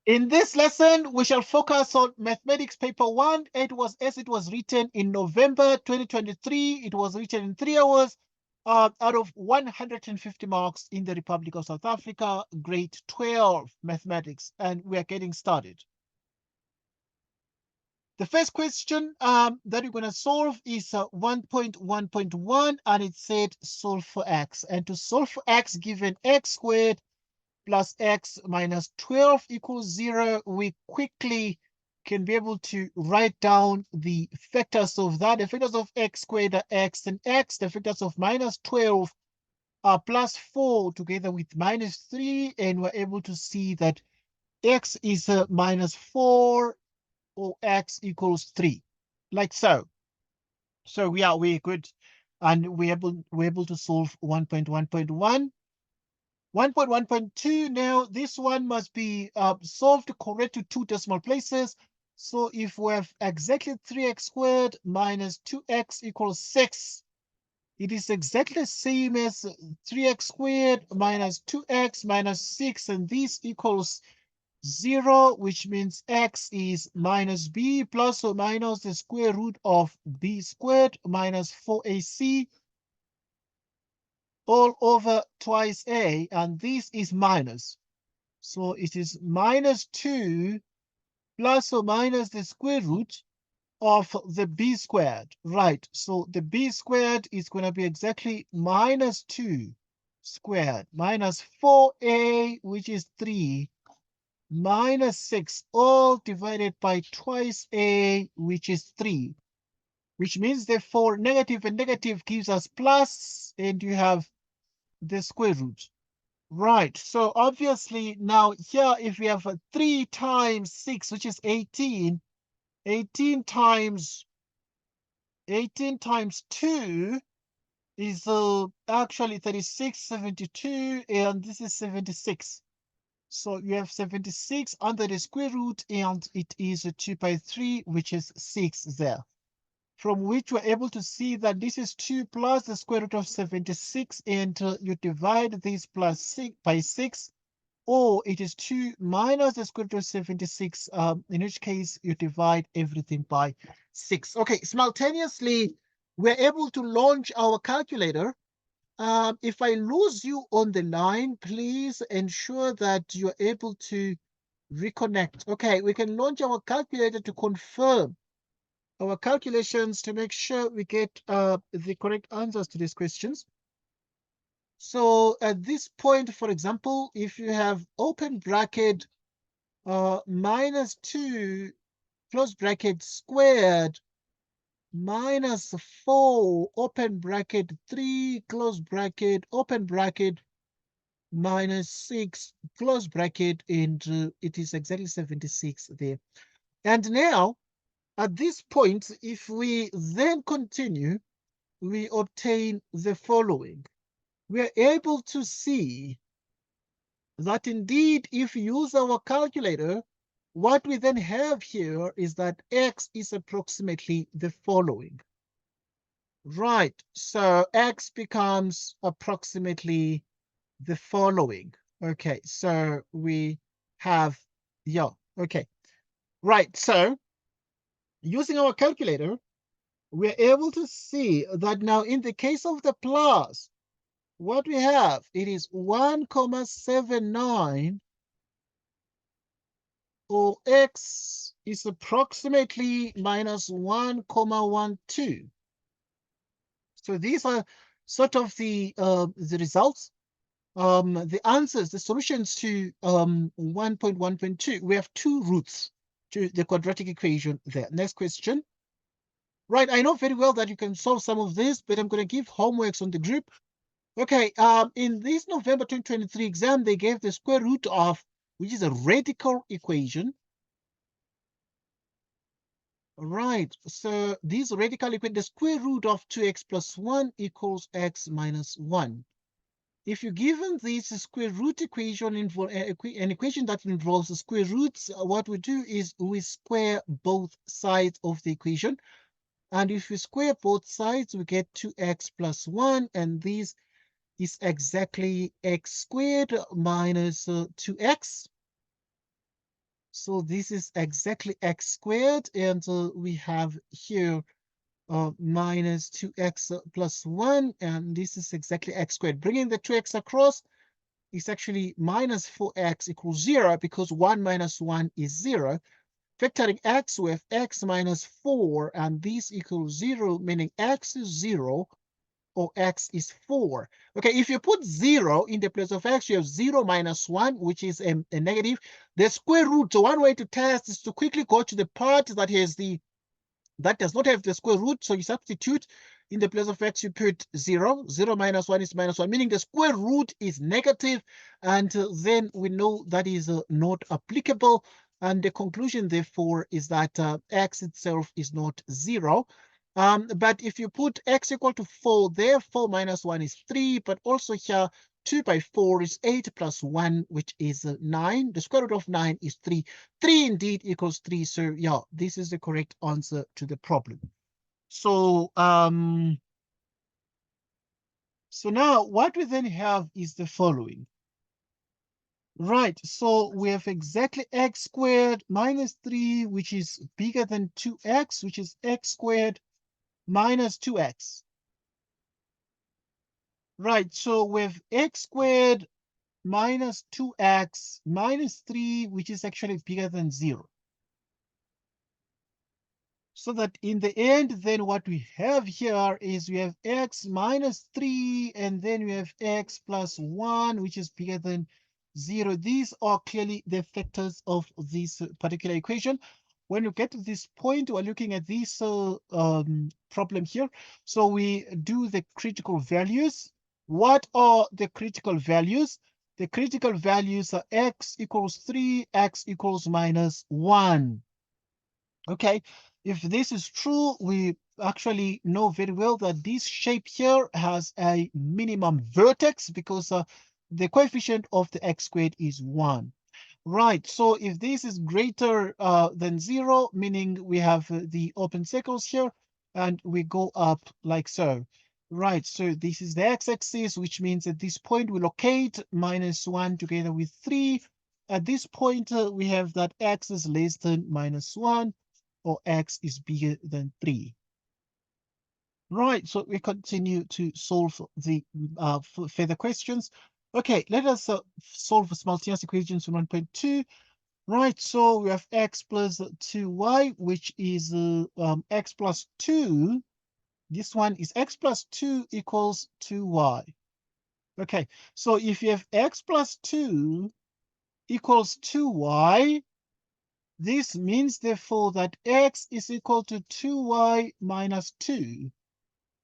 In this lesson, we shall focus on mathematics paper 1. It was as it was written in November 2023. It was written in 3 hours out of 150 marks in the Republic of South Africa, grade 12 mathematics. And we are getting started. The first question that we're going to solve is 1.1.1, and it said solve for x. And to solve for x, given x squared plus x minus 12 equals 0, we quickly can be able to write down the factors of that. The factors of x squared are x and x. The factors of minus 12 are plus 4 together with minus 3. And we're able to see that x is minus 4 or x equals 3, like so. So we're good. And we're able to solve 1.1.1. 1.1.2, now this one must be solved correct to 2 decimal places. So if we have exactly 3x squared minus 2x equals 6, it is exactly the same as 3x squared minus 2x minus 6, and this equals 0, which means x is minus b plus or minus the square root of b squared minus 4ac all over twice a, and this is minus. So it is minus 2 plus or minus the square root of the b squared. Right, so the b squared is going to be exactly minus 2 squared minus 4a, which is 3, minus 6, all divided by twice a, which is 3, which means therefore negative and negative gives us plus, and you have the square root. Right, so obviously now here, if we have 3 times 6, which is 18, 18 times 2 is actually 36, 72, and this is 76. So you have 76 under the square root, and it is 2 by 3, which is 6 there. From which we're able to see that this is 2 plus the square root of 76, and you divide this plus 6 by 6, or it is 2 minus the square root of 76, in which case you divide everything by 6. Okay, simultaneously, we're able to launch our calculator. If I lose you on the line, please ensure that you're able to reconnect. Okay, we can launch our calculator to confirm our calculations to make sure we get the correct answers to these questions. So at this point, for example, if you have open bracket minus 2 close bracket squared minus 4 open bracket 3 close bracket open bracket minus 6 close bracket, and it is exactly 76 there. And now at this point, if we then continue, we obtain the following. We are able to see that indeed, if we use our calculator, what we then have here is that x is approximately the following. Right, so x becomes approximately the following. Okay, so we have, yeah, okay. Right, so using our calculator, we're able to see that now in the case of the plus, what we have, it is 1,79, or x is approximately minus 1,12. So these are sort of the results, the answers, the solutions to 1.1.2. We have 2 roots to the quadratic equation there. Next question. Right, I know very well that you can solve some of this, but I'm going to give homeworks on the group. Okay, in this November 2023 exam, they gave the square root of, which is a radical equation. Right, so this radical equation, the square root of 2x plus 1 equals x minus 1. If you're given this square root equation, an equation that involves square roots, what we do is we square both sides of the equation. And if we square both sides, we get 2x plus 1, and this is exactly x squared minus 2x. So this is exactly x squared, and we have here minus 2x plus 1, and this is exactly x squared. Bringing the 2x across is actually minus 4x equals 0, because 1 minus 1 is 0. Factoring x with x minus 4, and this equals 0, meaning x is 0 or x is 4. Okay, if you put 0 in the place of x, you have 0 minus 1, which is a negative. The square root, so one way to test is to quickly go to the part that has that does not have the square root. So you substitute in the place of x, you put 0. 0 minus 1 is minus 1, meaning the square root is negative, and then we know that is not applicable. And the conclusion, therefore, is that x itself is not 0. But if you put x equal to 4, there 4 minus 1 is 3, but also here 2 by 4 is 8 plus 1, which is 9. The square root of 9 is 3. 3 indeed equals 3. So yeah, this is the correct answer to the problem. So so now what we then have is the following. Right, so we have exactly x squared minus 3, which is bigger than 2x, which is x squared minus 2x. Right, so we have x squared minus 2x minus 3, which is actually bigger than 0. So that in the end, then what we have here is we have x minus 3, and then we have x plus 1, which is bigger than 0. These are clearly the factors of this particular equation. When you get to this point, we're looking at this problem here. So we do the critical values. What are the critical values? The critical values are x equals 3, x equals minus 1. Okay, if this is true, we actually know very well that this shape here has a minimum vertex, because the coefficient of the x squared is 1. Right, so if this is greater than 0, meaning we have the open circles here, and we go up like so. Right, so this is the x-axis, which means at this point we locate minus 1 together with 3. At this point, we have that x is less than minus 1, or x is bigger than 3. Right, so we continue to solve the further questions. Okay, let us solve simultaneous equations in 1.2. Right, so we have x plus 2y, which is x plus 2. This one is x plus 2 equals 2y. Okay, so if you have x plus 2 equals 2y, this means, therefore, that x is equal to 2y minus 2.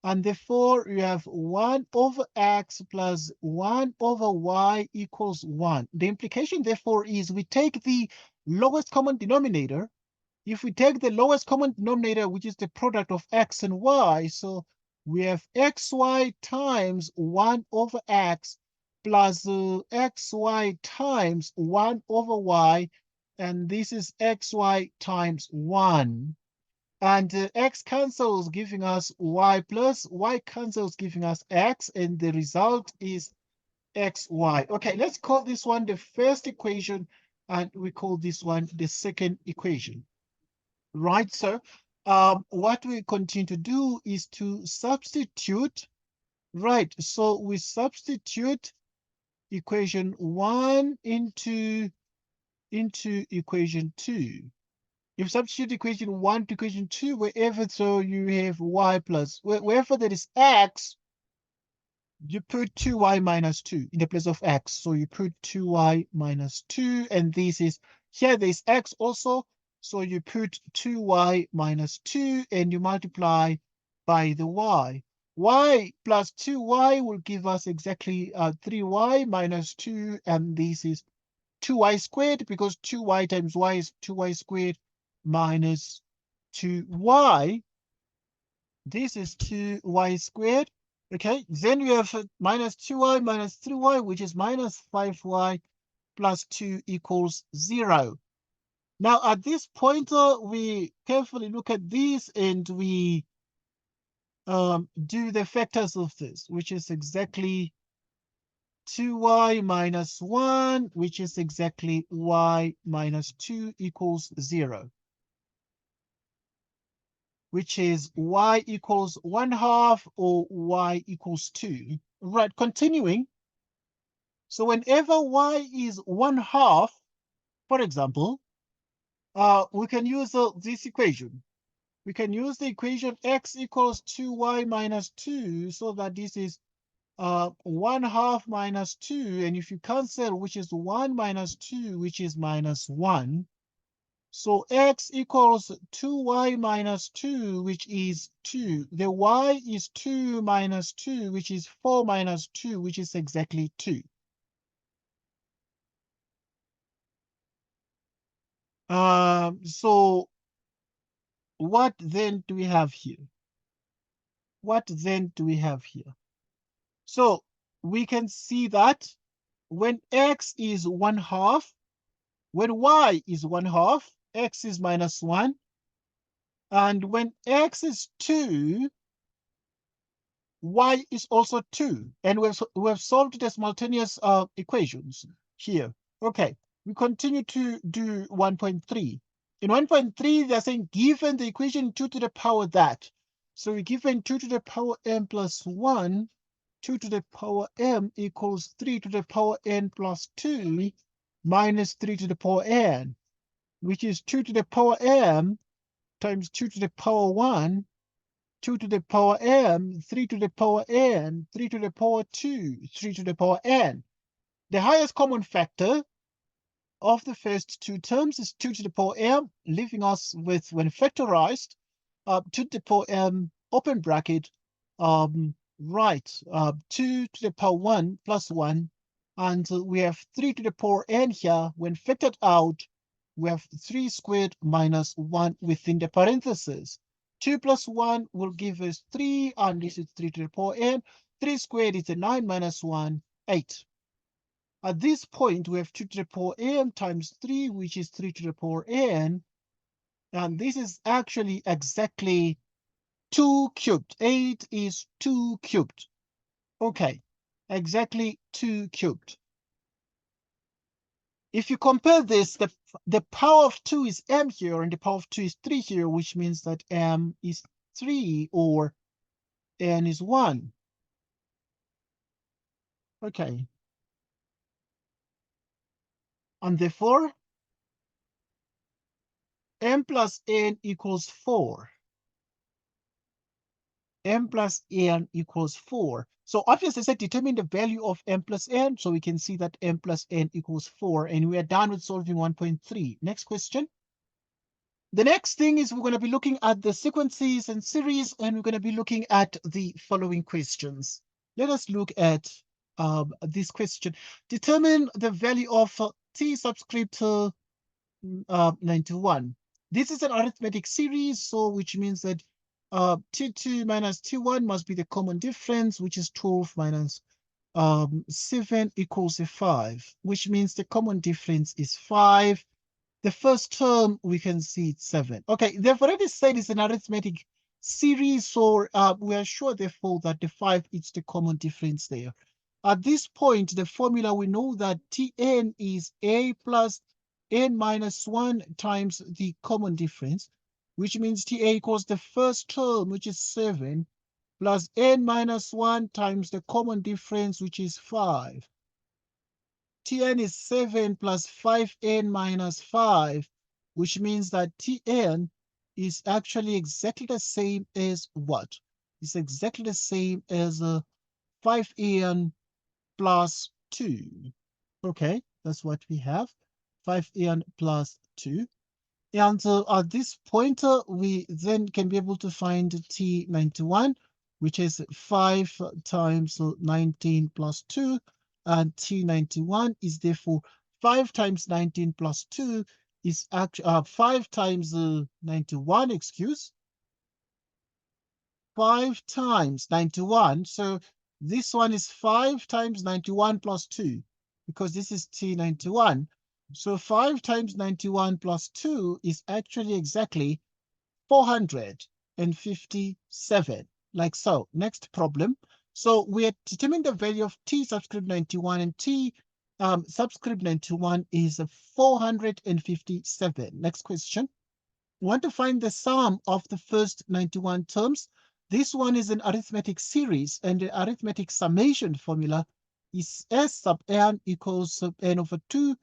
And therefore, you have 1 over x plus 1 over y equals 1. The implication, therefore, is we take the lowest common denominator. If we take the lowest common denominator, which is the product of x and y, so we have xy times 1 over x plus xy times 1 over y, and this is xy times 1. And x cancels, giving us y plus, y cancels, giving us x, and the result is xy. Okay, let's call this one the first equation, and we call this one the second equation. Right, so what we continue to do is to substitute. Right, so we substitute equation 1 into equation 2. If substitute equation 1 to equation 2, wherever, so you have y plus, wherever there is x, you put 2y minus 2 in the place of x. So you put 2y minus 2, and this is, here there's x also, so you put 2y minus 2, and you multiply by the y. Y plus 2y will give us exactly 3y minus 2, and this is 2y squared, because 2y times y is 2y squared minus 2y. This is 2y squared. Okay, then we have minus 2y minus 3y, which is minus 5y plus 2 equals 0. Now, at this point, we carefully look at this, and we do the factors of this, which is exactly 2y minus 1, which is exactly y minus 2 equals 0, which is y equals 1/2 or y equals 2. Right, continuing. So whenever y is 1/2, for example, we can use this equation. We can use the equation x equals 2y minus 2, so that this is 1/2 minus 2, and if you cancel, which is 1 minus 2, which is minus 1. So x equals 2y minus 2, which is 2. The y is 2 minus 2, which is 4 minus 2, which is exactly 2. So what then do we have here? What then do we have here? So we can see that when x is 1/2, when y is 1/2, x is minus 1. And when x is 2, y is also 2. And we've solved the simultaneous equations here. Okay, we continue to do 1.3. In 1.3, they're saying given the equation 2 to the power that. So we're given 2 to the power m plus 1, 2 to the power m equals 3 to the power n plus 2 minus 3 to the power n, which is 2 to the power m times 2 to the power 1, 2 to the power m, 3 to the power n, 3 to the power 2, 3 to the power n. The highest common factor of the first two terms is 2 to the power m, leaving us with, when factorized, 2 to the power m, open bracket, right, 2 to the power 1 plus 1, and we have 3 to the power n here. When factored out, we have 3 squared minus 1 within the parentheses. 2 plus 1 will give us 3, and this is 3 to the power n. 3 squared is a 9 minus 1, 8. At this point, we have 2 to the power m times 3, which is 3 to the power n. And this is actually exactly 2 cubed. 8 is 2 cubed. Okay, exactly 2 cubed. If you compare this, the power of 2 is m here, and the power of 2 is 3 here, which means that m is 3 or n is 1. Okay. And therefore, m plus n equals 4. M plus n equals 4. So obviously, I said determine the value of m plus n. So we can see that m plus n equals 4. And we are done with solving 1.3. Next question. The next thing is we're going to be looking at the sequences and series, and we're going to be looking at the following questions. Let us look at this question. Determine the value of t subscript 91. This is an arithmetic series, so which means that T2 minus T1 must be the common difference, which is 12 minus 7 equals 5, which means the common difference is 5. The first term, we can see it's 7. Okay, they've already said it's an arithmetic series, so we are sure, therefore, that the 5 is the common difference there. At this point, the formula, we know that Tn is a plus n minus 1 times the common difference, which means Ta equals the first term, which is 7, plus n minus 1 times the common difference, which is 5. Tn is 7 plus 5n minus 5, which means that Tn is actually exactly the same as what? It's exactly the same as 5n plus 2. Okay, that's what we have. 5n plus 2. And at this point, we then can be able to find T91, which is 5 times 19 plus 2. And T91 is therefore 5 times 19 plus 2 is actually 5 times 91, excuse. 5 times 91. So this one is 5 times 91 plus 2, because this is T91. So 5 times 91 plus 2 is actually exactly 457, like so. Next problem. So we are determining the value of t subscript 91, and t subscript 91 is 457. Next question. We want to find the sum of the first 91 terms. This one is an arithmetic series, and the arithmetic summation formula is S sub n equals n over 2,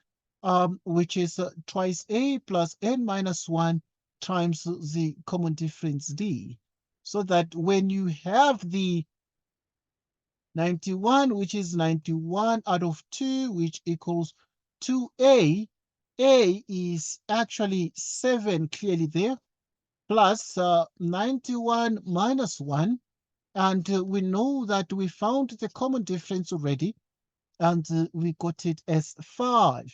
which is twice a plus n minus 1 times the common difference d. So that when you have the 91, which is 91 out of 2, which equals 2a. A is actually 7 clearly there, plus 91 minus 1. And we know that we found the common difference already, and we got it as 5.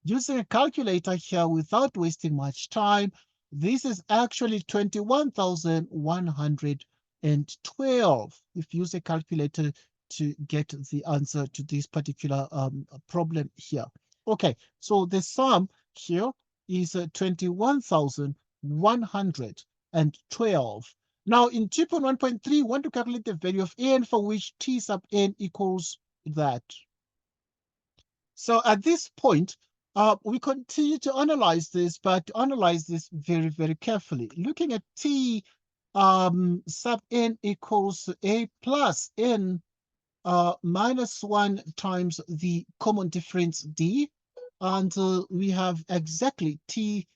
Using a calculator here without wasting much time, this is actually 21,112. If you use a calculator to get the answer to this particular problem here. Okay, so the sum here is 21,112. Now in 2.1.3, want to calculate the value of n for which t sub n equals that. So at this point, we continue to analyze this, but to analyze this very, very carefully. Looking at t sub n equals a plus n minus 1 times the common difference d, and we have exactly t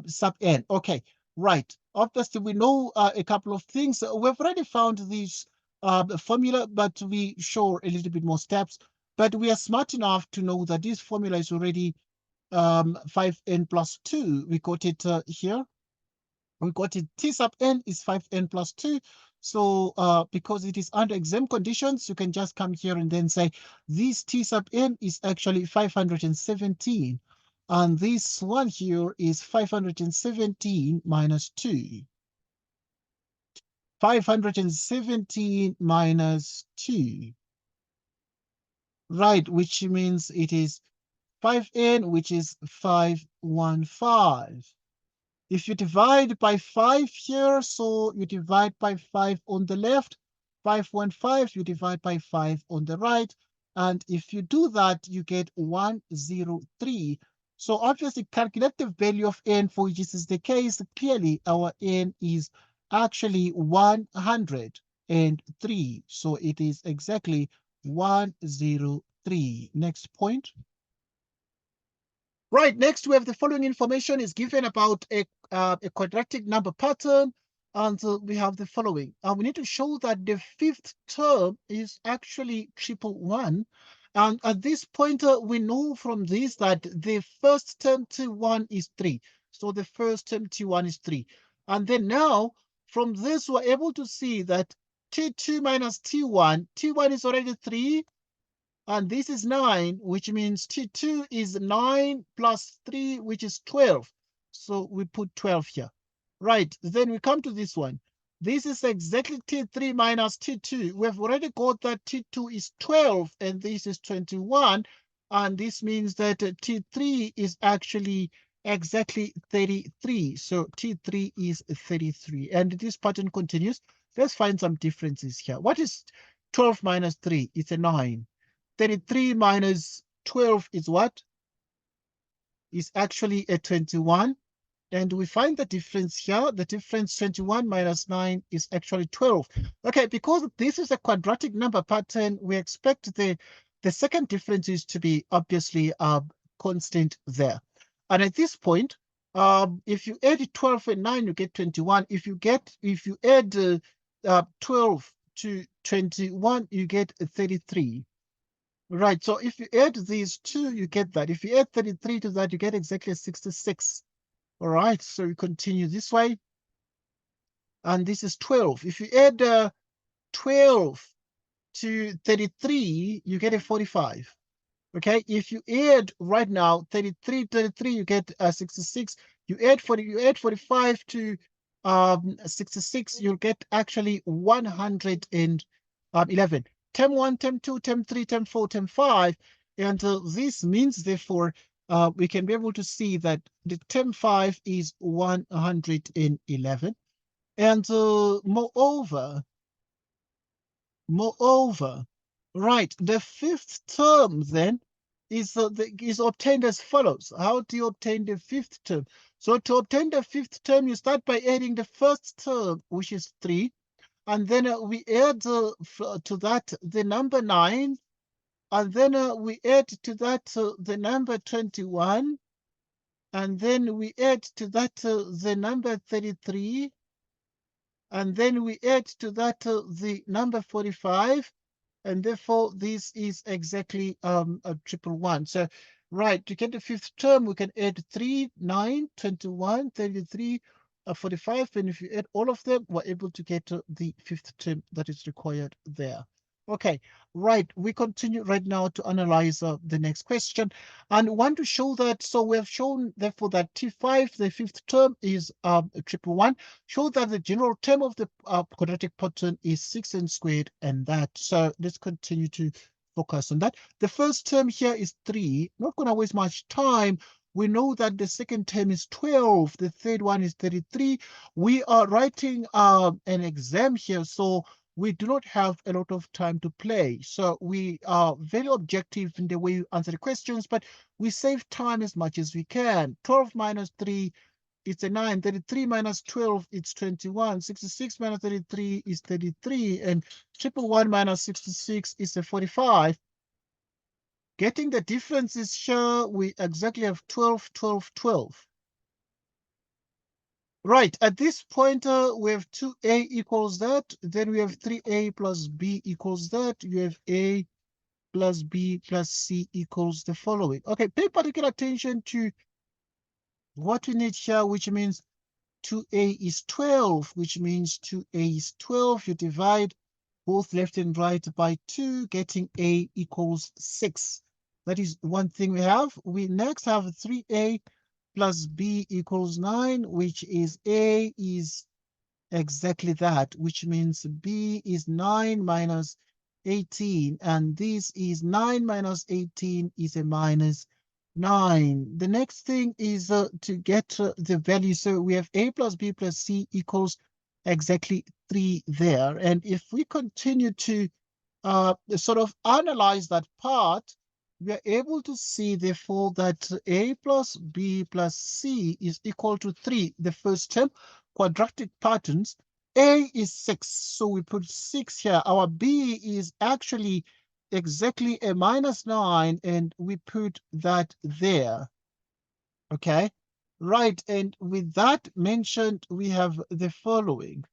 sub n. Okay, right. Obviously, we know a couple of things. We've already found this formula, but we show a little bit more steps. But we are smart enough to know that this formula is already 5n plus 2. We got it here. We got it. T sub n is 5n plus 2. So because it is under exempt conditions, you can just come here and then say this T sub n is actually 517. And this one here is 517 minus 2. 517 minus 2. Right, which means it is 5n, which is 515. If you divide by 5 here, so you divide by 5 on the left, 515, you divide by 5 on the right. And if you do that, you get 103. So obviously, calculate the value of n for which this is the case. Clearly, our n is actually 103. So it is exactly 103. Next point. Right, next we have the following information is given about a quadratic number pattern, and we have the following. We need to show that the fifth term is actually 111. And at this point, we know from this that the first term T1 is 3. So the first term T1 is 3. And then now, from this, we're able to see that T2 minus T1, T1 is already 3. And this is 9, which means T2 is 9 plus 3, which is 12. So we put 12 here. Right, then we come to this one. This is exactly T3 minus T2. We've already got that T2 is 12, and this is 21. And this means that T3 is actually exactly 33. So T3 is 33. And this pattern continues. Let's find some differences here. What is 12 minus 3? It's a 9. 33 minus 12 is what? Is actually a 21. And we find the difference here. The difference 21 minus 9 is actually 12. Okay, because this is a quadratic number pattern, we expect the second difference is to be obviously constant there. And at this point, if you add 12 and 9, you get 21. If you add 12 to 21, you get 33. Right, so if you add these two, you get that. If you add 33 to that, you get exactly 66. All right, so we continue this way. And this is 12. If you add 12 to 33, you get a 45. Okay, if you add right now 33, you get 66. You add 45 to 66, you'll get actually 111. Term 1, term 2, term 3, term 4, term 5. And this means, therefore, we can be able to see that the term 5 is 111. And moreover, Moreover, right, the fifth term then is obtained as follows. How do you obtain the fifth term? So to obtain the fifth term, you start by adding the first term, which is 3, and then we add to that the number 9, and then we add to that the number 21, and then we add to that the number 33, and then we add to that the number 45, and therefore this is exactly a triple one. So right, to get the fifth term, we can add 3, 9, 21, 33, 45, and if you add all of them, we're able to get the fifth term that is required there. Okay, right, we continue right now to analyze the next question, and want to show that, so we have shown therefore that T5, the fifth term, is a triple one. Show that the general term of the quadratic pattern is 6n squared and that. So let's continue to focus on that. The first term here is 3. Not going to waste much time. We know that the second term is 12. The third one is 33. We are writing an exam here, so we do not have a lot of time to play. So we are very objective in the way we answer the questions, but we save time as much as we can. 12 minus 3, it's a 9. 33 minus 12, it's 21. 66 minus 33 is 33. And triple one minus 66 is a 45. Getting the differences here, we exactly have 12, 12, 12. Right, at this point, we have 2a equals that. Then we have 3a plus b equals that. You have a plus b plus c equals the following. Okay, pay particular attention to what we need here, which means 2a is 12, which means 2a is 12. You divide both left and right by 2, getting a equals 6. That is one thing we have. We next have 3a plus b equals 9, which is a is exactly that, which means b is 9 minus 18, and this is 9 minus 18 is a minus 9. The next thing is to get the value. So we have a plus b plus c equals exactly 3 there. And if we continue to sort of analyze that part, we are able to see, therefore, that a plus b plus c is equal to 3, the first term. Quadratic patterns, a is 6, so we put 6 here. Our b is actually exactly a minus 9, and we put that there. Okay, right, and with that mentioned, we have the following.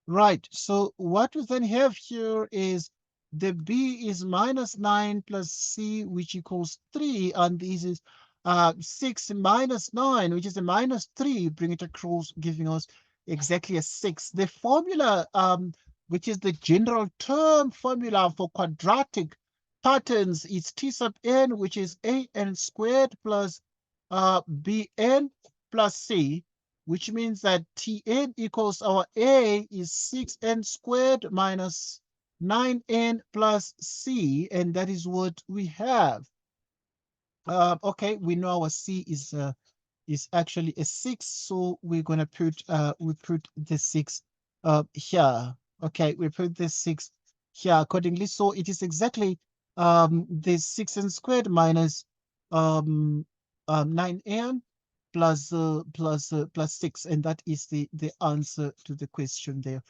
Right, so what we then have here is the b is minus 9 plus c, which equals 3, and this is 6 minus 9, which is a minus 3, bring it across, giving us exactly a 6. The formula, which is the general term formula for quadratic patterns, is t sub n, which is an squared plus bn plus c, which means that Tn equals our A is 6n squared minus 9n plus c, and that is what we have. Okay, we know our c is actually a 6, so we're gonna put we put the 6 here. Okay, we put the 6 here accordingly. So it is exactly the 6n squared minus 9n plus 6, and that is the answer to the question there.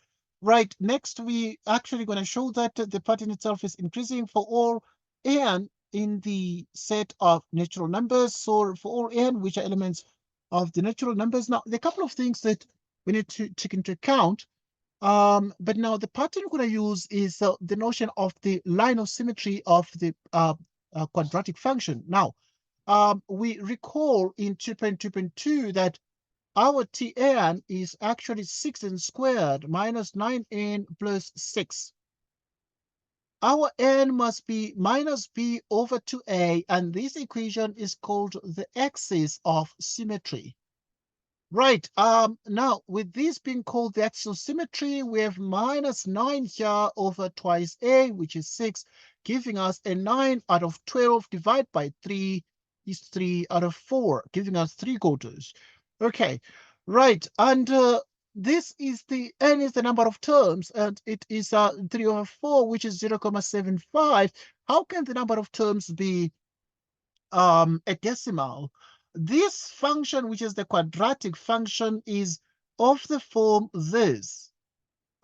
Right, next we actually going to show that the pattern itself is increasing for all n in the set of natural numbers. So for all n, which are elements of the natural numbers. Now, there are a couple of things that we need to take into account. But now the pattern we're going to use is the notion of the line of symmetry of the quadratic function. Now, we recall in 2.2.2 that our Tn is actually 6n squared minus 9n plus 6. Our n must be minus b over 2a, and this equation is called the axis of symmetry. Right, now with this being called the axis of symmetry, we have minus 9 here over twice a, which is 6, giving us a 9 out of 12 divided by 3 is 3 out of 4, giving us 3 quarters. Okay, right, and this is the n is the number of terms, and it is 3 over 4, which is 0.75. How can the number of terms be a decimal? This function, which is the quadratic function, is of the form this.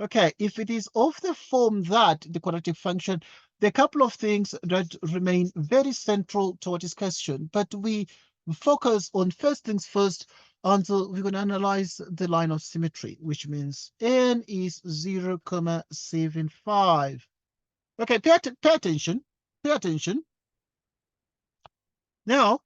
Okay, if it is of the form that, the quadratic function, there are a couple of things that remain very central to what is questioned, but we focus on first things first until we're going to analyze the line of symmetry, which means n is 0.75. Okay, pay attention, pay attention. Now,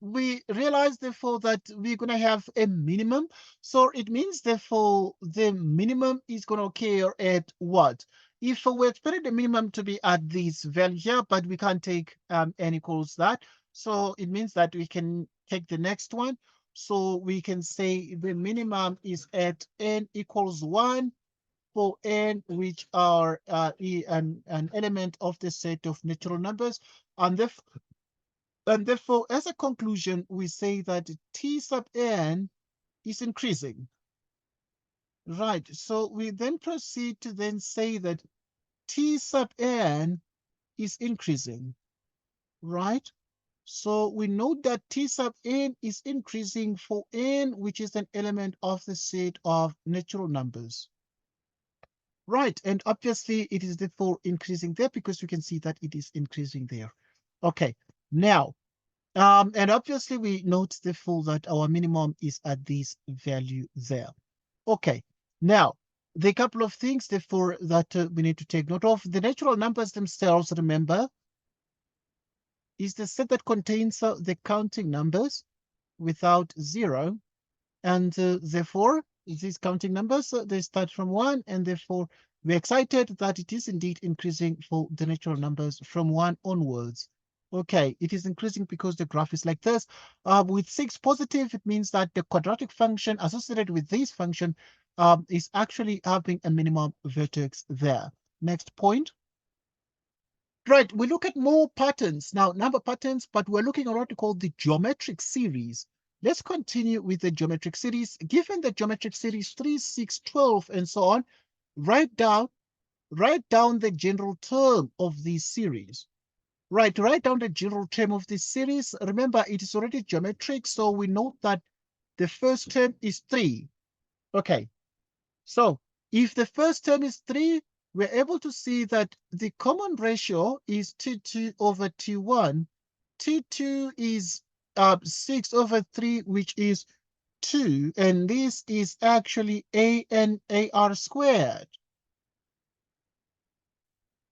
we realize therefore that we're going to have a minimum. So it means therefore the minimum is going to occur at what? If we expect the minimum to be at this value here, but we can't take n equals that. So it means that we can take the next one. So we can say the minimum is at n equals 1 for n which are an element of the set of natural numbers. And therefore, as a conclusion, we say that T sub n is increasing. Right, so we then proceed to then say that T sub n is increasing, right? So we know that T sub n is increasing for n, which is an element of the set of natural numbers. Right, and obviously it is therefore increasing there because we can see that it is increasing there. Okay, now, and obviously we note therefore that our minimum is at this value there. Okay, now the couple of things therefore that we need to take note of. The natural numbers themselves, remember, is the set that contains the counting numbers without zero, and therefore these counting numbers, they start from 1, and therefore we're excited that it is indeed increasing for the natural numbers from 1 onwards. Okay, it is increasing because the graph is like this. With 6 positive, it means that the quadratic function associated with this function is actually having a minimum vertex there. Next point. Right, we look at more patterns now, number patterns, but we're looking at what we call the geometric series. Let's continue with the geometric series. Given the geometric series 3, 6, 12, and so on, write down the general term of this series. Right, write down the general term of this series. Remember, it is already geometric, so we note that the first term is 3. Okay, so if the first term is 3, we're able to see that the common ratio is T2 over T1. T2 is 6 over 3, which is 2, and this is actually ANAR squared.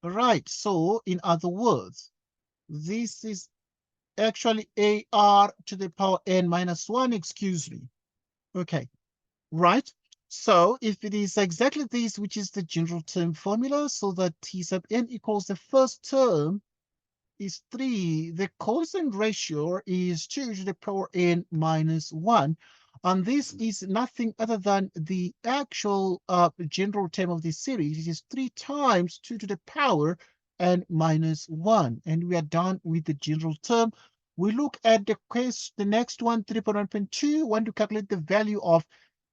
Right, so in other words, this is actually AR to the power n minus 1, excuse me. Okay, right? So if it is exactly this, which is the general term formula, so that T sub n equals the first term is 3, the constant ratio is 2 to the power n minus 1. And this is nothing other than the actual general term of this series. It is 3 times 2 to the power n minus 1. And we are done with the general term. We look at the next one, 3.1.2, want to calculate the value of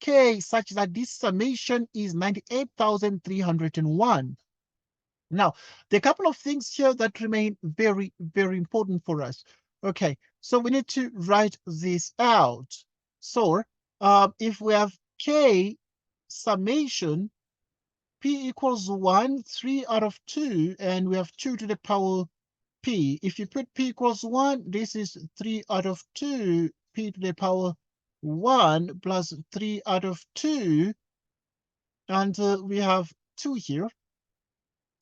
k such that this summation is 98,301. Now, there are a couple of things here that remain very, very important for us. Okay, so we need to write this out. So if we have k summation, p equals 1, 3 out of 2, and we have 2 to the power p. If you put p equals 1, this is 3 out of 2, p to the power 1 plus 3 out of 2, and we have 2 here.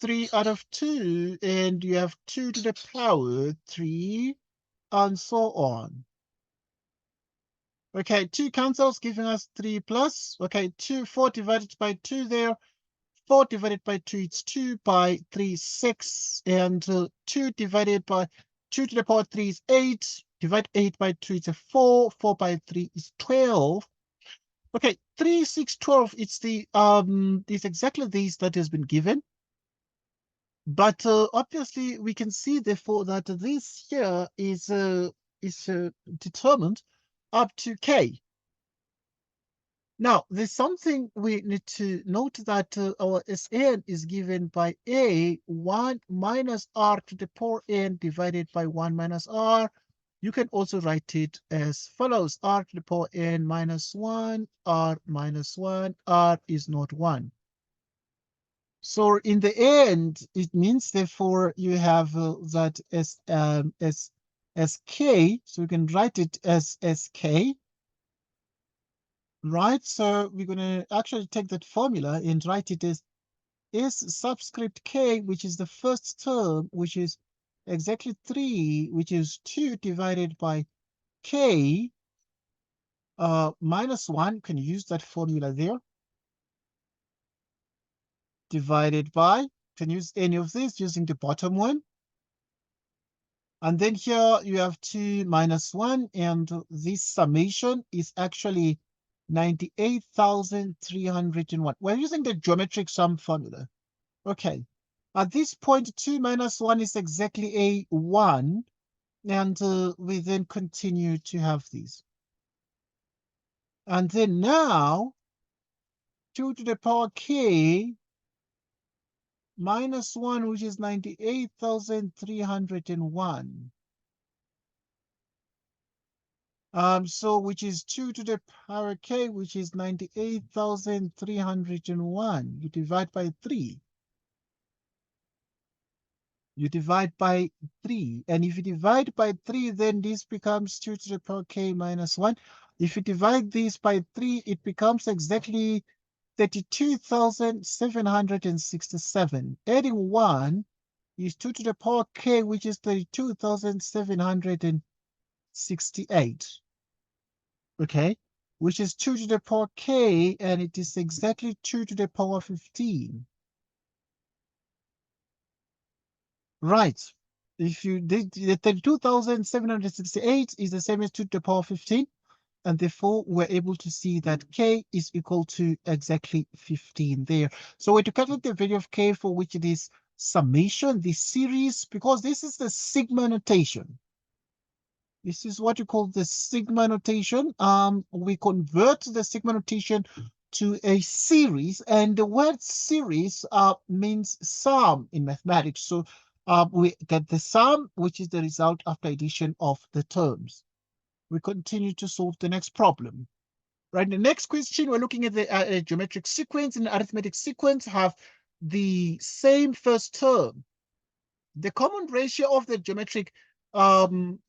3 out of 2, and you have 2 to the power 3, and so on. Okay, 2 cancels, giving us 3 plus. Okay, 4 divided by 2 there. 4 divided by 2, it's 2 by 3, 6. And 2 divided by 2 to the power 3 is 8. Divide 8 by 2, it's a 4. 4 by 3 is 12. Okay, 3, 6, 12, it's it's exactly this that has been given. But obviously, we can see, therefore, that this here is determined up to k. Now, there's something we need to note that our Sn is given by a 1 minus r to the power n divided by 1 minus r. You can also write it as follows: r to the power n minus 1, r minus 1, r is not 1. So in the end, it means therefore you have that as k, so we can write it as sk. Right, so we're going to actually take that formula and write it as S subscript k, which is the first term, which is exactly 3, which is 2 divided by k minus 1. Can use that formula there. Divided by, can use any of these using the bottom one. And then here you have 2 minus 1, and this summation is actually 98,301. We're using the geometric sum formula. Okay. At this point, 2 minus 1 is exactly a 1. And we then continue to have these. And then now, 2 to the power k minus 1, which is 98,301. So which is 2 to the power k, which is 98,301. You divide by 3. You divide by 3. And if you divide by 3, then this becomes 2 to the power k minus 1. If you divide this by 3, it becomes exactly 32,767. Adding 1 is 2 to the power k, which is 32,768. Okay, which is 2 to the power k, and it is exactly 2 to the power 15. Right. If you did, the 32,768 is the same as 2 to the power 15, and therefore we're able to see that k is equal to exactly 15 there. So we're to calculate the value of k for which it is summation, the series, because this is the sigma notation. This is what you call the sigma notation. We convert the sigma notation to a series, and the word series means sum in mathematics. So we get the sum, which is the result after addition of the terms. We continue to solve the next problem. Right, the next question, we're looking at the geometric sequence. And arithmetic sequence have the same first term. The common ratio of the geometric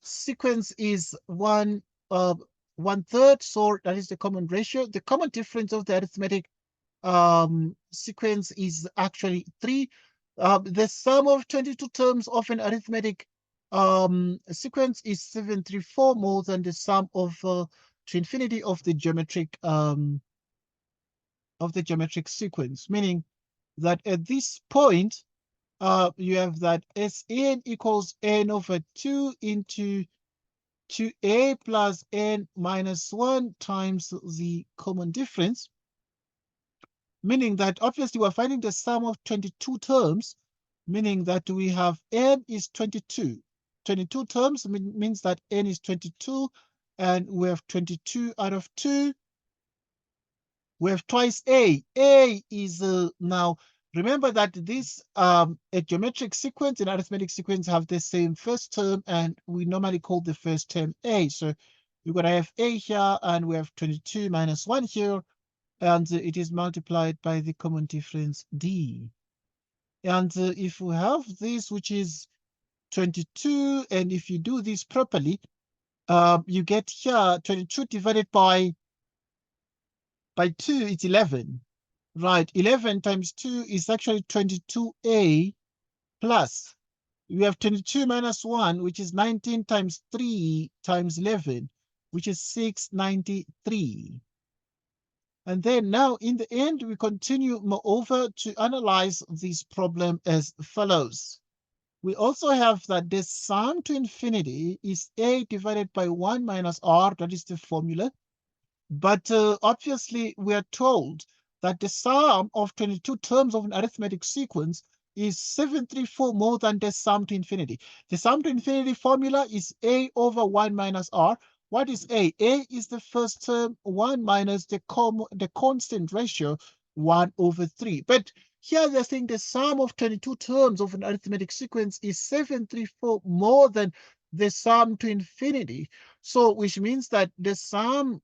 sequence is 1/3, so that is the common ratio. The common difference of the arithmetic sequence is actually 3. The sum of 22 terms of an arithmetic sequence is 734, more than the sum of to infinity of the geometric sequence, meaning that at this point you have that Sn equals n over 2 into 2a plus n minus 1 times the common difference, meaning that obviously we're finding the sum of 22 terms, meaning that we have n is 22. 22 terms means that n is 22, and we have 22 out of 2. We have twice a. A is now, remember that this a geometric sequence and arithmetic sequence have the same first term, and we normally call the first term a. So you're going to have a here, and we have 22 minus 1 here, and it is multiplied by the common difference d. And if we have this, which is 22, and if you do this properly, you get here 22 divided by 2, it's 11. Right, 11 times 2 is actually 22a plus. We have 22 minus 1, which is 19 times 3 times 11, which is 693. And then now in the end, we continue moreover to analyze this problem as follows. We also have that the sum to infinity is a divided by 1 minus r, that is the formula. But obviously, we are told that the sum of 22 terms of an arithmetic sequence is 734 more than the sum to infinity. The sum to infinity formula is a over 1 minus r. What is A? A is the first term, 1 minus the constant ratio, 1 over 3. But here they're saying the sum of 22 terms of an arithmetic sequence is 734 more than the sum to infinity. So, which means that the sum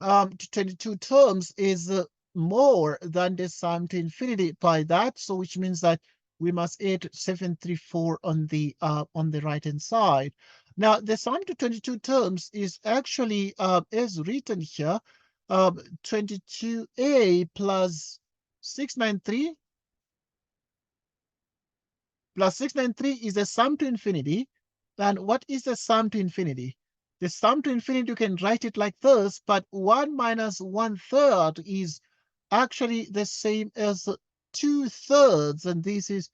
to 22 terms is more than the sum to infinity by that. So, which means that we must add 734 on the right hand side. Now, the sum to 22 terms is actually as written here, 22a plus 693 plus 693 is the sum to infinity. And what is the sum to infinity? The sum to infinity, you can write it like this, but 1 minus 1/3 is actually the same as 2/3, and this is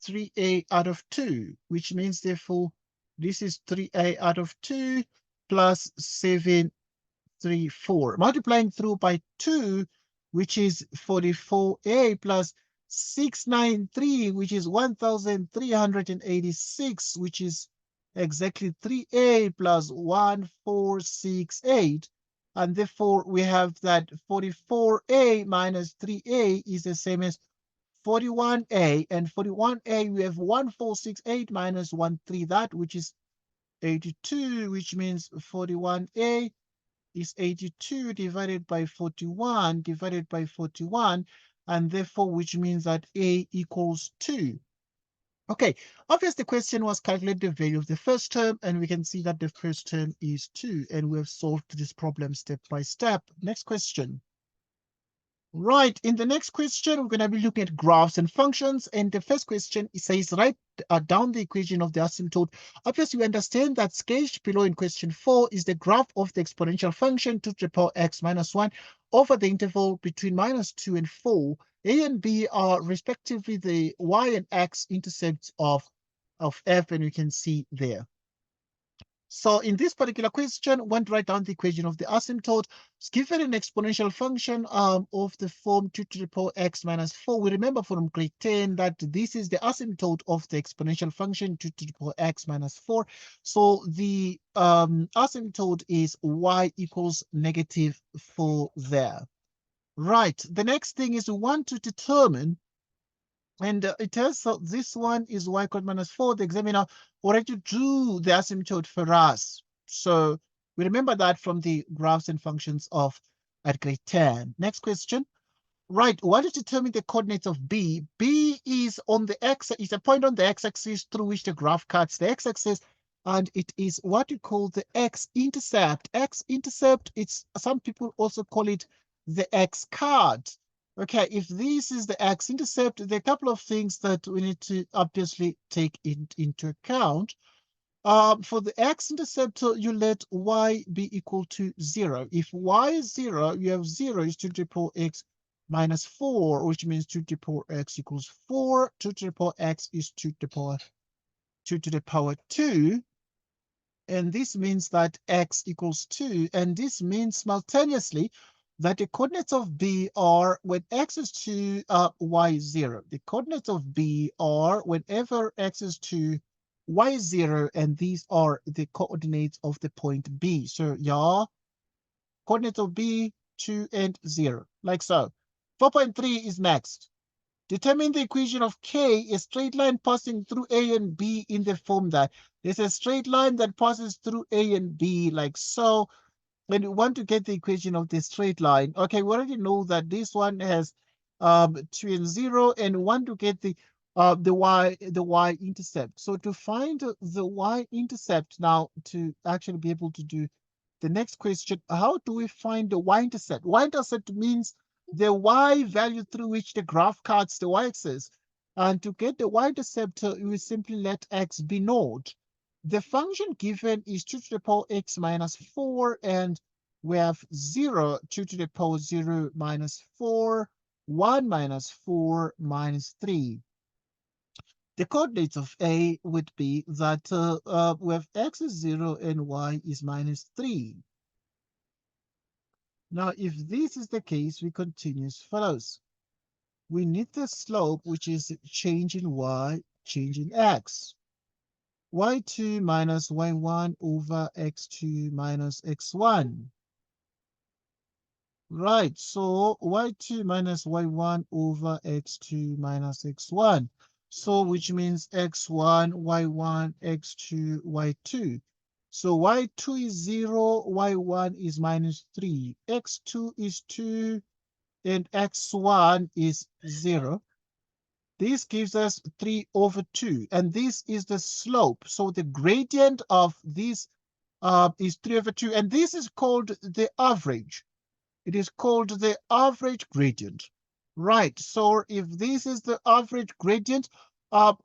3a out of 2, which means therefore this is 3a out of 2 plus 7 3, 4. Multiplying through by 2, which is 44a plus 693, which is 1,386, which is exactly 3a plus 1468. And therefore, we have that 44a minus 3a is the same as 41a. And 41a, we have 1468 minus 13, that which is 82, which means 41a is 82 divided by 41 divided by 41, and therefore which means that a equals 2. Okay, obviously the question was calculate the value of the first term, and we can see that the first term is 2, and we have solved this problem step by step. Next question. Right, in the next question, we're going to be looking at graphs and functions. And the first question, it says, write down the equation of the asymptote. Obviously, we understand that sketched below in question 4 is the graph of the exponential function 2 to the power x minus 1 over the interval between -2 and 4. A and B are respectively the y and x intercepts of f, and you can see there. So in this particular question, we want to write down the equation of the asymptote. It's given an exponential function of the form 2 to the power x minus 4. We remember from grade 10 that this is the asymptote of the exponential function 2 to the power x minus 4. So the asymptote is y equals -4 there. Right. The next thing is we want to determine, and it tells us this one is y equal -4. The examiner already drew the asymptote for us. So we remember that from the graphs and functions of at grade 10. Next question. Right, what is determine the coordinates of B? B is on the x, is a point on the x-axis through which the graph cuts the x-axis, and it is what you call the x-intercept. X-intercept, it's some people also call it the x-card. Okay, if this is the x-intercept, there are a couple of things that we need to obviously take into account. For the x-intercept, you let y be equal to 0. If y is 0, you have 0 is 2 to the power x minus 4, which means 2 to the power x equals 4. 2 to the power x is 2 to the power 2. And this means that x equals 2. And this means simultaneously that the coordinates of B are when x is 2, y is 0. The coordinates of B are whenever x is 2, y is 0, and these are the coordinates of the point B. So, yeah, coordinates of B, 2 and 0, like so. 4.3 is next. Determine the equation of K, a straight line passing through A and B in the form that there's a straight line that passes through A and B like so. And we want to get the equation of the straight line. Okay, we already know that this one has 2 and 0, and we want to get the y intercept. So to find the y intercept now, to actually be able to do the next question, how do we find the y-intercept? Y-intercept means the y value through which the graph cuts the y-axis. And to get the y-intercept, we simply let x be naught. The function given is 2 to the power x minus 4, and we have 0, 2 to the power 0 minus 4, 1 minus 4 minus 3. The coordinates of A would be that we have x is 0 and y is -3. Now, if this is the case, we continue as follows. We need the slope, which is change in y, change in x. y2 minus y1 over x2 minus x1. Right, so y2 minus y1 over x2 minus x1. So which means x1, y1, x2, y2. So y2 is 0, y1 is minus 3, x2 is 2, and x1 is 0. This gives us 3 over 2, and this is the slope. So the gradient of this is 3 over 2, and this is called the average. It is called the average gradient. Right, so if this is the average gradient,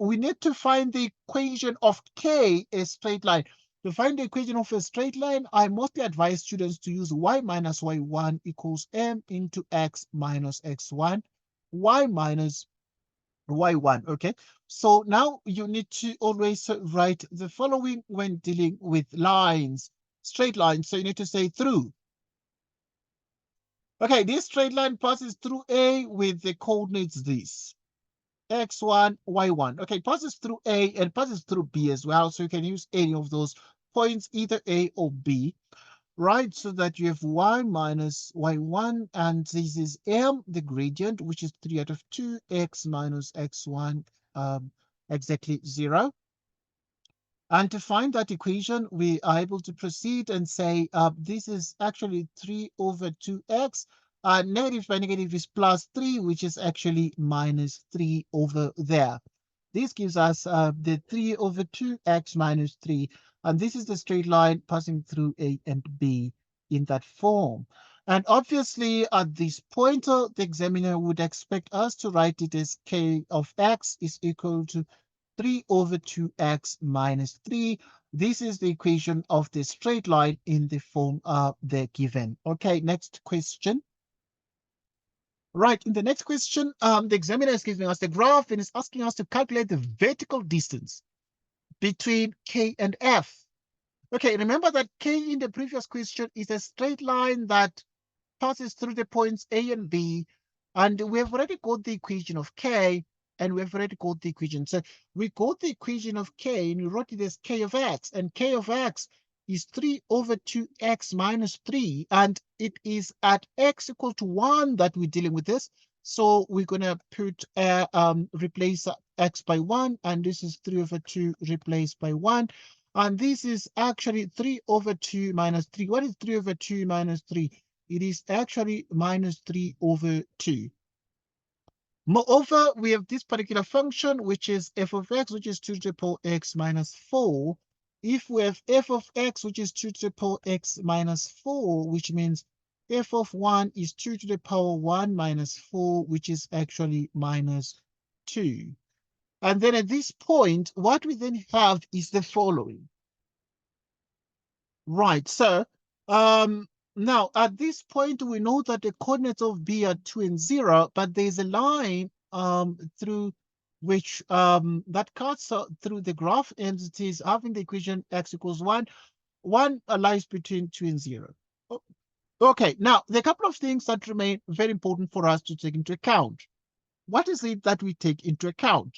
we need to find the equation of k, a straight line. To find the equation of a straight line, I mostly advise students to use y minus y1 equals m into x minus x1, y minus y1. Okay, so now you need to always write the following when dealing with lines, straight lines. So you need to say through. Okay, this straight line passes through A with the coordinates this, x1, y1. Okay, passes through A and passes through B as well. So you can use any of those points, either A or B, right? So that you have y minus y1, and this is M, the gradient, which is 3 out of 2, x minus x1, exactly 0. And to find that equation, we are able to proceed and say this is actually 3 over 2x. Negative by negative is plus 3, which is actually minus 3 over there. This gives us the 3 over 2x minus 3. And this is the straight line passing through A and B in that form. And obviously, at this point, the examiner would expect us to write it as k of x is equal to 3 over 2x minus 3. This is the equation of the straight line in the form they're given. Okay, next question. Right, in the next question, the examiner is giving us the graph and is asking us to calculate the vertical distance between K and F. Okay, remember that K in the previous question is a straight line that passes through the points A and B, and we have already got the equation of K, and we have already got the equation. So we got the equation of K, and we wrote it as K of X, and K of X is 3 over 2x minus 3, and it is at x equal to 1 that we're dealing with this. So we're going to put replace x by 1, and this is 3 over 2 replaced by 1. And this is actually 3 over 2 minus 3. What is 3 over 2 minus 3? It is actually minus 3 over 2. Moreover, we have this particular function, which is f of x, which is 2 to the power x minus 4. If we have f of x, which is 2 to the power x minus 4, which means f of 1 is 2 to the power 1 minus 4, which is actually minus 2. And then at this point, what we then have is the following. Right, so now at this point, we know that the coordinates of B are 2 and 0, but there's a line through which that cuts through the graph, and it is having the equation x equals 1. 1 lies between 2 and 0. Okay, now there are a couple of things that remain very important for us to take into account. What is it that we take into account?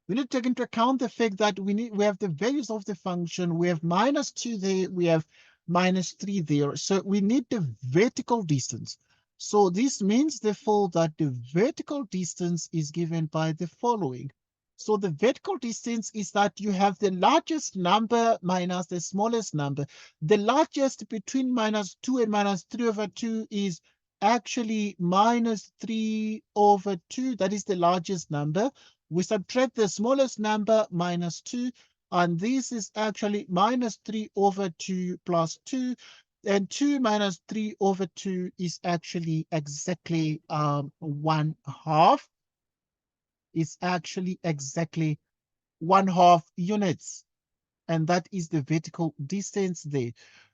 We need to take into account the fact that we have the values of the function. We have minus 2 there, we have minus 3 there. So we need the vertical distance. So this means, therefore, that the vertical distance is given by the following. So the vertical distance is that you have the largest number minus the smallest number. The largest between minus 2 and minus 3 over 2 is actually minus 3 over 2. That is the largest number. We subtract the smallest number, minus 2, and this is actually minus 3 over 2 plus 2. And 2 minus 3 over 2 is actually exactly 1/2. It's actually exactly 1/2 units. And that is the vertical distance there.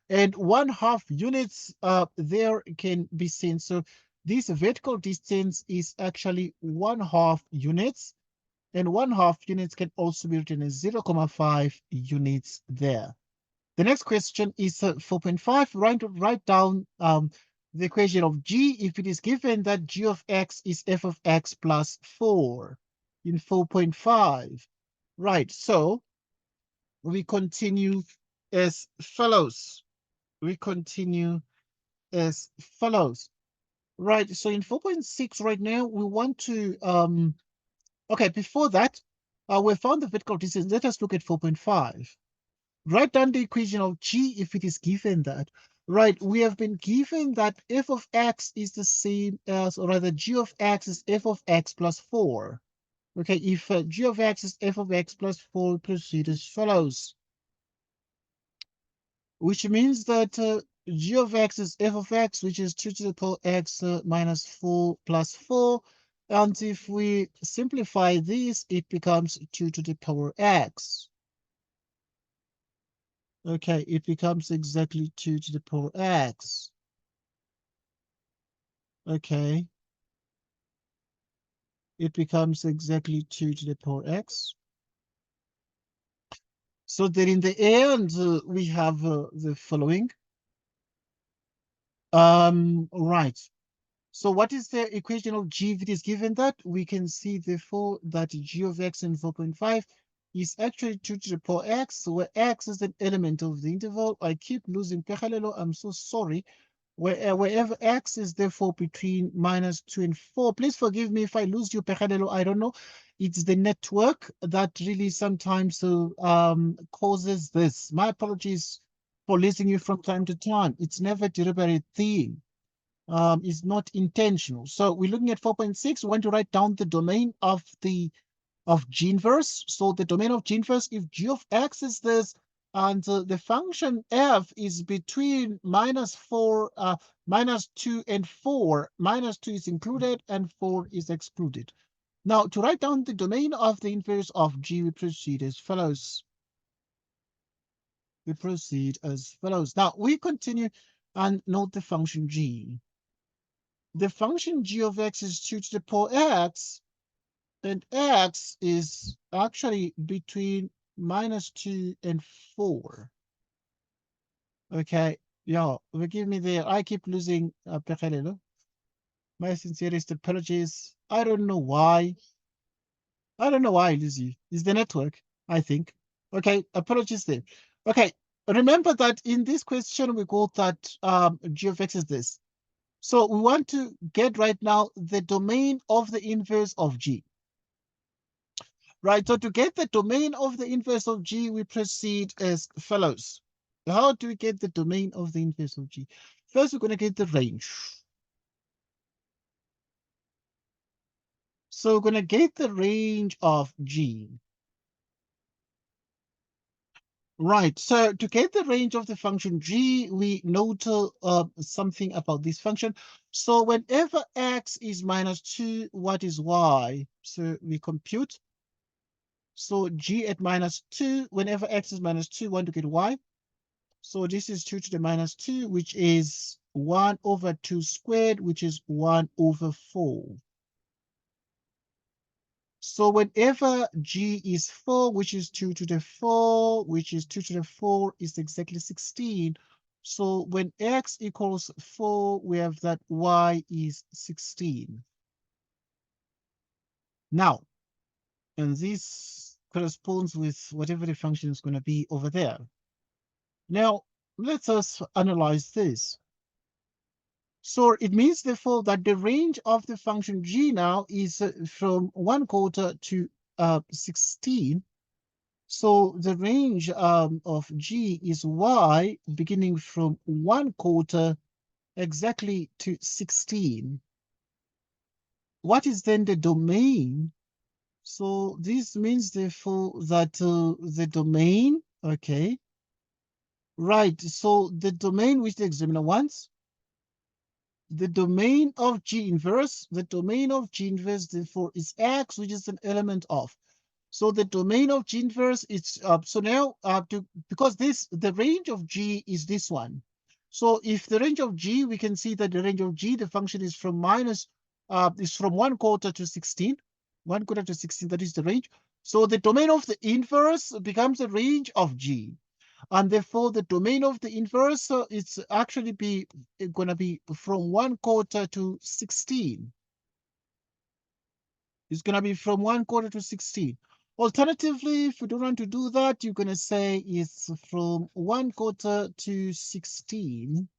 And 1/2 units there can be seen. So this vertical distance is actually 1/2 units. And 1/2 units can also be written as 0.5 units there. The next question is 4.5. Write down the equation of g if it is given that g of x is f of x plus 4 in 4.5. Right, so we continue as follows. We continue as follows. Right, so in 4.6 right now, we want to, okay, before that, we found the vertical distance. Let us look at 4.5. Write down the equation of G if it is given that. Right, we have been given that f of x is the same as, or rather, g of x is f of x plus 4. Okay, if g of x is f of x plus 4, proceed as follows. Which means that g of x is f of x, which is 2 to the power x minus 4 plus 4. And if we simplify this, it becomes 2 to the power x. Okay, it becomes exactly 2 to the power x. Okay, it becomes exactly 2 to the power x. So that in the end, we have the following. Right. So what is the equation of g if it is given that? We can see therefore that g of x in 4.5 is actually 2 to the power x, where x is an element of the interval. I keep losing Pechalelo, I'm so sorry. Wherever x is therefore between -2 and 4. Please forgive me if I lose you, Pechalelo, I don't know. It's the network that really sometimes causes this. My apologies for losing you from time to time. It's never a deliberate thing. Is not intentional. So we're looking at 4.6. We want to write down the domain of G inverse. So the domain of G inverse, if g of x is this, and the function f is between -2 and 4, -2 is included and 4 is excluded. Now, to write down the domain of the inverse of G, we proceed as follows. We proceed as follows. Now, we continue and note the function G. The function g of x is 2 to the power x, and x is actually between -2 and 4. Okay, yeah, forgive me there. I keep losing Pechalelo. My sincerest apologies. I don't know why. I don't know why I lose you. It's the network, I think. Okay, apologies there. Okay, remember that in this question, we got that g of x is this. So we want to get right now the domain of the inverse of G. Right, so to get the domain of the inverse of G, we proceed as follows. How do we get the domain of the inverse of G? First, we're going to get the range. So we're going to get the range of G. Right, so to get the range of the function G, we note something about this function. So whenever x is -2, what is y? So we compute. So G at -2, whenever x is -2, we want to get y. So this is 2 to the -2, which is 1 over 2 squared, which is 1 over 4. So whenever G is 4, which is 2 to the 4, which is 2 to the 4, is exactly 16. So when x equals 4, we have that y is 16. Now, and this corresponds with whatever the function is going to be over there. Now, let us analyze this. So it means, therefore, that the range of the function g now is from 1/4 to 16. So the range of g is y beginning from 1/4 exactly to 16. What is then the domain? So this means, therefore, that the domain, okay, right. So the domain which the examiner wants, the domain of G inverse, therefore, is X, which is an element of. So the domain of G inverse is so now because the range of G is this one. So if the range of G, we can see that the range of G, the function is from 1/4 to 16. 1/4 to 16, that is the range. So the domain of the inverse becomes the range of G. And therefore, the domain of the inverse it's actually going to be from 1/4 to 16. It's going to be from 1/4 to 16. Alternatively, if you don't want to do that, you're going to say it's from 1/4 to 16.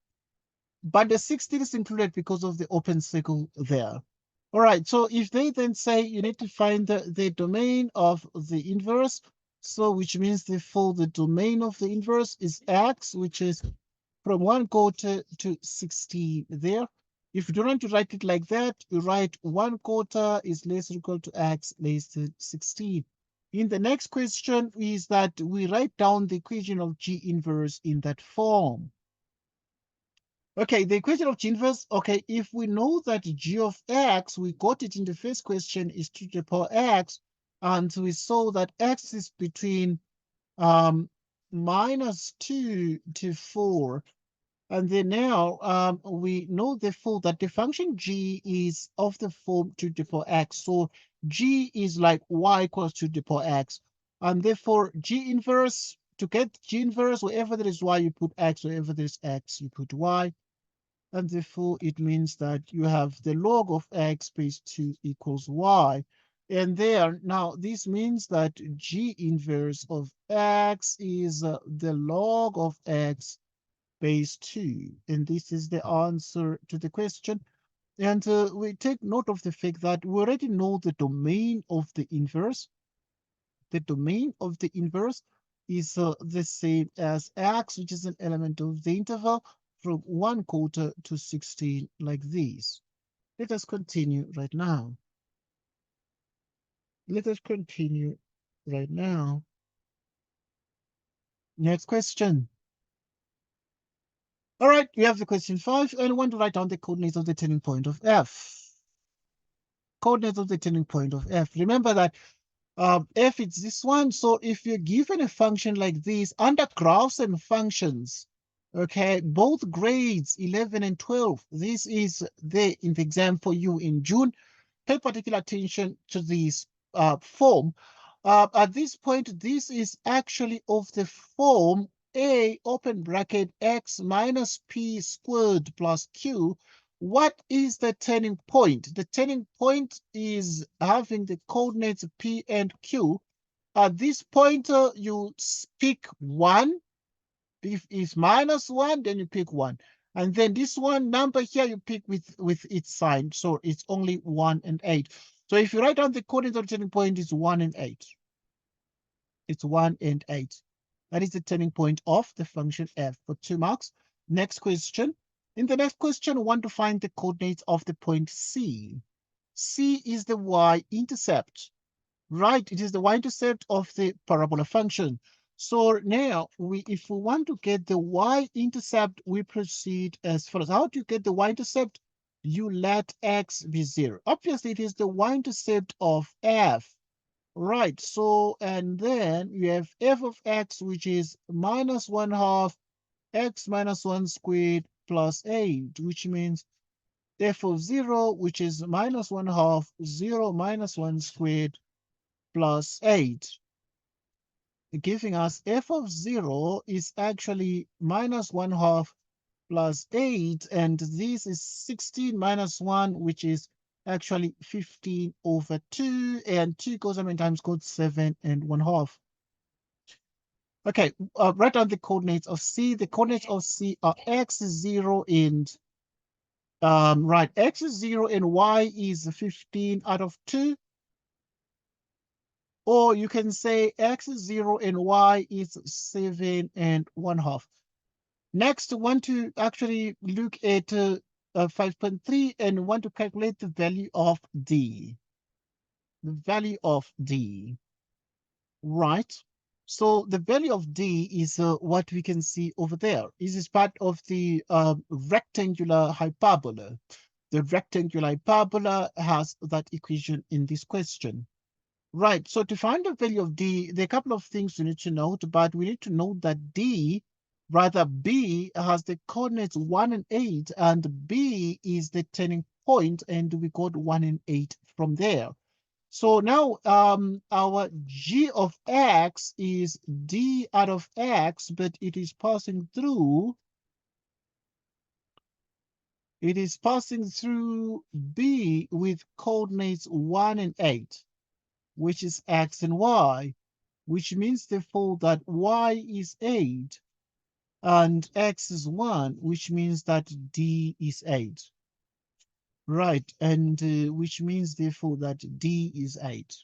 But the 16 is included because of the open circle there. All right, so if they then say you need to find the domain of the inverse, so which means therefore the domain of the inverse is x, which is from 1/4 to 16 there. If you don't want to write it like that, you write 1/4 is less or equal to x less than 16. In the next question is that we write down the equation of G inverse in that form. Okay, the equation of G inverse, okay, if we know that G of x, we got it in the first question, is 2 to the power x, and we saw that x is between -2 to 4. And then now we know therefore that the function G is of the form 2 to the power x. So G is like y equals 2 to the power x. And therefore G inverse, to get G inverse, wherever there is y, you put x, wherever there is x, you put y. And therefore it means that you have the log of x base 2 equals y. And there, now this means that G inverse of x is the log of x base 2. And this is the answer to the question. And we take note of the fact that we already know the domain of the inverse. The domain of the inverse is the same as x, which is an element of the interval from 1/4 to 16, like this. Let us continue right now. Let us continue right now. Next question. All right, we have the question 5, and we want to write down the coordinates of the turning point of f. Coordinates of the turning point of f. Remember that f is this one. So if you're given a function like this under graphs and functions, okay, both grades 11 and 12, this is there in the exam for you in June. Pay particular attention to this form. At this point, this is actually of the form a open bracket x minus p squared plus q. What is the turning point? The turning point is having the coordinates p and q. At this point, you pick 1. If it's -1, then you pick 1. And then this one number here, you pick with its sign. So it's only 1 and 8. So if you write down the coordinate of the turning point is 1 and 8. It's 1 and 8. That is the turning point of the function f for 2 marks. Next question. In the next question, we want to find the coordinates of the point C. C is the y-intercept. Right, it is the y-intercept of the parabola function. So now, if we want to get the y-intercept, we proceed as follows. How do you get the y-intercept? You let x be 0. Obviously, it is the y-intercept of f. Right, so, and then you have f of x, which is -1/2 x minus 1 squared plus 8, which means f of 0, which is -1/2 0 minus 1 squared plus 8, giving us f of 0 is actually -1/2 plus 8, and this is 16 minus 1, which is actually 15 over 2, and 2 goes how many times? Goes 7 and 1/2. Okay, write down the coordinates of C. The coordinates of C are x is 0 and right, x is 0 and y is 15 out of 2. Or you can say x is 0 and y is 7 and 1/2. Next, we want to actually look at 5.3 and want to calculate the value of d. The value of d. Right. So the value of d is what we can see over there. This is part of the rectangular hyperbola. The rectangular hyperbola has that equation in this question. Right, so to find the value of d, there are a couple of things we need to note, but we need to note that d, rather b, has the coordinates 1 and 8, and b is the turning point, and we got 1 and 8 from there. So now our g of x is d out of x, but it is passing through b with coordinates 1 and 8. which is x and y, which means therefore that y is 8 and x is 1, which means that d is 8. Right, and which means therefore that d is 8.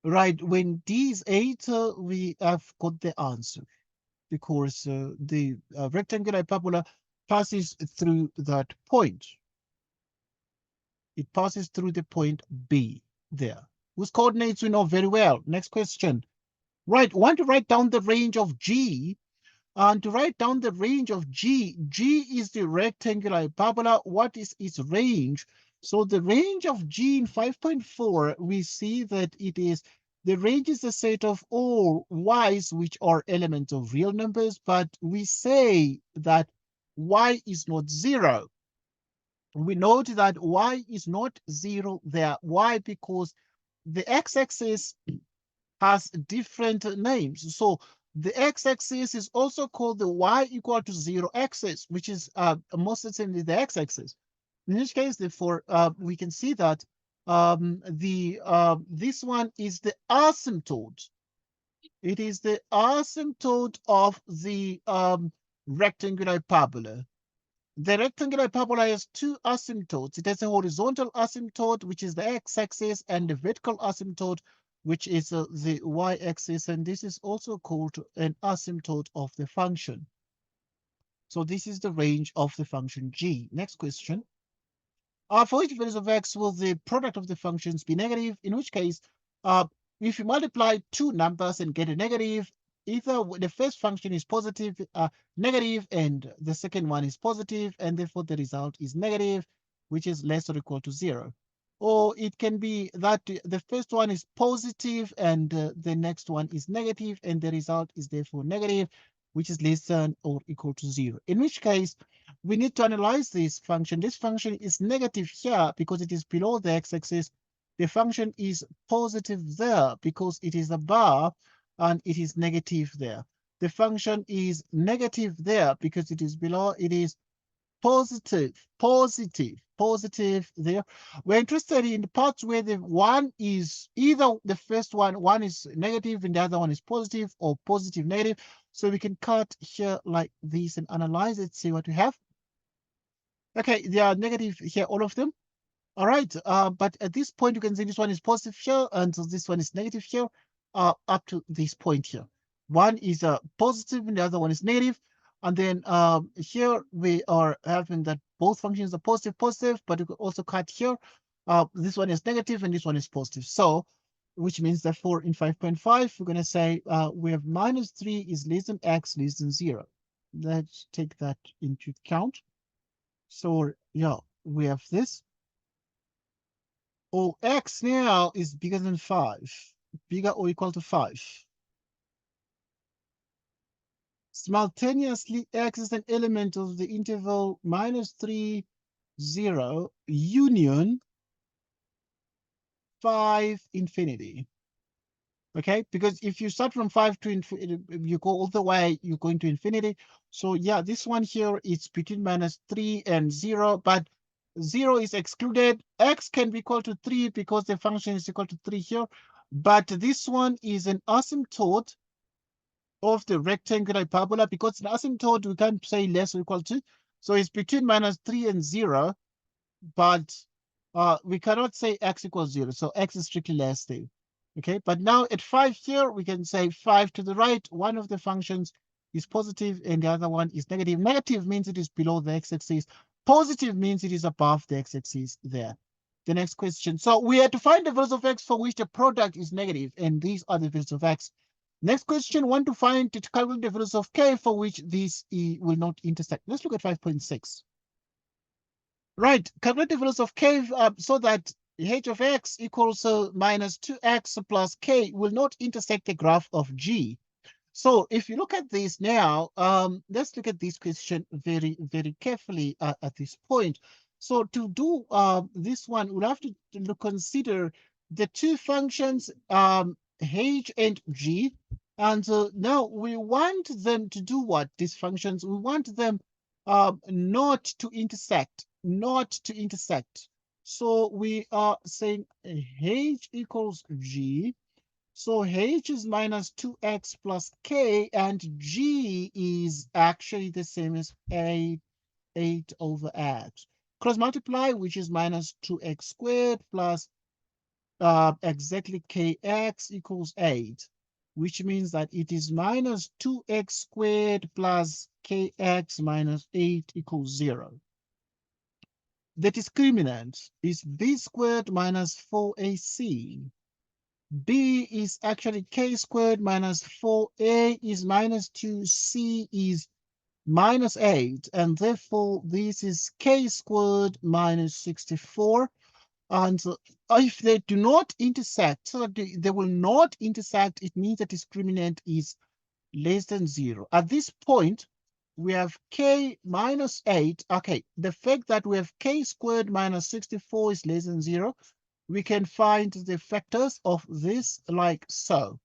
Right, when d is 8, we have got the answer because the rectangular hyperbola passes through that point. It passes through the point B there, whose coordinates we know very well. Next question. Right, want to write down the range of G. And to write down the range of G, G is the rectangular hyperbola. What is its range? So the range of G in 5.4, we see that it is, the range is the set of all y's which are elements of real numbers, but we say that y is not 0. We note that y is not 0 there. Why? Because the x-axis has different names. So the x-axis is also called the y equal to 0 axis, which is most certainly the x-axis. In which case, therefore, we can see that this one is the asymptote. It is the asymptote of the rectangular hyperbola. The rectangular hyperbola has two asymptotes. It has a horizontal asymptote, which is the x-axis, and the vertical asymptote, which is the y-axis, and this is also called an asymptote of the function. So this is the range of the function g. Next question. For each values of x, will the product of the functions be negative? In which case, if you multiply two numbers and get a negative, either the first function is positive, negative, and the second one is positive, and therefore the result is negative, which is less or equal to 0. Or it can be that the first one is positive and the next one is negative, and the result is therefore negative, which is less than or equal to 0. In which case, we need to analyze this function. This function is negative here because it is below the x-axis. The function is positive there because it is above, and it is negative there. The function is negative there because it is below. It is positive there. We're interested in the parts where the one is either the first one is negative and the other one is positive, or positive, negative. So we can cut here like this and analyze it, see what we have. Okay, they are negative here, all of them. All right, but at this point, you can see this one is positive here, and so this one is negative here, up to this point here. One is positive and the other one is negative. And then here we are having that both functions are positive, but you could also cut here. This one is negative and this one is positive. So, which means that for in 5.5, we're going to say we have -3 is less than x less than 0. Let's take that into account. So, yeah, we have this. Oh, x now is bigger than 5, bigger or equal to 5. Simultaneously, x is an element of the interval -3, 0, union 5, infinity. Okay, because if you start from 5 to infinity, you go all the way, you're going to infinity. So yeah, this one here is between -3 and 0, but 0 is excluded. X can be equal to 3 because the function is equal to 3 here. But this one is an asymptote of the rectangular hyperbola. Because an asymptote, we can't say less or equal to. So it's between -3 and 0, but we cannot say x equals 0. So x is strictly less there. Okay, but now at 5 here, we can say 5 to the right. One of the functions is positive and the other one is negative. Negative means it is below the x-axis. Positive means it is above the x-axis there. The next question. So we had to find the values of x for which the product is negative, and these are the values of x. Next question, want to find to calculate the values of k for which these will not intersect. Let's look at 5.6. Right, calculate the values of k so that h of x equals -2x plus k will not intersect the graph of g. So if you look at this now, let's look at this question very, very carefully at this point. So to do this one, we'll have to consider the two functions h and g. And now we want them to do what? These functions, we want them not to intersect, not to intersect. So we are saying h equals g. So h is minus 2x plus k, and g is actually the same as 8 over x. Cross multiply, which is minus 2x squared plus exactly kx equals 8, which means that it is minus 2x squared plus kx minus 8 equals 0. The discriminant is b squared minus 4ac. B is actually k squared minus 4a is minus 2, c is minus 8, and therefore this is k squared minus 64. And if they do not intersect, so that they will not intersect, it means the discriminant is less than 0. At this point, we have k minus 8. Okay, the fact that we have k squared minus 64 is less than 0, we can find the factors of this like so.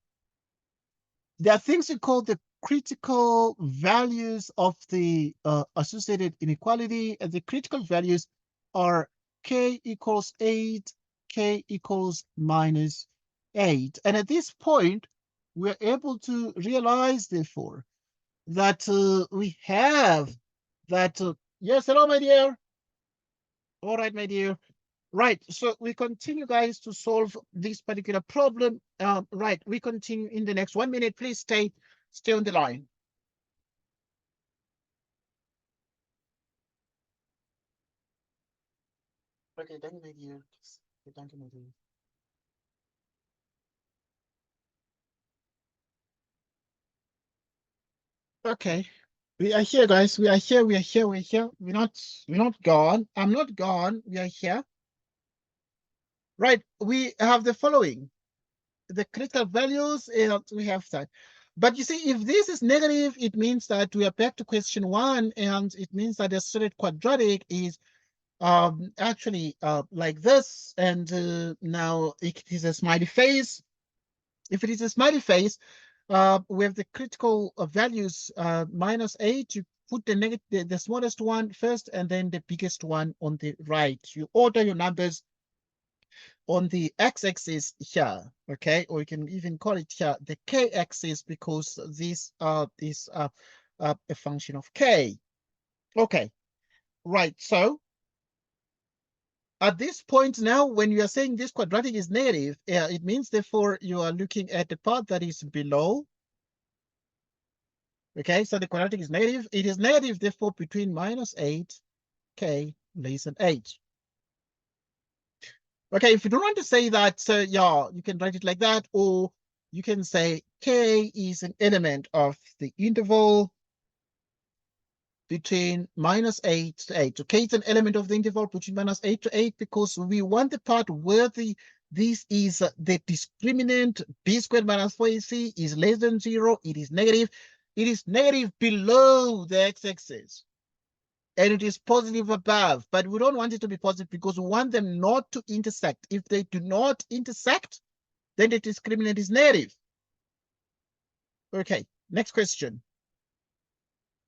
There are things we call the critical values of the associated inequality, and the critical values are k equals 8, k equals minus 8. And at this point, we're able to realize, therefore, that we have that, yes, hello, my dear. All right, my dear. Right, so we continue, guys, to solve this particular problem. Right, we continue in the next 1 minute. Please stay on the line. Okay, thank you, my dear. Thank you, my dear. Okay, we are here, guys. We are here. We are here. We're here. We're not gone. I'm not gone. We are here. Right. We have the following: the critical values. We have that. But you see, if this is negative, it means that we are back to question 1, and it means that the solid quadratic is actually like this, and now it is a smiley face. If it is a smiley face, we have the critical values minus 8. You put the negative, the smallest one first, and then the biggest one on the right. You order your numbers on the x-axis here, okay, or you can even call it here the k-axis, because this is a function of k. Okay, right. So at this point now, when you are saying this quadratic is negative, it means therefore you are looking at the part that is below. Okay, so the quadratic is negative. It is negative, therefore, between minus 8, k less than 8. Okay, if you don't want to say that, so yeah, you can write it like that, or you can say k is an element of the interval between minus 8 to 8. So k is an element of the interval between minus 8 to 8, because we want the part where this is the discriminant b squared minus 4ac is less than 0. It is negative. It is negative below the x-axis, and it is positive above. But we don't want it to be positive because we want them not to intersect. If they do not intersect, then the discriminant is negative. Okay, next question.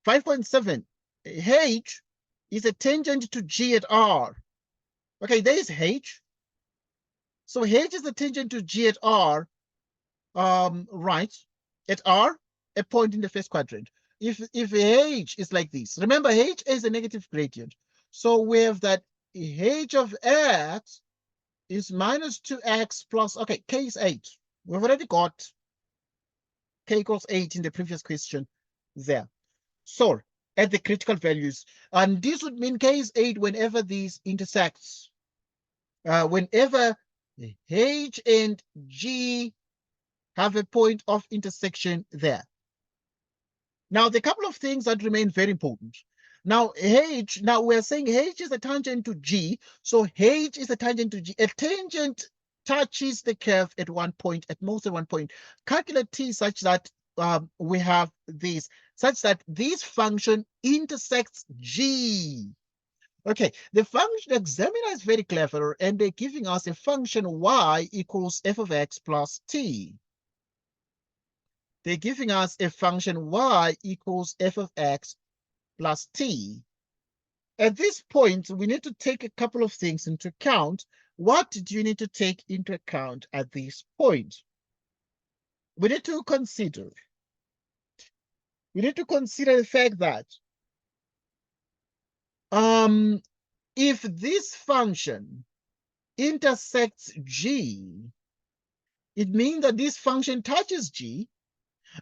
5.7. H is a tangent to G at R. Okay, there is H. So H is a tangent to G at R, right, at R, a point in the first quadrant. If H is like this, remember H is a negative gradient. So we have that H of x is minus 2x plus, okay, k is 8. We've already got k equals 8 in the previous question there. So at the critical values, and this would mean k is 8 whenever these intersects. Whenever H and G have a point of intersection there. Now, the couple of things that remain very important. Now, H, now we're saying H is a tangent to G. So H is a tangent to G. A tangent touches the curve at one point, at most at one point. Calculate T such that we have this, such that this function intersects G. Okay, the function examiner is very clever, and they're giving us a function y equals f of x plus t. They're giving us a function y equals f of x plus t. At this point, we need to take a couple of things into account. What do you need to take into account at this point? We need to consider the fact that if this function intersects G, it means that this function touches G.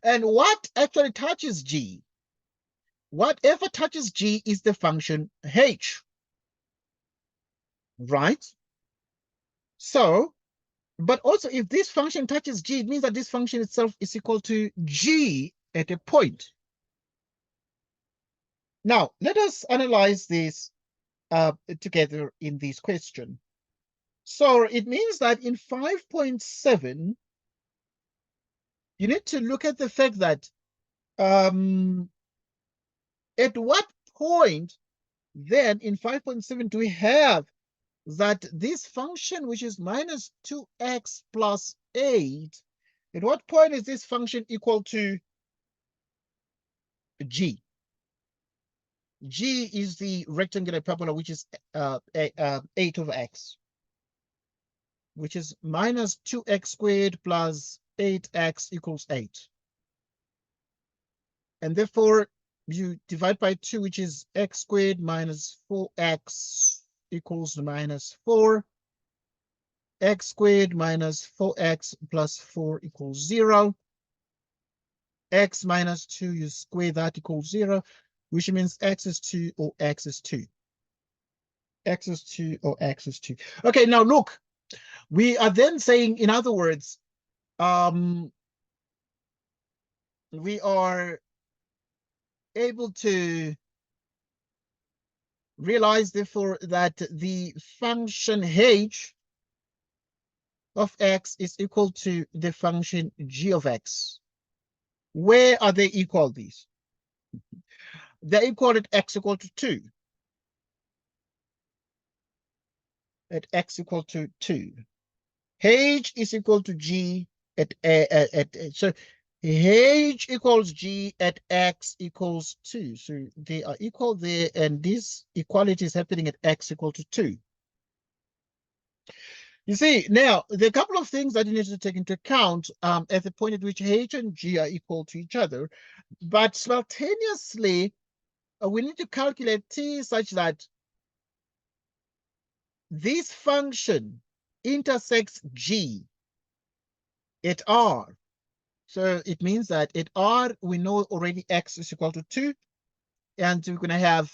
And what actually touches G? Whatever touches G is the function H, right? So, but also if this function touches G, it means that this function itself is equal to G at a point. Now, let us analyze this together in this question. So it means that in 5.7, you need to look at the fact that at what point then in 5.7 do we have that this function, which is minus 2x plus 8, at what point is this function equal to G? G is the rectangular parabola, which is 8 over x, which is minus 2x squared plus 8x equals 8. And therefore, you divide by 2, which is x squared minus 4x equals minus 4. X squared minus 4x plus 4 equals 0. X minus 2, you square that equals 0, which means x is 2 or x is 2. X is 2 or x is 2. Okay, now look, we are then saying, in other words, we are able to realize, therefore, that the function h of x is equal to the function g of x. Where are they equal, these? They're equal at x equal to 2. At x equal to 2. H is equal to g so h equals g at x equals 2. So they are equal there, and this equality is happening at x equal to 2. You see, now, there are a couple of things that you need to take into account at the point at which h and g are equal to each other. But simultaneously, we need to calculate t such that this function intersects g at r. So it means that at r, we know already x is equal to 2. And we're going to have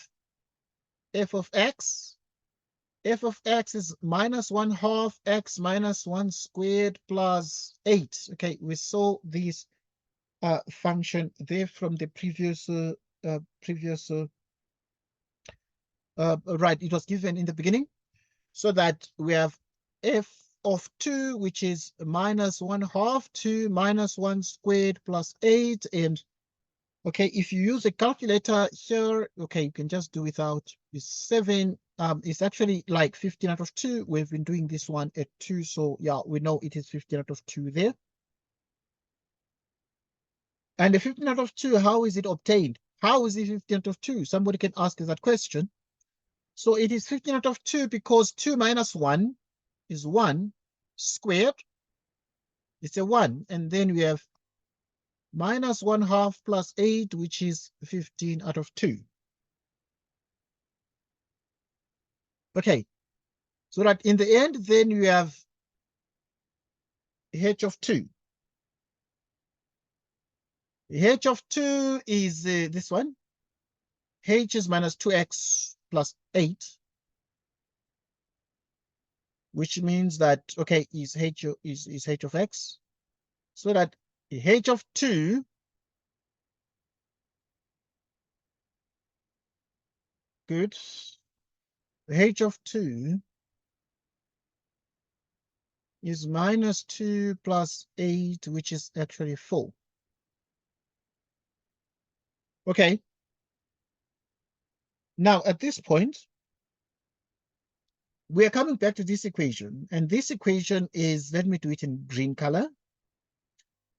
f of x. F of x is minus 1/2 x minus 1 squared plus 8. Okay, we saw this function there from the previous right, it was given in the beginning, so that we have f of 2, which is minus 1/2 2 minus 1 squared plus 8. And okay, if you use a calculator here, okay, you can just do without. It's 7. It's actually like 15 out of 2. We've been doing this one at 2, so yeah, we know it is 15 out of 2 there. And the 15 out of 2, how is it obtained? How is it 15 out of 2? Somebody can ask us that question. So it is 15 out of 2 because 2 minus 1 is 1 squared. It's a 1. And then we have minus 1/2 plus 8, which is 15 out of 2. Okay, so that in the end, then you have h of 2. H of 2 is this one. H is minus 2x plus 8, which means that, okay, is h of x. So that h of 2 good. H of 2 is minus 2 plus 8, which is actually 4. Okay. Now, at this point, we are coming back to this equation. And this equation is, let me do it in green color.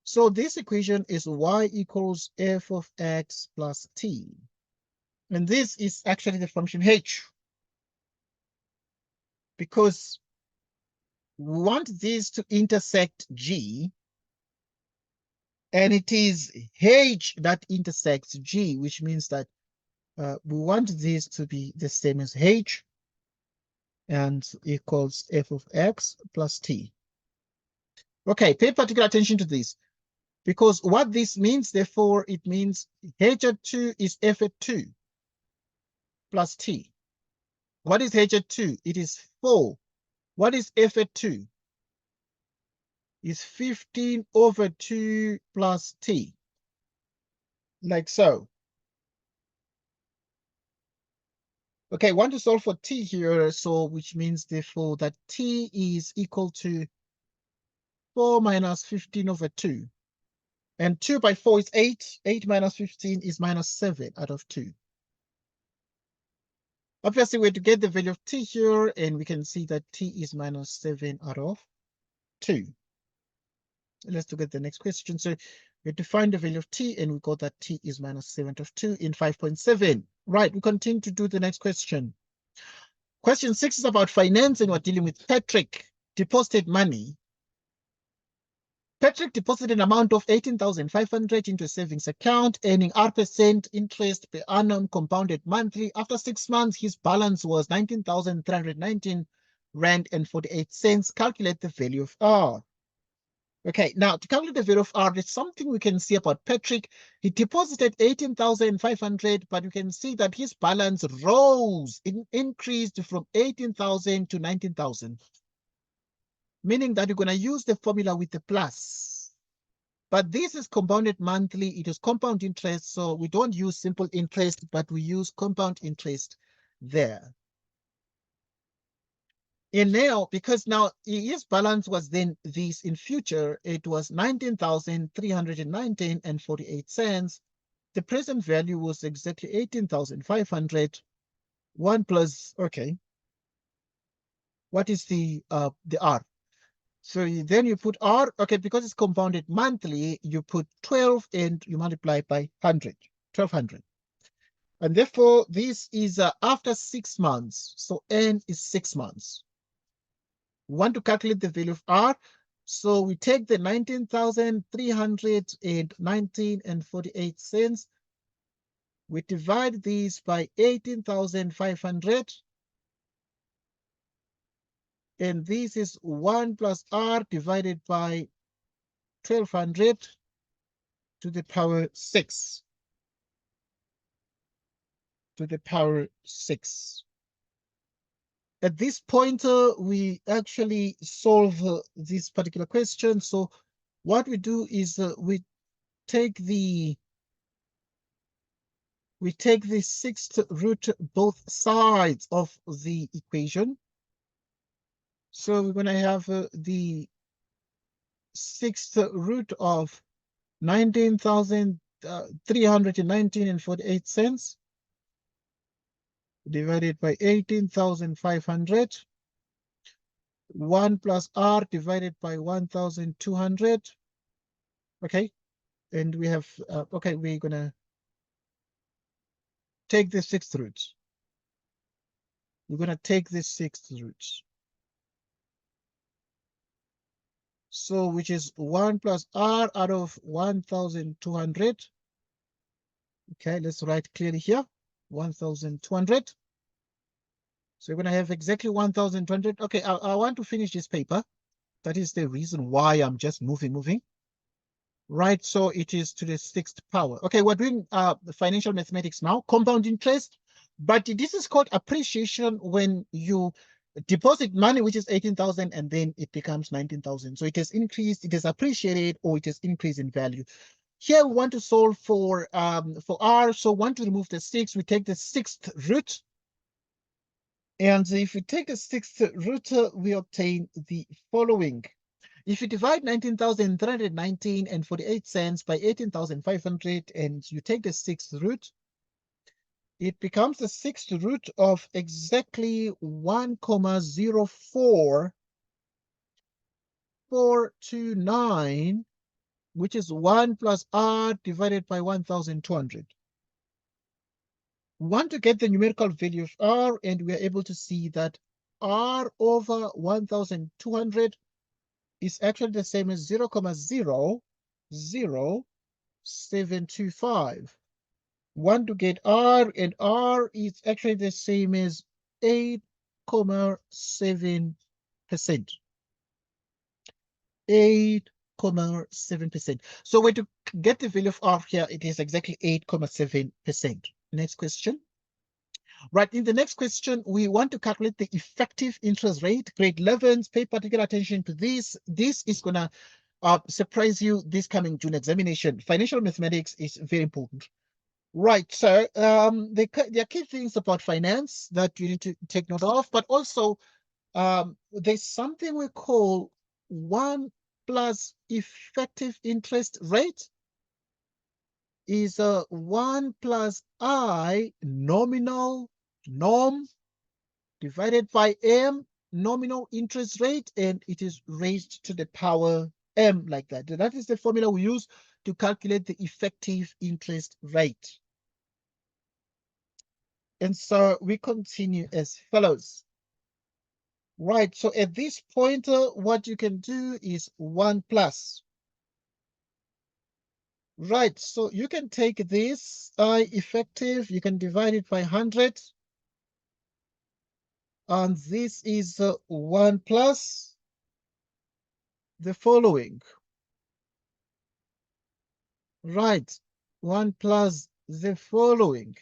So this equation is y equals f of x plus t. And this is actually the function h, because we want this to intersect g, and it is h that intersects g, which means that we want this to be the same as h and equals f of x plus t. Okay, pay particular attention to this, because what this means, therefore, it means h at 2 is f at 2 plus t. What is h at 2? It is 4. What is f at 2? It's 15 over 2 plus t, like so. Okay, want to solve for t here, so which means therefore that t is equal to 4 minus 15 over 2. And 2 by 4 is 8. 8 minus 15 is minus 7 out of 2. Obviously, we have to get the value of t here, and we can see that t is minus 7 out of 2. Let's look at the next question. So we have to find the value of t, and we got that t is minus 7 out of 2 in 5.7. Right, we continue to do the next question. Question 6 is about finance, and we're dealing with Patrick. Deposited money. Patrick deposited an amount of 18,500 into a savings account, earning R% interest per annum compounded monthly. After 6 months, his balance was 19,319 Rand and 48 cents. Calculate the value of R. Okay, now to calculate the value of R, there's something we can see about Patrick. He deposited 18,500, but you can see that his balance rose, increased from 18,000 to 19,000, meaning that you're going to use the formula with the plus. But this is compounded monthly. It is compound interest, so we don't use simple interest, but we use compound interest there. And now, because now his balance was then this in future, it was 19,319 and 48 cents. The present value was exactly 18,500. 1 plus, okay. What is the R? So then you put R, okay, because it's compounded monthly, you put 12 and you multiply by 100, 1,200. And therefore, this is after 6 months. So N is 6 months. We want to calculate the value of R. So we take the 19,319 and 48 cents. We divide these by 18,500. And this is 1 plus R divided by 1,200 to the power 6. To the power 6. At this point, we actually solve this particular question. So what we do is we take the sixth root both sides of the equation. So we're going to have the sixth root of 19,319 and 48 cents divided by 18,500. 1 plus R divided by 1,200. Okay. And we have, okay, we're going to take the sixth root. We're going to take the sixth root. So which is 1 plus R out of 1,200. Okay, let's write clearly here, 1,200. So we're going to have exactly 1,200. Okay, I want to finish this paper. That is the reason why I'm just moving. Right, so it is to the sixth power. Okay, we're doing the financial mathematics now, compound interest. But this is called appreciation when you deposit money, which is 18,000, and then it becomes 19,000. So it has increased, it has appreciated, or it has increased in value. Here we want to solve for R. So we want to remove the 6. We take the sixth root. And if we take the sixth root, we obtain the following. If you divide 19,319 and 48 cents by 18,500 and you take the sixth root, it becomes the sixth root of exactly 1,04429, which is 1 plus R divided by 1,200. want to get the numerical value of R, and we are able to see that R over 1,200 is actually the same as 0,00725. Want to get R, and R is actually the same as 8,7%. 8,7%. So when to get the value of R here, it is exactly 8,7%. Next question. Right, in the next question, we want to calculate the effective interest rate. Grade 11s, pay particular attention to this. This is going to surprise you this coming June examination. Financial mathematics is very important. Right, so there are key things about finance that you need to take note of, but also there's something we call 1 plus effective interest rate is 1 plus I nominal norm divided by M nominal interest rate, and it is raised to the power M like that. That is the formula we use to calculate the effective interest rate. And so we continue as follows. Right, so at this point, what you can do is 1 plus. Right, so you can take this I effective, you can divide it by 100. And this is 1 plus the following. Right, 1 plus the following.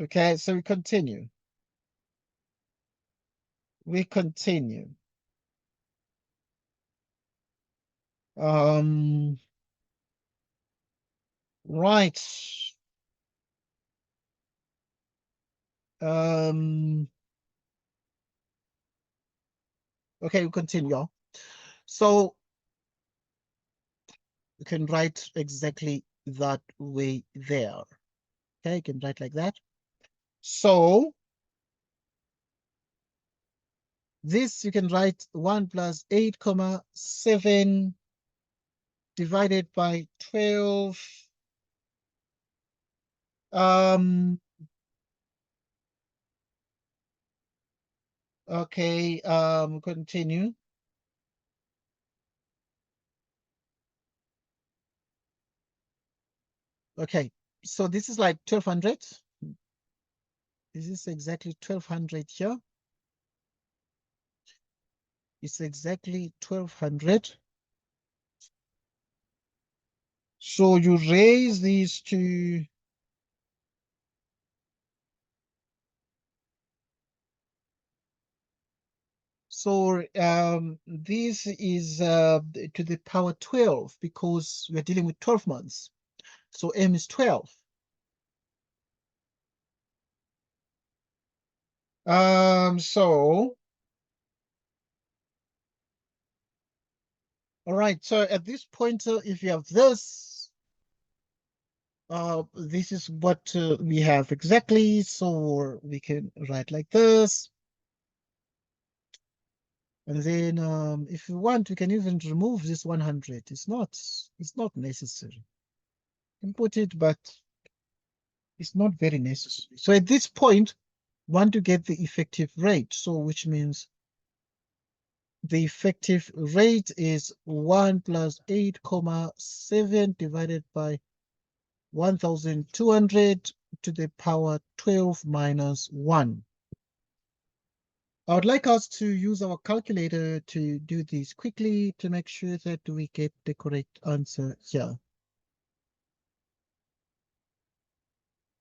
Okay, so we continue. We continue. Right. Okay, we continue. So you can write exactly that way there. Okay, you can write like that. So this you can write 1 plus 8,7 divided by 12. Okay, continue. Okay, so this is like 1,200. This is exactly 1,200 here. It's exactly 1,200. So you raise these to this is to the power 12 because we're dealing with 12 months. So M is 12. So all right, so at this point, if you have this is what we have exactly, so we can write like this. And then if you want, we can even remove this 100. It's not necessary. You can put it, but it's not very necessary. So at this point, want to get the effective rate. So which means the effective rate is 1 plus 8,7 divided by 1,200 to the power 12 minus 1. I would like us to use our calculator to do this quickly to make sure that we get the correct answer here.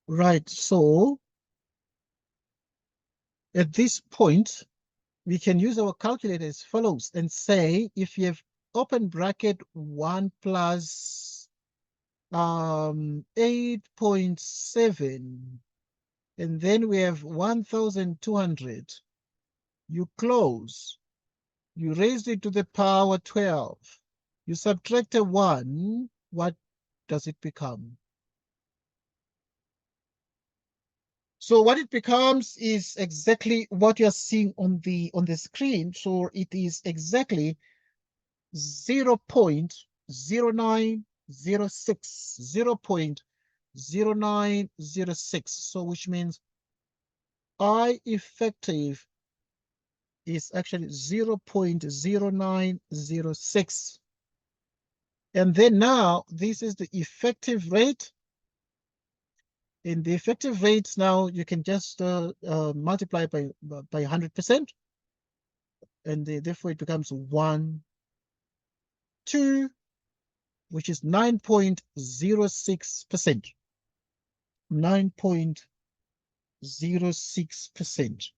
Right, so at this point, we can use our calculator as follows and say if you have open bracket 1 plus 8.7, and then we have 1,200. You close. You raised it to the power 12. You subtract a 1. What does it become? So what it becomes is exactly what you're seeing on the screen. So it is exactly 0.0906, 0906. So which means I effective is actually 0.0906. And then now this is the effective rate. In the effective rate now you can just multiply by 100%, and therefore it becomes 1, 2, which is 9.06%. 9.06%.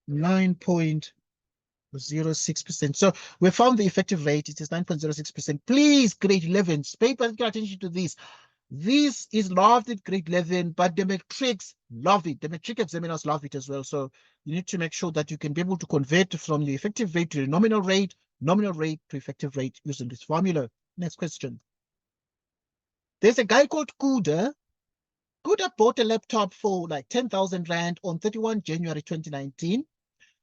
9.06%. So we found the effective rate. It is 9.06%. Please, grade 11, pay particular attention to this. This is loved at grade 11, but the matrix love it. The matric examiners love it as well. So you need to make sure that you can be able to convert from the effective rate to the nominal rate to effective rate using this formula. Next question. There's a guy called Kuda. Kuda bought a laptop for like 10,000 Rand on 31 January 2019.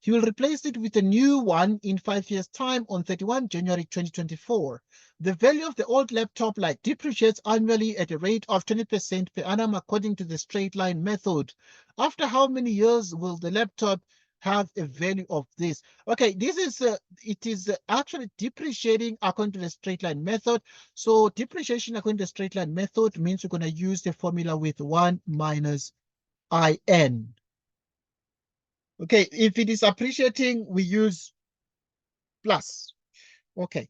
He will replace it with a new one in 5 years' time on 31 January 2024. The value of the old laptop like depreciates annually at a rate of 20% per annum according to the straight line method. After how many years will the laptop have a value of this? Okay, this is it is actually depreciating according to the straight line method. So depreciation according to the straight line method means we're going to use the formula with 1 minus IN. Okay, if it is appreciating, we use plus. Okay.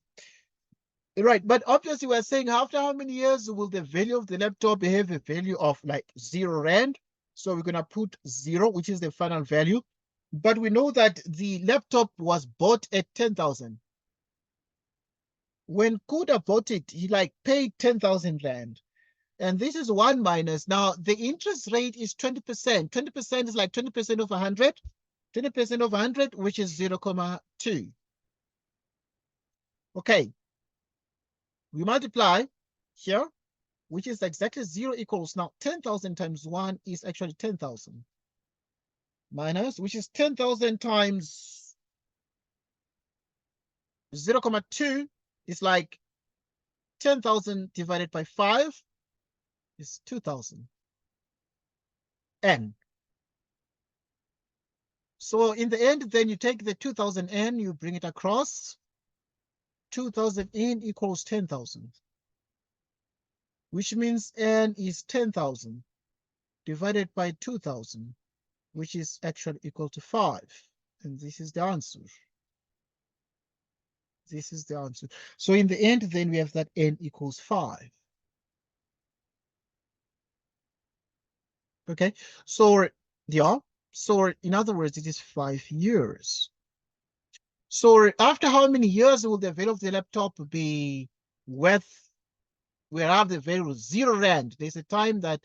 Right, but obviously we're saying after how many years will the value of the laptop have a value of like 0 Rand? So we're going to put 0, which is the final value. But we know that the laptop was bought at 10,000. When Kuda bought it, he like paid 10,000 Rand. And this is 1 minus. Now, the interest rate is 20%. 20% is like 20% of 100. 20% of 100, which is 0.2. Okay. We multiply here, which is exactly 0 equals. Now, 10,000 times 1 is actually 10,000. Minus, which is 10,000 times 0.2 is like 10,000 divided by 5 is 2,000. N. So in the end, then you take the 2,000 N, you bring it across. 2,000 N equals 10,000. Which means N is 10,000 divided by 2,000, which is actually equal to 5. And this is the answer. This is the answer. So in the end, then we have that N equals 5. Okay, so yeah, so in other words, it is 5 years. So after how many years will the value of the laptop be worth? We have the value 0 Rand. There's a time that,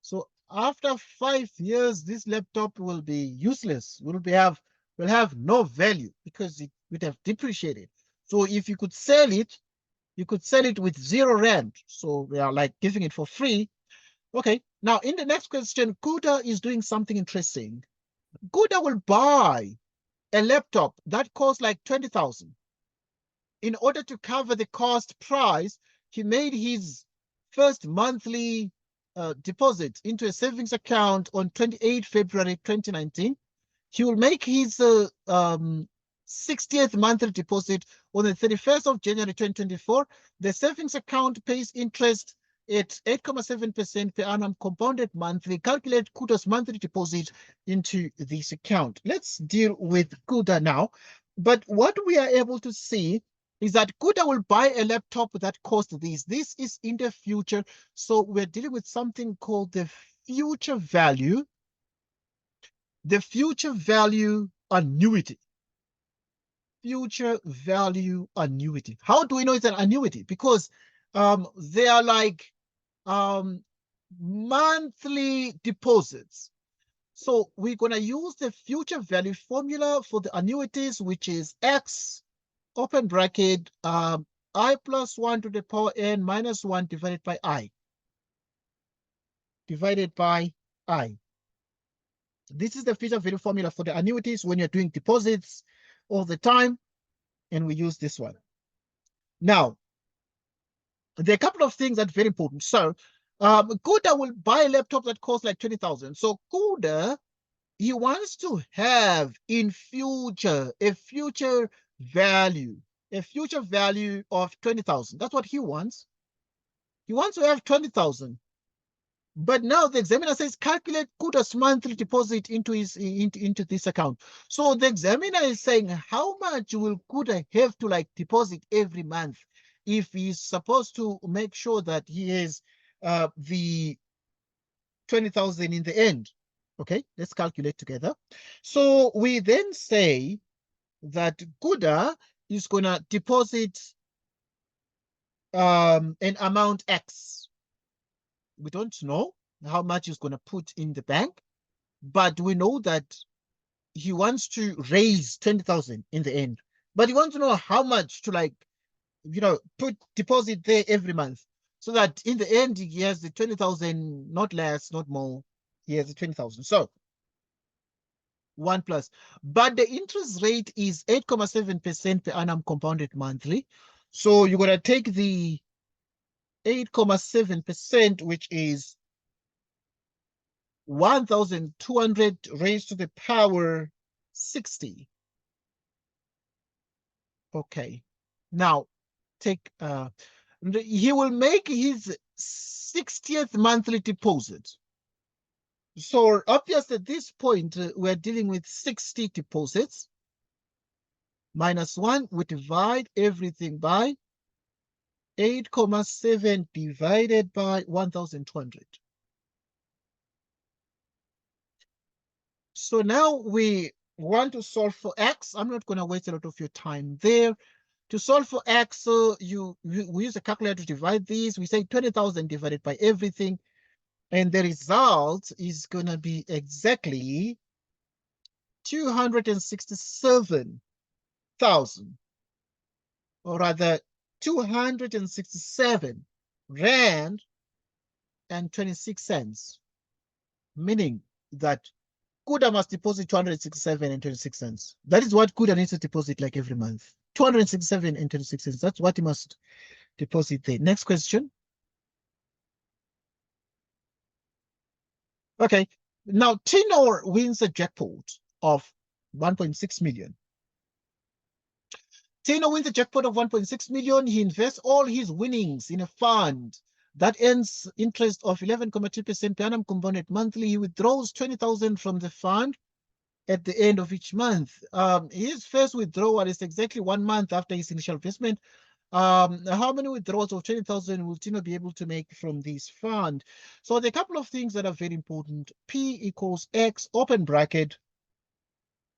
so after 5 years, this laptop will be useless. Will have no value because it would have depreciated. So if you could sell it, you could sell it with 0 Rand. So we are like giving it for free. Okay, now in the next question, Kuda is doing something interesting. Kuda will buy a laptop that costs like 20,000. In order to cover the cost price, he made his first monthly deposit into a savings account on 28 February 2019. He will make his 60th monthly deposit on the 31st of January 2024. The savings account pays interest at 8.7% per annum compounded monthly. Calculate Kuda's monthly deposit into this account. Let's deal with Kuda now. But what we are able to see is that Kuda will buy a laptop that costs this. This is in the future. So we're dealing with something called the future value. The future value annuity. Future value annuity. How do we know it's an annuity? Because they are like monthly deposits. So we're going to use the future value formula for the annuities, which is X, open bracket, I plus 1 to the power N minus 1 divided by I. Divided by I. This is the future value formula for the annuities when you're doing deposits all the time. And we use this one. Now, there are a couple of things that are very important. So Kuda will buy a laptop that costs like 20,000. So Kuda, he wants to have in future a future value of 20,000. That's what he wants. He wants to have 20,000. But now the examiner says calculate Kuda's monthly deposit into this account. So the examiner is saying how much will Kuda have to like deposit every month if he's supposed to make sure that he has the 20,000 in the end. Okay, let's calculate together. So we then say that Kuda is gonna deposit an amount X. We don't know how much he's gonna put in the bank, but we know that he wants to raise 20,000 in the end. But he wants to know how much to like, put deposit there every month, so that in the end he has the 20,000, not less, not more. He has the 20,000. So 1 plus. But the interest rate is 8.7% per annum compounded monthly. So you're gonna take the 8.7%, which is 1,200 raised to the power 60. Okay. Now take he will make his 60th monthly deposit. So obviously at this point we're dealing with 60 deposits. Minus 1, we divide everything by 8.7 divided by 1,200. So now we want to solve for X. I'm not going to waste a lot of your time there. To solve for X, we use a calculator to divide these. We say 20,000 divided by everything. And the result is going to be exactly 267,000, or rather 267 Rand and 26 cents, meaning that Kuda must deposit 267 and 26 cents. That is what Kuda needs to deposit like every month. 267 and 26 cents. That's what he must deposit there. Next question. Okay. Now Tenor wins a jackpot of 1.6 million. Tenor wins a jackpot of 1.6 million. He invests all his winnings in a fund that earns interest of 11.2% per annum compounded monthly. He withdraws 20,000 from the fund at the end of each month. His first withdrawal is exactly 1 month after his initial investment. How many withdrawals of 20,000 will Tino be able to make from this fund? So there are a couple of things that are very important. P equals X, open bracket,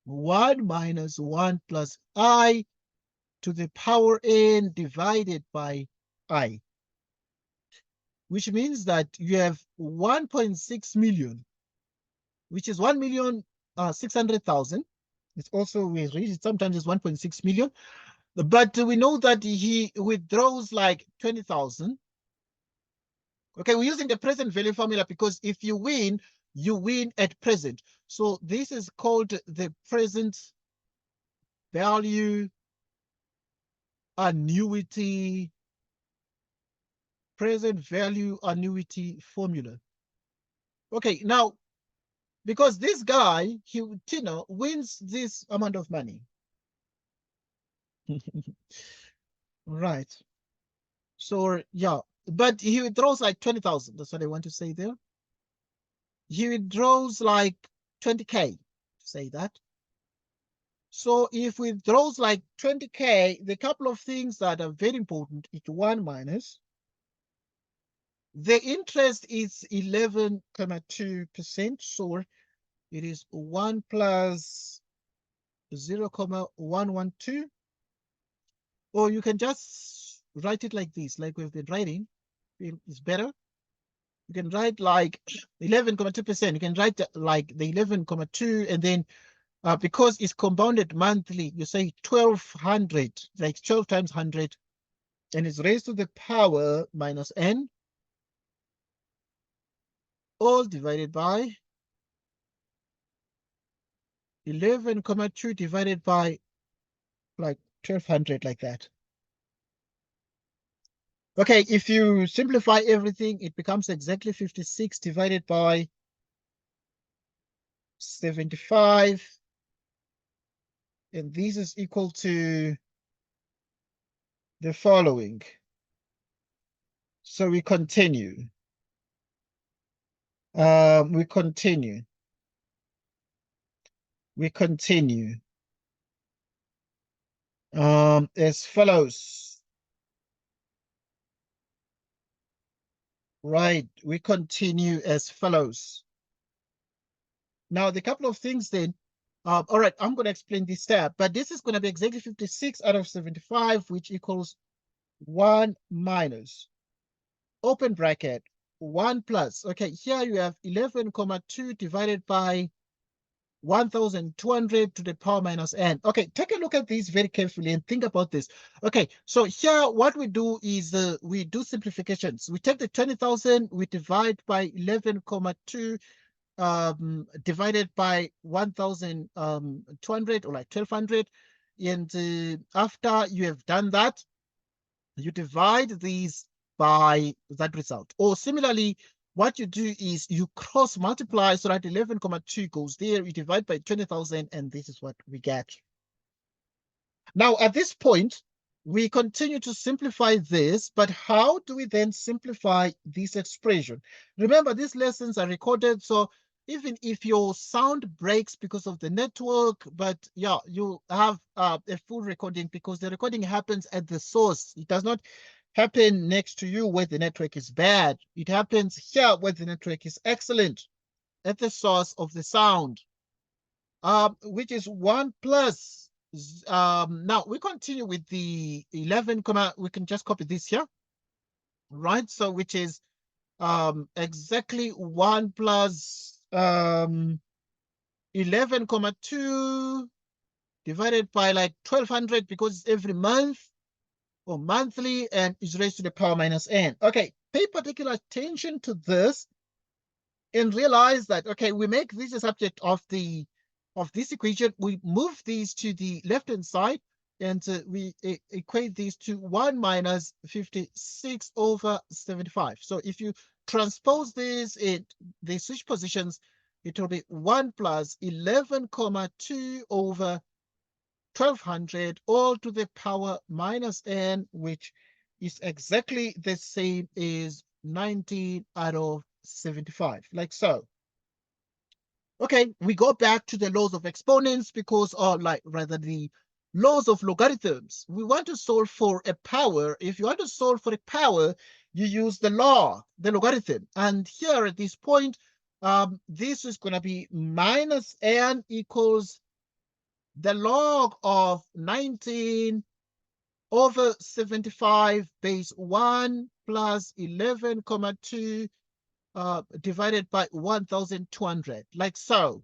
1 minus 1 plus I to the power n divided by I, which means that you have 1.6 million, which is 1,600,000. It's also, we read it sometimes it's 1.6 million. But we know that he withdraws like 20,000. Okay, we're using the present value formula because if you win at present. So this is called the present value annuity, formula. Okay, now, because this guy, Tino, wins this amount of money. Right. So yeah, but he withdraws like 20,000. That's what I want to say there. He withdraws like 20K, say that. So if withdraws like 20K, the couple of things that are very important is 1 minus. The interest is 11.2%. So it is 1 plus 0.112. Or you can just write it like this, like we've been writing. It's better. You can write like 11.2%. You can write like the 11.2, and then because it's compounded monthly, you say 1,200, like 12 times 100, and it's raised to the power minus n, all divided by 11.2 divided by like 1,200, like that. Okay, if you simplify everything, it becomes exactly 56 divided by 75. And this is equal to the following. So we continue. We continue. We continue. As follows. Right, we continue as follows. Now, the couple of things then. All right, I'm going to explain this step, but this is going to be exactly 56 out of 75, which equals 1 minus, open bracket, 1 plus. Okay, here you have 11,2 divided by 1,200 to the power minus n. Okay, take a look at this very carefully and think about this. Okay, so here what we do is we do simplifications. We take the 20,000, we divide by 11,2 divided by 1,200 or like 1,200. And after you have done that, you divide these by that result. Or similarly, what you do is you cross multiply so that 11,2 goes there, you divide by 20,000, and this is what we get. Now, at this point, we continue to simplify this, but how do we then simplify this expression? Remember, these lessons are recorded, so even if your sound breaks because of the network, but yeah, you have a full recording because the recording happens at the source. It does not happen next to you where the network is bad. It happens here where the network is excellent, at the source of the sound, which is 1 plus. Now we continue with the 11 comma. We can just copy this here, right? So which is exactly 1 plus 11,2 divided by like 1,200 because it's every month or monthly and is raised to the power minus n. Okay, pay particular attention to this and realize that, okay, we make this a subject of this equation. We move these to the left-hand side, and we equate these to 1 minus 56 over 75. So if you transpose this, they switch positions, it will be 1 plus 11,2 over 1,200 all to the power minus n, which is exactly the same as 19 out of 75, like so. Okay, we go back to the laws of exponents because, or like rather the laws of logarithms. We want to solve for a power. If you want to solve for a power, you use the law, the logarithm. And here at this point, this is going to be minus n equals the log of 19 over 75 base 1 plus 11,2 divided by 1,200, like so.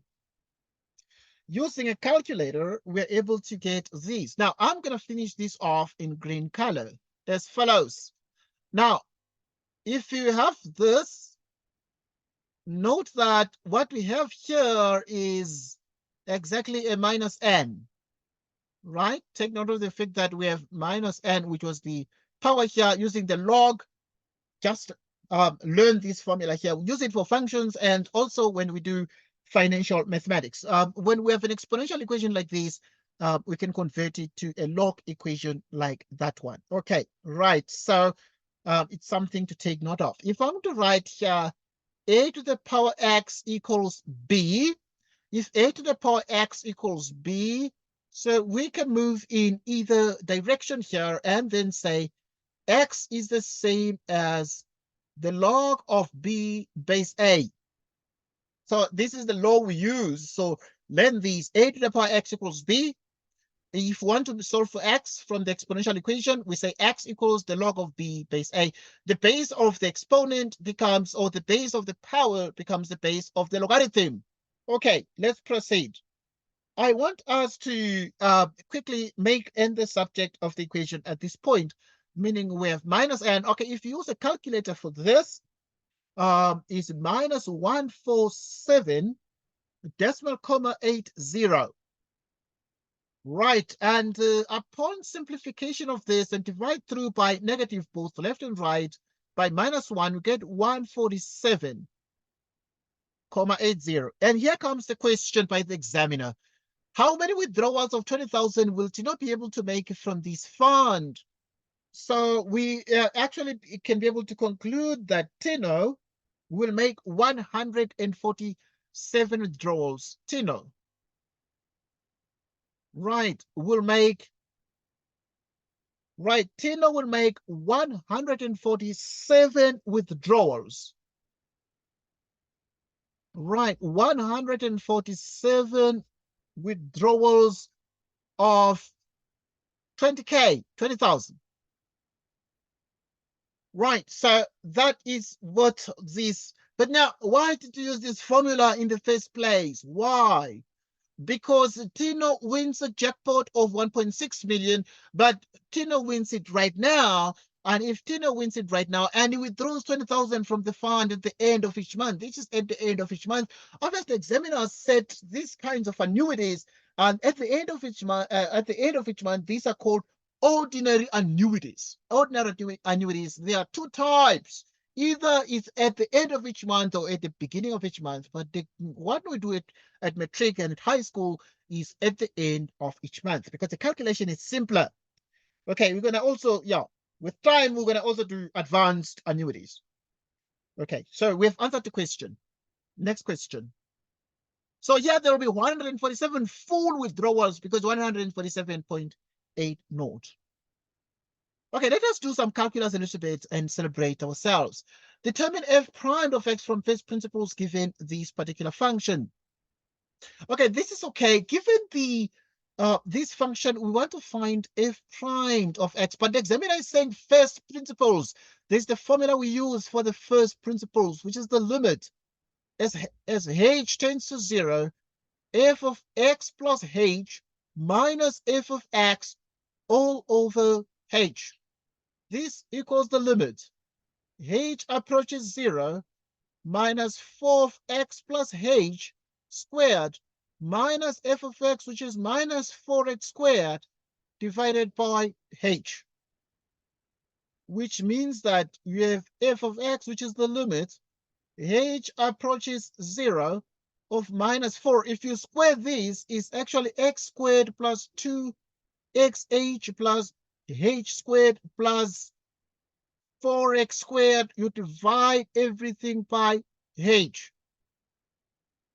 Using a calculator, we're able to get these. Now, I'm going to finish this off in green color as follows. Now, if you have this, note that what we have here is exactly a minus n, right? Take note of the fact that we have minus n, which was the power here using the log. Just learn this formula here. We use it for functions and also when we do financial mathematics. When we have an exponential equation like this, we can convert it to a log equation like that one. Okay, right. So it's something to take note of. If I'm to write here a to the power x equals b, if a to the power x equals b, so we can move in either direction here and then say x is the same as the log of b base a. So this is the law we use. So learn these. A to the power x equals b. If we want to solve for x from the exponential equation, we say x equals the log of b base a. The base of the exponent becomes, or the base of the power becomes the base of the logarithm. Okay, let's proceed. I want us to quickly make n the subject of the equation at this point, meaning we have minus n. Okay, if you use a calculator for this, is minus 147 decimal comma 80. Right, and upon simplification of this and divide through by negative both left and right by -1, we get 147,80. And here comes the question by the examiner. How many withdrawals of 20,000 will Tino be able to make from this fund? So we actually can be able to conclude that Tino will make 147 withdrawals. Tino, right, will make Right, Tino will make 147 withdrawals. Right, 147 withdrawals of 20K, 20,000. Right, so that is what this, but now why did you use this formula in the first place? Why? Because Tino wins a jackpot of 1.6 million, but Tino wins it right now. And if Tino wins it right now and he withdraws 20,000 from the fund at the end of each month, this is at the end of each month. Obviously, examiners set these kinds of annuities, and at the end of each month, these are called ordinary annuities. Ordinary annuities. There are two types. Either it's at the end of each month or at the beginning of each month. But what we do at matric and at high school is at the end of each month because the calculation is simpler. Okay, we're gonna also, with time, we're gonna also do advanced annuities. Okay, so we have answered the question. Next question. So yeah, there will be 147 full withdrawals because 147.8 not. Okay, let us do some calculus a little bit and celebrate ourselves. Determine f prime of x from first principles given this particular function. Okay, this is okay. Given the this function, we want to find f prime of x, but the examiner is saying first principles. There's the formula we use for the first principles, which is the limit. As h tends to 0, f of x plus h minus f of x all over h. This equals the limit. H approaches 0 minus 4 of x plus h squared minus f of x, which is minus 4x squared, divided by h. Which means that you have f of x, which is the limit. H approaches 0 of minus 4. If you square this, it's actually x squared plus 2xh plus h squared plus 4x squared. You divide everything by h.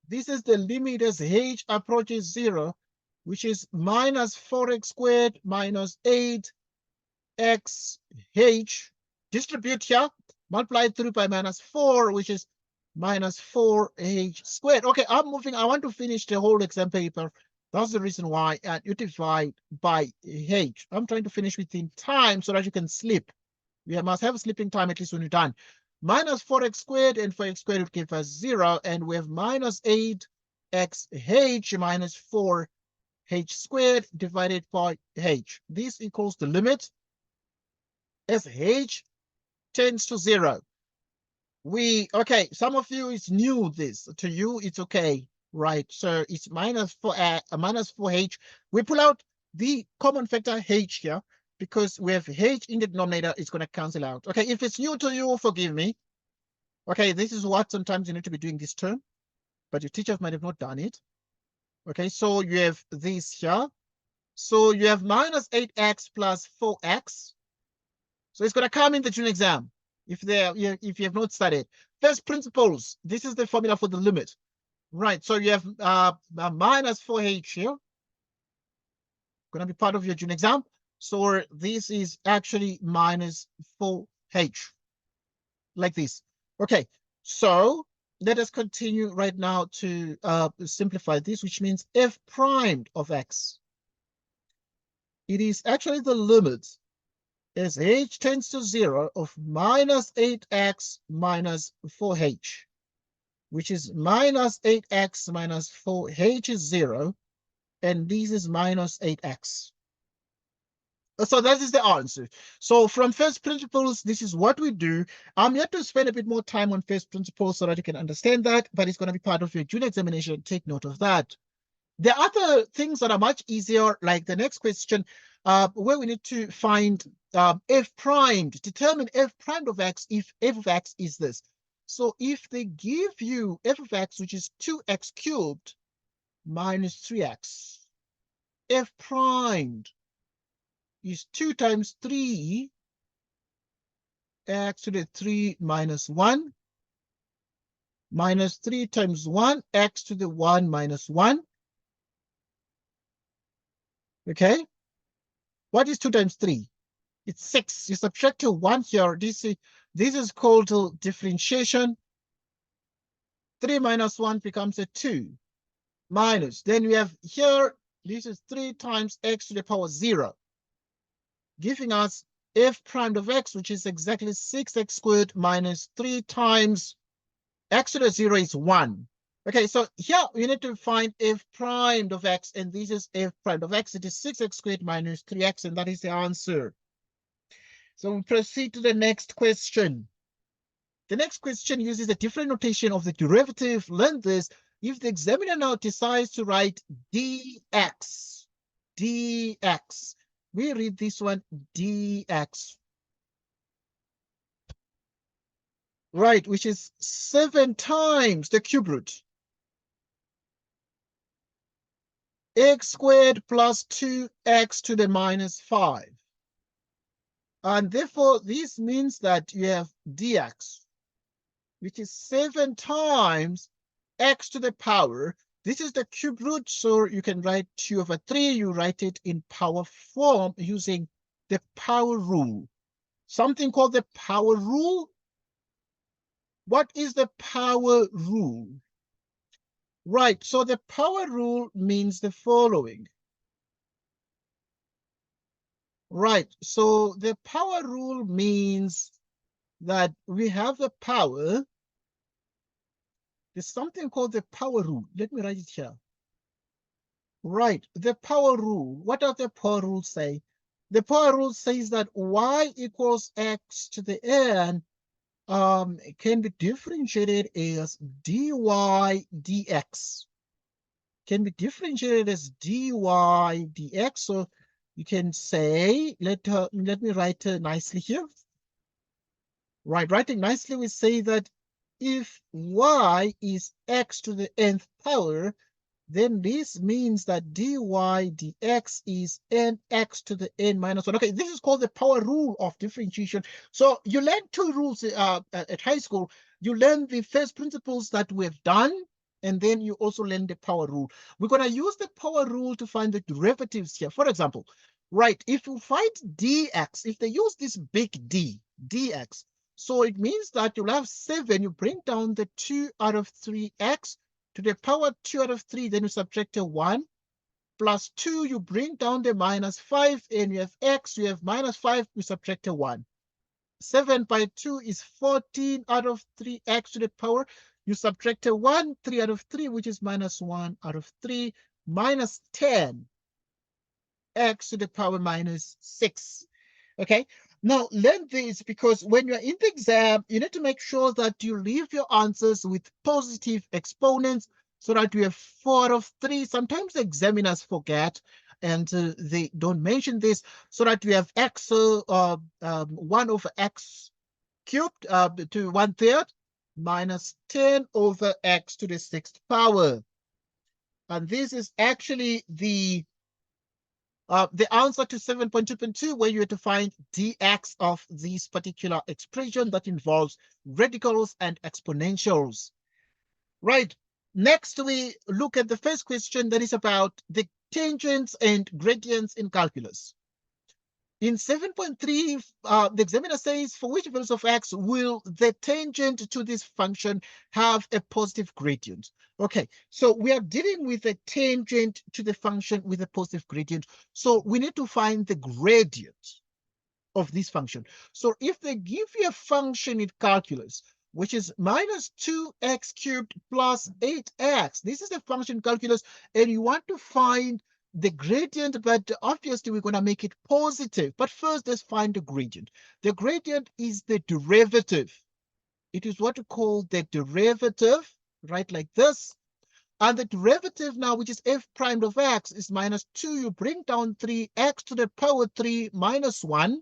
This is the limit as h approaches 0, which is minus 4x squared minus 8xh. Distribute here, multiply through by minus 4, which is minus 4h squared. Okay, I'm moving. I want to finish the whole exam paper. That's the reason why you divide by h. I'm trying to finish within time so that you can sleep. You must have sleeping time at least when you're done. Minus 4x squared and 4x squared would give us 0, and we have minus 8xh minus 4h squared divided by h. This equals the limit as h tends to 0. Okay, some of you, it's new this. To you, it's okay, right? So it's minus 4h. We pull out the common factor h here because we have h in the denominator. It's going to cancel out. Okay, if it's new to you, forgive me. Okay, this is what sometimes you need to be doing this term, but your teachers might have not done it. Okay, so you have this here. So you have minus 8x plus 4x. So it's going to come in the June exam if you have not studied. First principles, this is the formula for the limit. Right, so you have minus 4h here. Going to be part of your June exam. So this is actually minus 4h, like this. Okay, so let us continue right now to simplify this, which means f prime of x. It is actually the limit as h tends to 0 of minus 8x minus 4h, which is minus 8x minus 4h is 0, and this is minus 8x. So that is the answer. So from first principles, this is what we do. I'm yet to spend a bit more time on first principles so that you can understand that, but it's going to be part of your junior examination. Take note of that. There are other things that are much easier, like the next question, where we need to find f prime, determine f prime of x if f of x is this. So if they give you f of x, which is 2x cubed minus 3x, f prime is 2 times 3 x to the 3 minus 1 minus 3 times 1 x to the 1 minus 1. Okay, what is 2 times 3? It's 6. You subtract a 1 here. This is called differentiation. 3 minus 1 becomes a 2 minus. Then we have here, this is 3 times x to the power 0, giving us f prime of x, which is exactly 6x squared minus 3 times x to the 0 is 1. Okay, so here we need to find f prime of x, and this is f prime of x. It is 6x squared minus 3x, and that is the answer. So we proceed to the next question. The next question uses a different notation of the derivative. Learn this. If the examiner now decides to write dx, we read this one dx, right, which is 7 times the cube root x squared plus 2x to the minus 5. And therefore, this means that you have dx, which is 7 times x to the power. This is the cube root, so you can write 2 over 3. You write it in power form using the power rule. Something called the power rule. What is the power rule? Right, so the power rule means the following. Right, so the power rule means that we have the power. There's something called the power rule. Let me write it here. Right, the power rule. What does the power rule say? The power rule says that y equals x to the n can be differentiated as dy dx. Can be differentiated as dy dx. So you can say, let me write nicely here. Right, writing nicely, we say that if y is x to the nth power, then this means that dy dx is nx to the n minus 1. Okay, this is called the power rule of differentiation. So you learn 2 rules at high school. You learn the first principles that we have done, and then you also learn the power rule. We're going to use the power rule to find the derivatives here. For example, right, if you find dx, if they use this big D, dx, so it means that you'll have 7, you bring down the 2 out of 3x, to the power 2 out of 3, then you subtract a 1, plus 2, you bring down the minus 5, and you have x, you have minus 5, you subtract a 1. 7 by 2 is 14 out of 3x to the power. You subtract a 1, 3 out of 3, which is minus 1 out of 3, minus 10, x to the power minus 6. Okay, now learn this, because when you're in the exam, you need to make sure that you leave your answers with positive exponents so that you have 4 out of 3. Sometimes the examiners forget and they don't mention this, so that you have x, 1 over x cubed to 1/3 minus 10 over x to the 6th power. And this is actually the answer to 7.2.2, where you have to find dx of this particular expression that involves radicals and exponentials. Right. Next, we look at the first question that is about the tangents and gradients in calculus. In 7.3, the examiner says, for which values of x will the tangent to this function have a positive gradient? Okay, so we are dealing with a tangent to the function with a positive gradient. So we need to find the gradient of this function. So if they give you a function in calculus, which is minus 2x cubed plus 8x, this is a function in calculus, and you want to find the gradient, but obviously we're going to make it positive. But first, let's find the gradient. The gradient is the derivative. It is what we call the derivative, right, like this, And the derivative now, which is f prime of x, is minus 2. You bring down 3, x to the power 3 minus 1.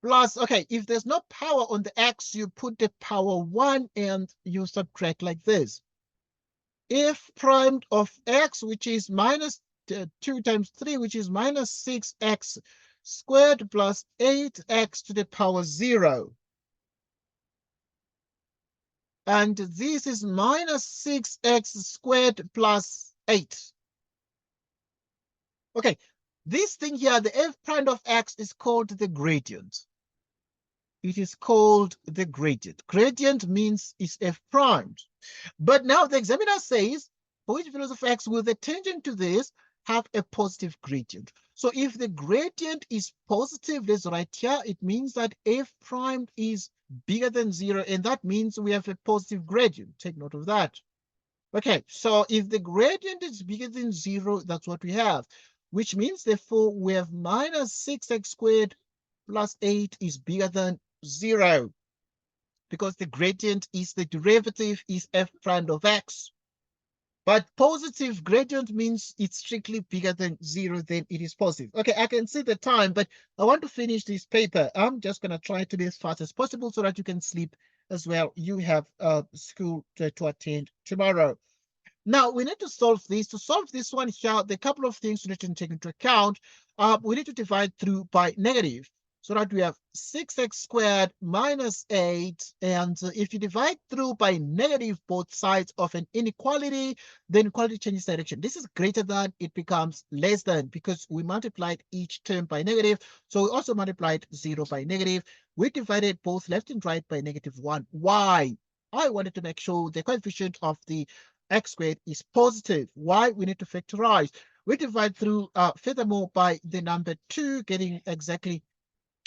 Plus, okay, if there's no power on the x, you put the power 1 and you subtract like this. F prime of x, which is minus 2 times 3, which is minus 6x squared plus 8x to the power 0. And this is minus 6x squared plus 8. Okay, this thing here, the f prime of x, is called the gradient. It is called the gradient. Gradient means it's f primed. But now the examiner says, for which values of x will the tangent to this have a positive gradient? So if the gradient is positive, let's write here, it means that f prime is bigger than 0, and that means we have a positive gradient. Take note of that. Okay, so if the gradient is bigger than 0, that's what we have, which means therefore we have minus 6x squared plus 8 is bigger than 0, because the gradient is the derivative is f prime of x. But positive gradient means it's strictly bigger than 0, then it is positive. Okay, I can see the time, but I want to finish this paper. I'm just going to try to be as fast as possible so that you can sleep as well. You have school to attend tomorrow. Now, we need to solve this. To solve this one here, the couple of things we need to take into account. We need to divide through by negative, so that we have 6x squared minus 8. And if you divide through by negative both sides of an inequality, the inequality changes direction. This is greater than, it becomes less than, because we multiplied each term by negative. So we also multiplied 0 by negative. We divided both left and right by -1. Why? I wanted to make sure the coefficient of the x squared is positive. Why? We need to factorize. We divide through furthermore by the number 2, getting exactly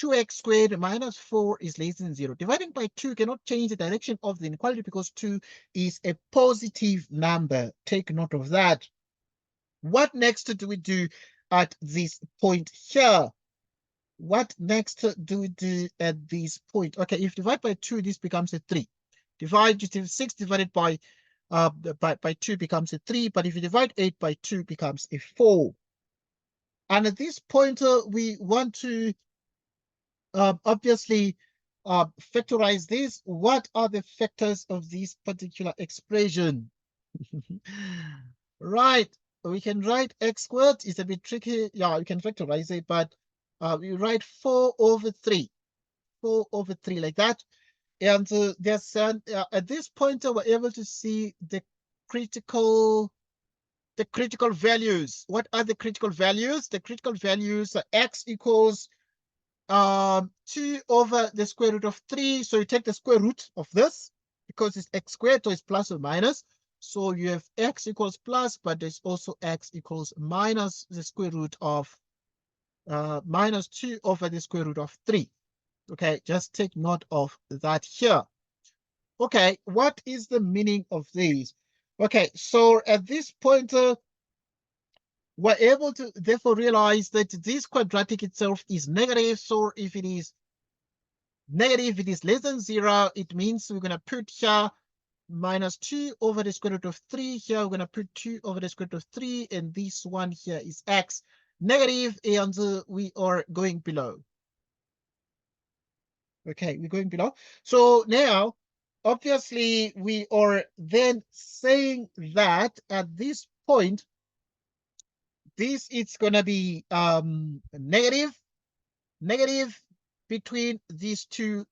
2x squared minus 4 is less than 0. Dividing by 2 cannot change the direction of the inequality because 2 is a positive number. Take note of that. What next do we do at this point here? What next do we do at this point? Okay, if divide by 2, this becomes a 3. Divide 6 divided by 2 becomes a 3, but if you divide 8 by 2 becomes a 4. And at this point, we want to obviously factorize this. What are the factors of this particular expression? Right, we can write x squared. It's a bit tricky. Yeah, you can factorize it, but we write 4 over 3. 4 over 3 like that. And there's at this point, we're able to see the critical values. What are the critical values? The critical values are x equals 2 over the square root of 3. So you take the square root of this because it's x squared, so it's plus or minus. So you have x equals plus, but there's also x equals minus the square root of minus 2 over the square root of 3. Okay, just take note of that here. Okay, what is the meaning of these? Okay, so at this point, we're able to therefore realize that this quadratic itself is negative. So if it is negative, it is less than 0, it means we're going to put here minus 2 over the square root of 3. Here we're going to put 2 over the square root of 3, and this one here is x negative, and we are going below. Okay, we're going below. So now, obviously, we are then saying that at this point, this is going to be negative between these two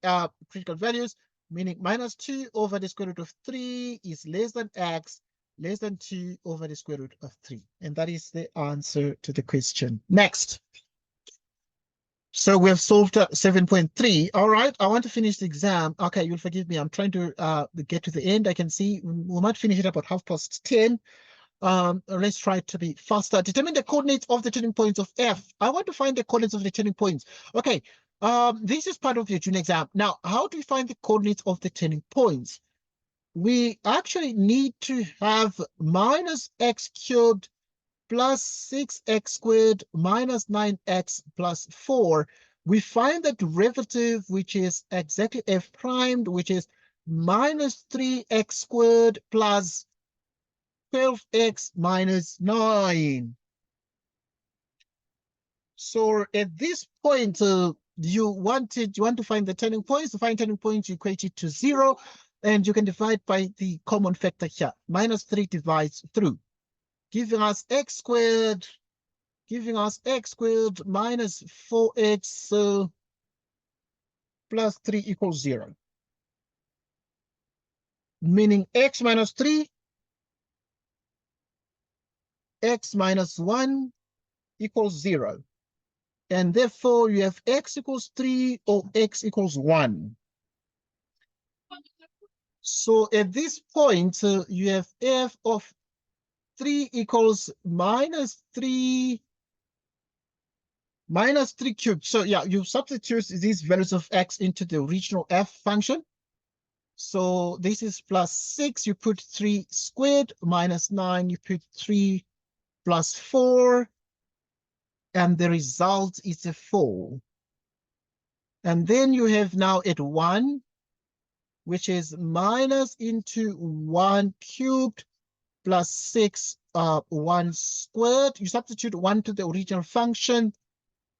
critical values, meaning minus 2 over the square root of 3 is less than x, less than 2 over the square root of 3. And that is the answer to the question. Next. So we have solved 7.3. All right, I want to finish the exam. Okay, you'll forgive me. I'm trying to get to the end. I can see we might finish it about 10:30. Let's try to be faster. Determine the coordinates of the turning points of F. I want to find the coordinates of the turning points. Okay, this is part of your junior exam. Now, how do we find the coordinates of the turning points? We actually need to have minus x cubed plus 6x squared minus 9x plus 4. We find the derivative, which is exactly f primed, which is minus 3x squared plus 12x minus 9. So at this point, you want to find the turning points. To find turning points, you equate it to 0, and you can divide by the common factor here. Minus 3 divides through, giving us x squared, minus 4x plus 3 equals 0. Meaning x minus 3, x minus 1 equals 0. And therefore, you have x equals 3 or x equals 1. So at this point, you have f of 3 equals minus 3 cubed. So yeah, you substitute these values of x into the original f function. So this is plus 6, you put 3 squared, minus 9, you put 3 plus 4, and the result is a 4. And then you have now at 1, which is minus into 1 cubed plus 6, 1 squared. You substitute 1 to the original function,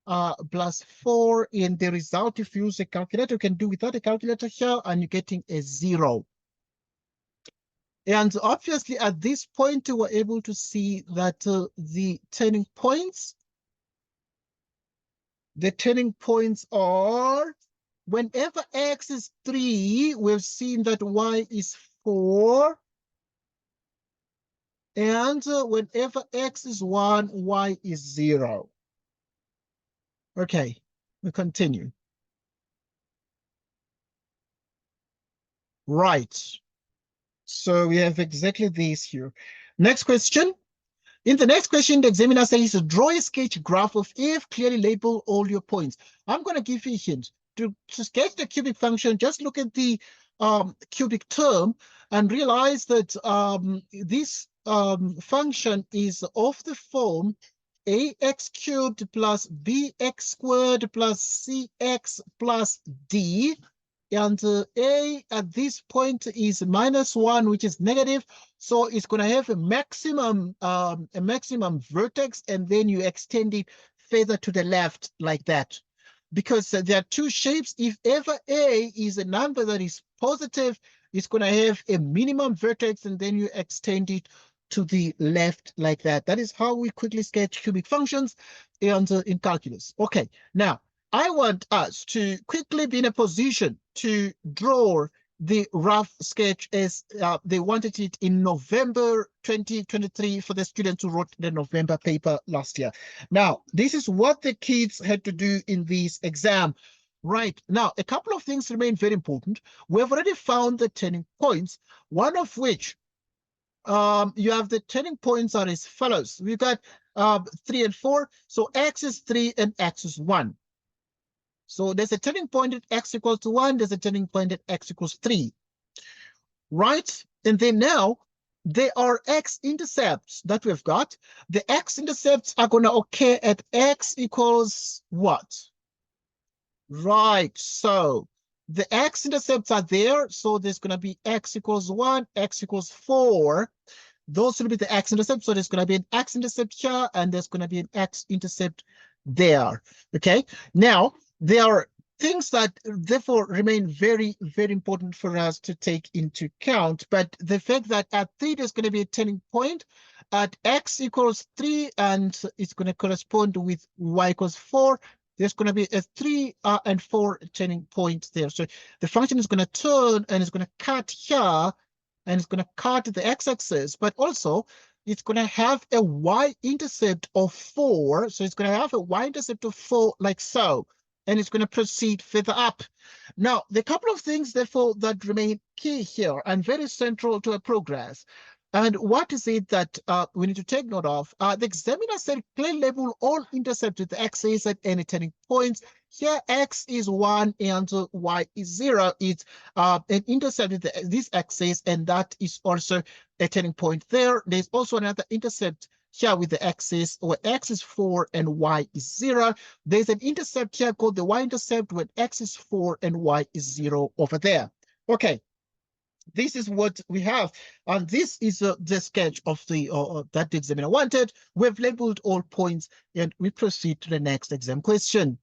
plus 4 in the result. If you use a calculator, you can do without a calculator here, and you're getting a 0. And obviously, at this point, we were able to see that the turning points are whenever x is 3, we've seen that y is 4. And whenever x is 1, y is 0. Okay, we continue. Right. So we have exactly this here. Next question. In the next question, the examiner says, draw a sketch graph of f, clearly label all your points. I'm going to give you a hint. To sketch the cubic function, just look at the cubic term and realize that this function is of the form ax cubed plus bx squared plus cx plus d. And a at this point is minus 1, which is negative. So it's going to have a maximum vertex, and then you extend it further to the left like that. Because there are two shapes. If ever a is a number that is positive, it's going to have a minimum vertex, and then you extend it to the left like that. That is how we quickly sketch cubic functions in calculus. Okay, now I want us to quickly be in a position to draw the rough sketch as they wanted it in November 2023 for the students who wrote the November paper last year. Now, this is what the kids had to do in this exam. Right, now, a couple of things remain very important. We have already found the turning points, one of which you have the turning points are as follows. We've got 3 and 4. So x is 3 and x is 1. So there's a turning point at x equals to 1. There's a turning point at x equals 3. Right? And then now, there are x-intercepts that we've got. The x-intercepts are going to occur at x equals what? Right. So the x-intercepts are there. So there's going to be x equals 1, x equals 4. Those will be the x-intercepts. So there's going to be an x-intercept here, and there's going to be an x-intercept there. Okay. Now, there are things that therefore remain very, very important for us to take into account. But the fact that at 3, there's going to be a turning point at x equals 3, and it's going to correspond with y equals 4. There's going to be a 3 and 4 turning point there. So the function is going to turn, and it's going to cut here, and it's going to cut the x-axis, but also it's going to have a y-intercept of 4. So it's going to have a y-intercept of 4 like so, and it's going to proceed further up. Now, the couple of things, therefore, that remain key here and very central to our progress. And what is it that we need to take note of? The examiner said clearly label all intercepts with the x's at any turning points. Here, x is 1 and y is 0. It's an intercept with this axis, and that is also a turning point there. There's also another intercept here with the axis where x is 4 and y is 0. There's an intercept here called the y-intercept when x is 4 and y is 0 over there. Okay. this is what we have. And this is the sketch of the that the examiner wanted. We've labeled all points and we proceed to the next exam question.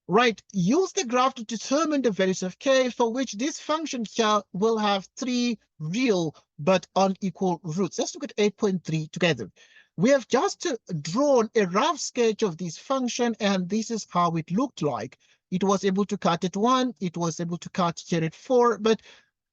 Right, use the graph to determine the values of k for which this function here will have three real but unequal roots. Let's look at 8.3 together. We have just drawn a rough sketch of this function, and this is how it looked like. It was able to cut at 1, it was able to cut here at 4, but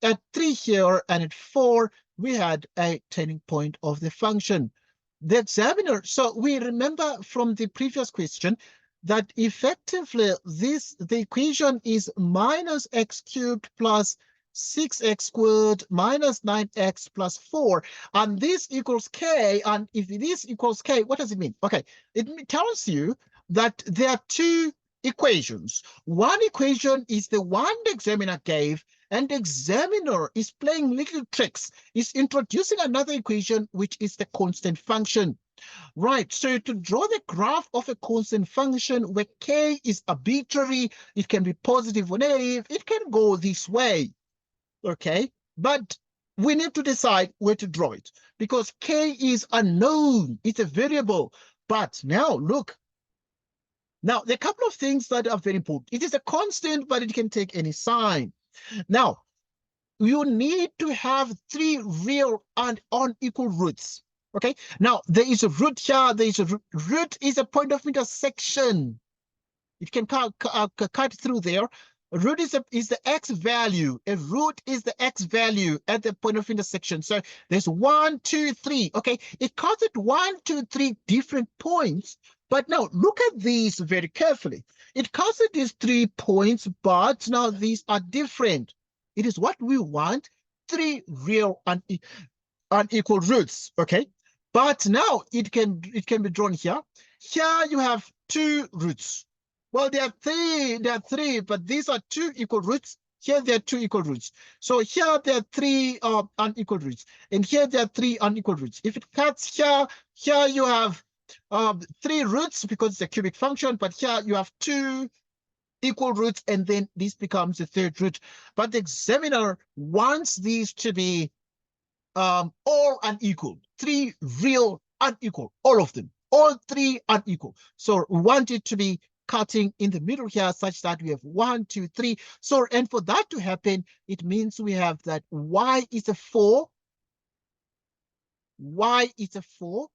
at 3 here and at 4, we had a turning point of the function. The examiner, so we remember from the previous question that effectively the equation is minus x cubed plus 6x squared minus 9x plus 4, and this equals k. And if this equals k, what does it mean? Okay, it tells you that there are two equations. One equation is the one the examiner gave, and the examiner is playing little tricks. Is introducing another equation, which is the constant function. Right, so to draw the graph of a constant function where k is arbitrary, it can be positive or negative, it can go this way, okay? But we need to decide where to draw it because k is unknown, it's a variable. But now, look, now there are a couple of things that are very important. It is a constant, but it can take any sign. Now, you need to have three real and unequal roots. Okay, now there is a root here, there is a root. Root is a point of intersection. It can cut through there. A root is the x value. A root is the x value at the point of intersection. So there's 1, 2, 3. Okay, it cuts at 1, 2, 3 different points. But now look at these very carefully. It cuts at these 3 points, but now these are different. It is what we want, 3 real and unequal roots. Okay, but now it can be drawn here. Here you have 2 roots. Well, there are three, but these are 2 equal roots. Here there are 2 equal roots. So here there are 3 unequal roots, and here there are 3 unequal roots. If it cuts here, here you have 3 roots because it's a cubic function, but here you have 2 equal roots, and then this becomes the third root. But the examiner wants these to be all unequal, 3 real unequal, all of them, all 3 unequal. So we want it to be cutting in the middle here such that we have 1, 2, 3. So, and for that to happen, it means we have that y is a 4, y is a 4,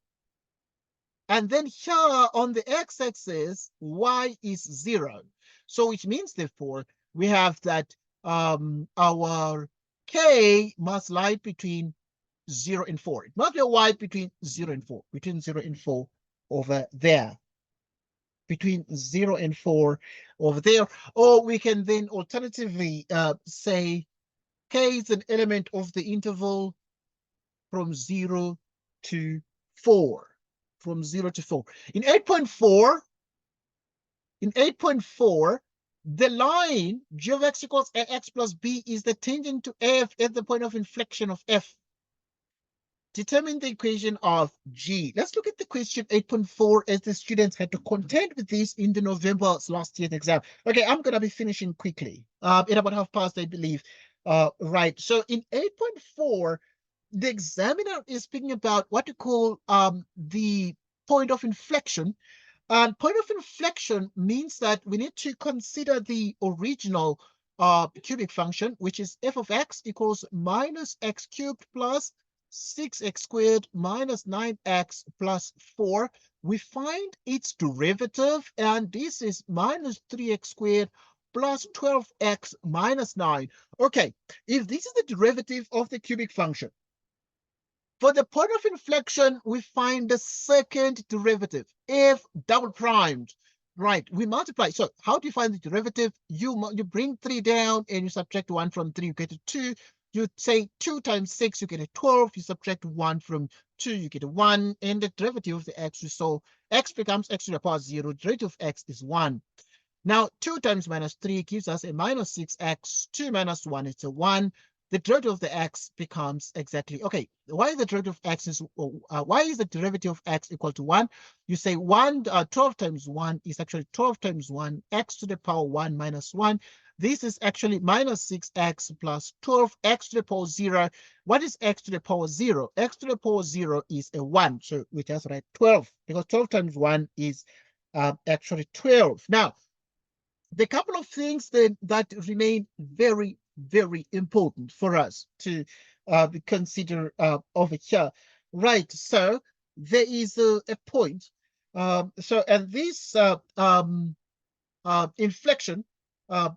and then here on the x-axis, y is 0. So which means, therefore, we have that our k must lie between 0 and 4. It must be a y between 0 and 4, between 0 and 4 over there. Between 0 and 4 over there. Or we can then alternatively say k is an element of the interval from 0 to 4. From 0 to 4. In 8.4, the line g of x equals ax plus b is the tangent to f at the point of inflection of f. Determine the equation of G. Let's look at the question 8.4 as the students had to contend with this in the November last year's exam. Okay, I'm going to be finishing quickly at about past, I believe. Right, so in 8.4, the examiner is speaking about what you call the point of inflection. And point of inflection means that we need to consider the original cubic function, which is f of x equals minus x cubed plus 6x squared minus 9x plus 4. We find its derivative, and this is minus 3x squared plus 12x minus 9. Okay, if this is the derivative of the cubic function, for the point of inflection, we find the second derivative, f double primed. Right, we multiply. So how do you find the derivative? You bring 3 down and you subtract 1 from 3, you get a 2. You say 2 times 6, you get a 12. You subtract 1 from 2, you get a 1. And the derivative of the x, so x becomes x to the power 0. Derivative of x is 1. Now, 2 times minus 3 gives us a minus 6x. 2 minus 1 is a 1. The derivative of the x becomes exactly, okay, why the derivative of x is, why is the derivative of x equal to 1? You say 12 times 1 is actually 12 times 1, x to the power 1 minus 1. This is actually minus 6x plus 12x to the power 0. What is x to the power 0? X to the power 0 is a 1. So we just write 12, because 12 times 1 is actually 12. Now, the couple of things that remain very, very important for us to consider over here. Right, so there is a point. And this inflection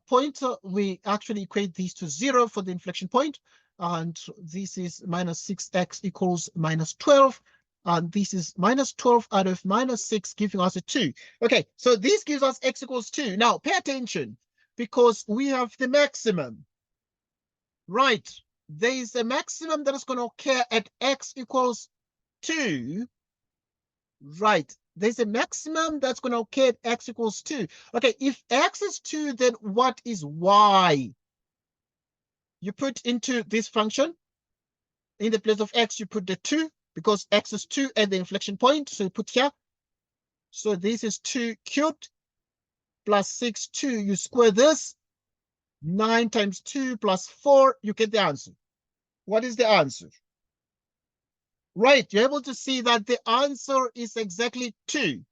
point, we actually equate these to 0 for the inflection point, and this is minus 6x equals minus 12, and this is minus 12 out of minus 6, giving us a 2. Okay, so this gives us x equals 2. Now, pay attention, because we have the maximum. Right, there is a maximum that is going to occur at x equals 2. Right, there's a maximum that's going to occur at x equals 2. Okay, if x is 2, then what is y? You put into this function, in the place of x, you put the 2, because x is 2 at the inflection point, so you put here. So this is 2 cubed plus 6, 2. You square this. 9 times 2 plus 4, you get the answer. What is the answer? Right, you're able to see that the answer is exactly 2.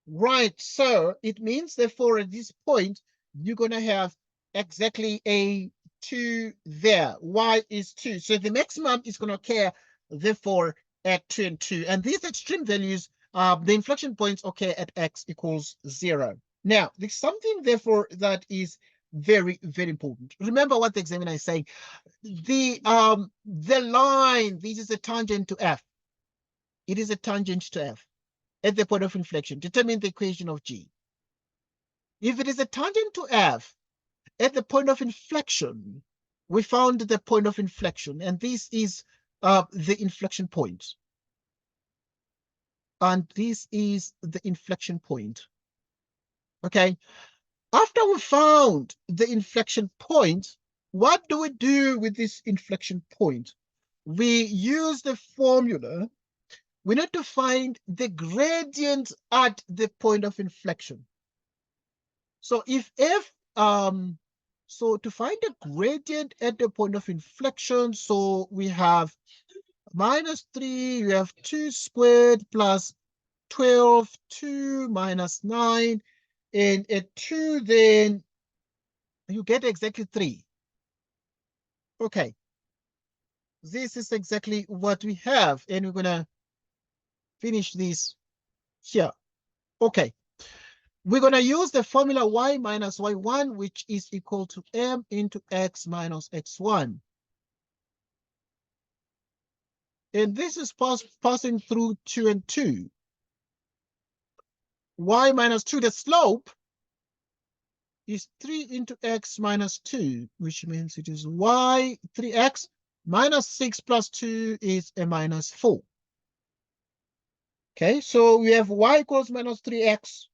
Right, so it means, therefore, at this point, you're going to have exactly a 2 there. Y is 2. So the maximum is going to occur, therefore, at 2 and 2. And these extreme values, the inflection points occur at x equals 0. Now, there's something, therefore, that is very, very important. Remember what the examiner is saying. The line, this is a tangent to f. It is a tangent to f at the point of inflection. Determine the equation of g. If it is a tangent to f at the point of inflection, we found the point of inflection, and this is the inflection point. And this is the inflection point. Okay. After we found the inflection point, what do we do with this inflection point? We use the formula. We need to find the gradient at the point of inflection. So if f, so to find the gradient at the point of inflection, so we have minus 3, we have 2 squared plus 12, 2 minus 9, and at 2, then you get exactly 3. Okay. This is exactly what we have, and we're going to finish this here. Okay. We're going to use the formula y minus y1, which is equal to m into x minus x1. And this is passing through 2 and 2. Y minus 2, the slope is 3 into x minus 2, which means it is y 3x minus 6 plus 2 is a minus 4. Okay, so we have y equals minus 3x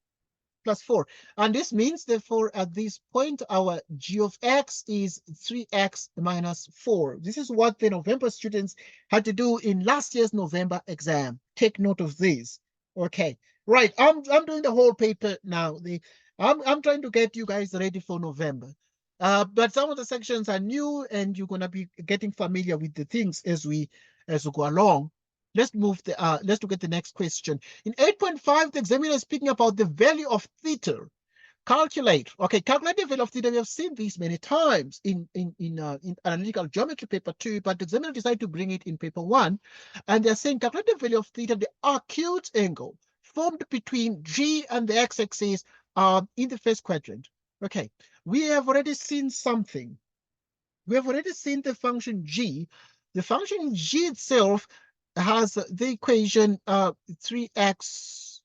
plus 4. And this means, therefore, at this point, our g of x is 3x minus 4. This is what the November students had to do in last year's November exam. Take note of this. Okay, right. I'm doing the whole paper now. I'm trying to get you guys ready for November. But some of the sections are new, and you're gonna be getting familiar with the things as we go along. Let's look at the next question. In 8.5, the examiner is speaking about the value of theta. Calculate. Okay, calculate the value of theta. We have seen these many times in analytical geometry paper 2, but the examiner decided to bring it in paper 1. And they're saying calculate the value of theta, the acute angle formed between G and the x-axis in the first quadrant. Okay, we have already seen something. We have already seen the function G. The function G itself has the equation 3x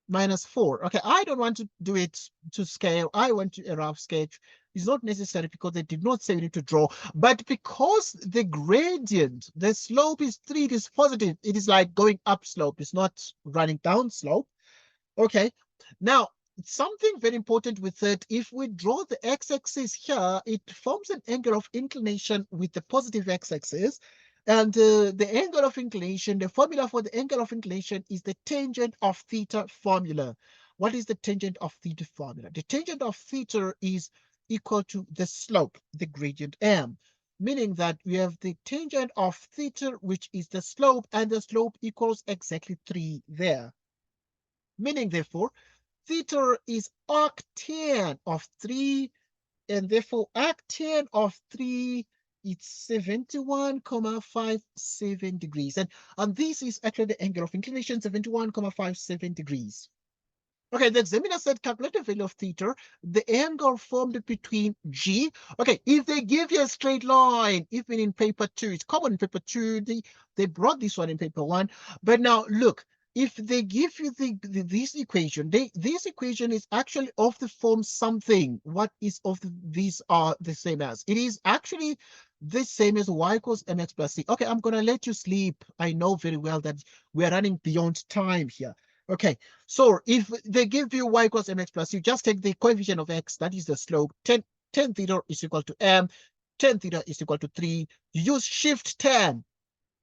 minus 4. Okay, I don't want to do it to scale. I want to a rough sketch. It's not necessary because they did not say we need to draw. But because the gradient, the slope is 3, it is positive. It is like going up slope. It's not running down slope. Okay, now something very important with it, if we draw the x-axis here, it forms an angle of inclination with the positive x-axis. And the angle of inclination, the formula for the angle of inclination is the tangent of theta formula. What is the tangent of theta formula? The tangent of theta is equal to the slope, the gradient m, meaning that we have the tangent of theta, which is the slope, and the slope equals exactly 3 there. Meaning, therefore, theta is arctan of 3, and therefore arctan of 3 is 71,57 degrees. And this is actually the angle of inclination, 71,57 degrees. Okay, the examiner said calculate the value of theta, the angle formed between G. Okay, if they give you a straight line, even in paper 2, it's common in paper 2, they brought this one in paper 1. But now look, if they give you this equation, this equation is actually of the form something. What is of these are the same as? It is actually the same as y equals mx plus c. Okay, I'm going to let you sleep. I know very well that we're running beyond time here. Okay, so if they give you y equals mx plus, you just take the coefficient of x, that is the slope, 10 theta is equal to m, 10 theta is equal to 3. You use shift 10,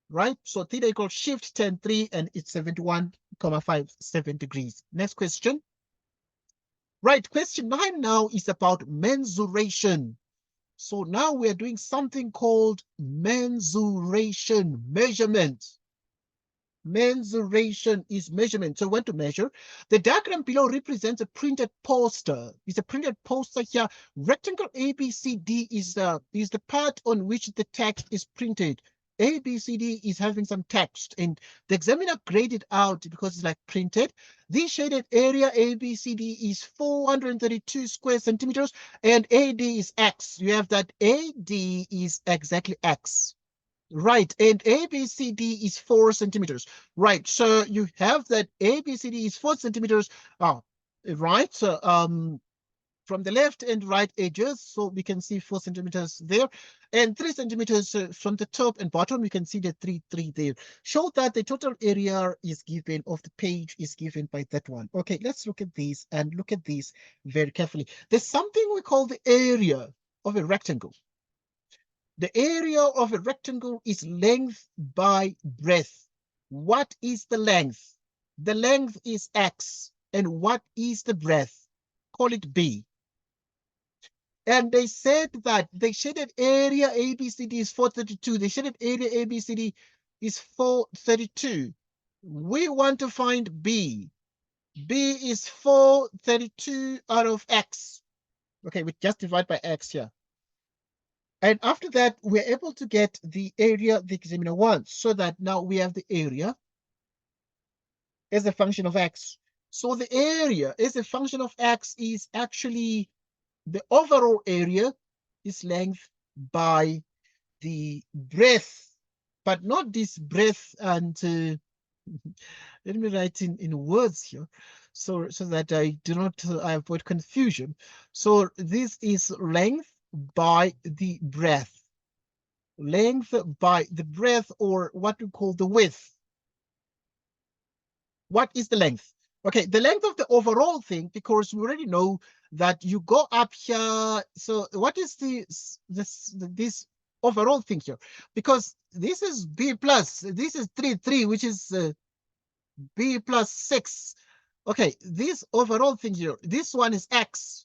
right? So theta equals shift 10, 3, and it's 71,57 degrees. Next question. Right, question 9 now is about mensuration. So now we're doing something called mensuration, measurement. Mensuration is measurement. So we want to measure. The diagram below represents a printed poster. It's a printed poster here. Rectangle ABCD is the part on which the text is printed. ABCD is having some text, and the examiner graded out because it's like printed. The shaded area ABCD is 432 square centimeters, and AD is X. You have that AD is exactly X. Right, and ABCD is 4 centimeters. Right, so you have that ABCD is 4 centimeters. Right, so from the left and right edges, so we can see 4 centimeters there, and 3 centimeters from the top and bottom. We can see the 3 there. Show that the total area is given of the page is given by that one. Okay, let's look at these and look at these very carefully. There's something we call the area of a rectangle. The area of a rectangle is length by breadth. What is the length? The length is x. And what is the breadth? Call it b. And they said that the shaded area ABCD is 432. The shaded area ABCD is 432. We want to find b. B is 432 out of x. Okay, we just divide by x here. And after that, we're able to get the area the examiner wants, so that now we have the area as a function of x. So the area as a function of x is actually the overall area is length by the breadth, but not this breadth. And let me write in words here, so that I do not avoid confusion. So this is length by the breadth. Length by the breadth, or what we call the width. What is the length? Okay, the length of the overall thing, because we already know that you go up here. So what is this overall thing here? Because this is b plus, this is 3, which is b plus 6. Okay, this overall thing here, this one is x.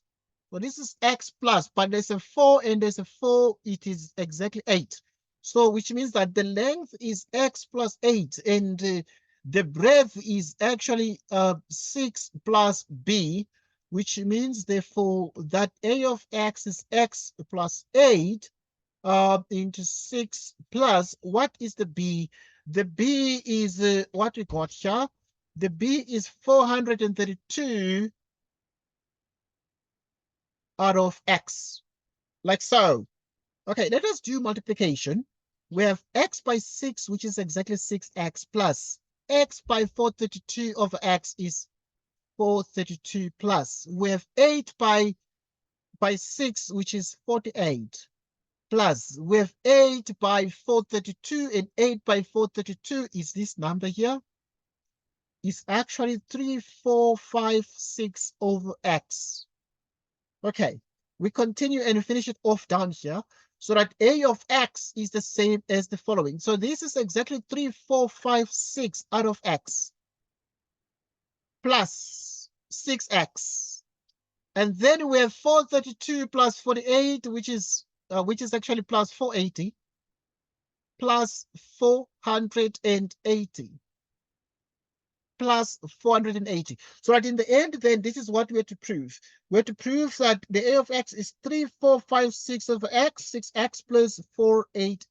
So this is x plus, but there's a 4 and there's a 4, it is exactly 8. So which means that the length is x plus 8, and the breadth is actually 6 plus b, which means therefore that a of x is x plus 8 into 6 plus, what is the b? The b is what we got here. The b is 432 out of x, like so. Okay, let us do multiplication. We have x by 6, which is exactly 6x, plus x by 432 over x is 432 plus. We have 8 by 6, which is 48, plus we have 8 by 432, and 8 by 432 is this number here. It's actually 3456 over x. Okay, we continue and finish it off down here, so that a of x is the same as the following. So this is exactly 3456 out of x plus 6x. And then we have 432 plus 48, which is actually plus 480, plus 480, plus 480. So that in the end, then this is what we have to prove. We have to prove that the a of x is 3456 over x, 6x plus 480,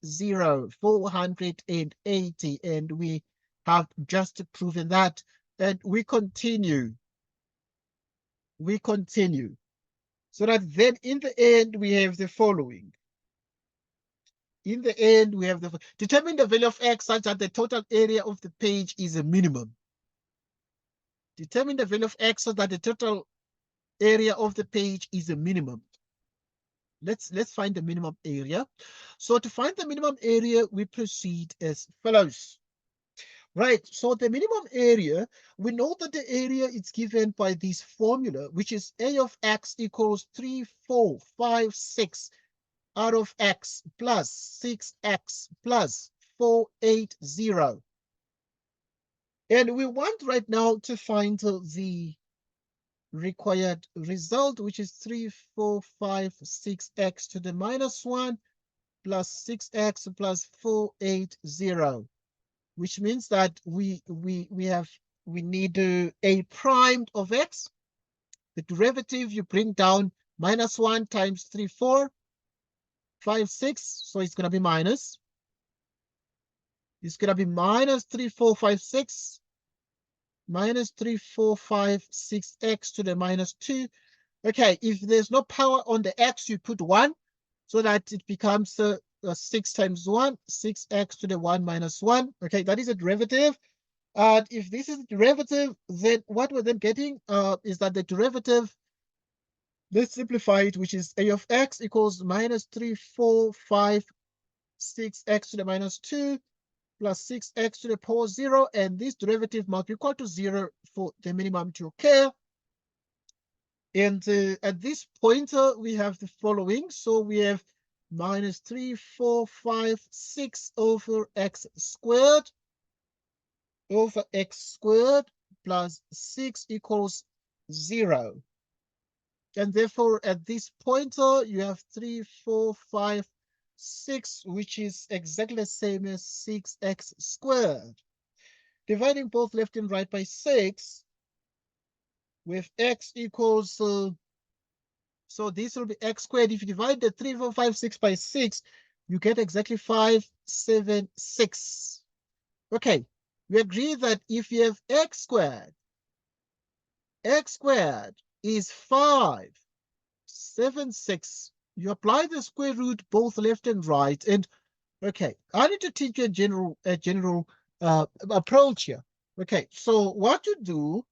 480. And we have just proven that. And we continue. We continue. So that then in the end, we have the following. In the end, we have the determine the value of x such that the total area of the page is a minimum. Determine the value of x so that the total area of the page is a minimum. Let's find the minimum area. So to find the minimum area, we proceed as follows. Right, so the minimum area, we know that the area is given by this formula, which is a of x equals 3456 out of x plus 6x plus 480. And we want right now to find the required result, which is 3456x to the minus 1 plus 6x plus 480. Which means that we need a prime of x. The derivative you bring down minus 1 times 3456, so it's going to be minus. It's going to be minus 3456 minus 3456x to the minus 2. Okay, if there's no power on the x, you put 1 so that it becomes 6 times 1, 6x to the 1 minus 1. Okay, that is a derivative. And if this is a derivative, then what we're then getting is that the derivative, let's simplify it, which is a of x equals minus 3456x to the minus 2 plus 6x to the power 0. And this derivative must be equal to 0 for the minimum to occur. And at this point, we have the following. So we have minus 3456 over x squared plus 6 equals 0. And therefore, at this point, you have 3456, which is exactly the same as 6x squared. Dividing both left and right by 6, with x equals, so this will be x squared. If you divide the 3456 by 6, you get exactly 576. Okay, we agree that if you have x squared is 576. You apply the square root both left and right. And okay, I need to teach you a general approach here. Okay, so what you do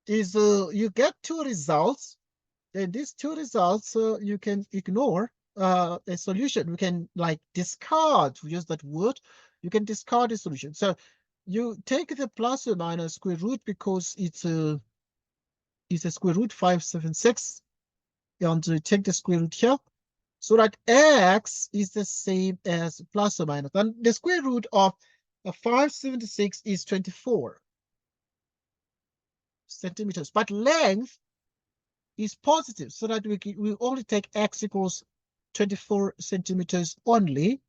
is you get two results, and these two results you can ignore a solution. We can like discard, to use that word. You can discard a solution. So you take the plus or minus square root because it's a square root 576, and you take the square root here, so that x is the same as plus or minus. And the square root of 576 is 24 centimeters, but length is positive, so that we only take x equals 24 centimeters only,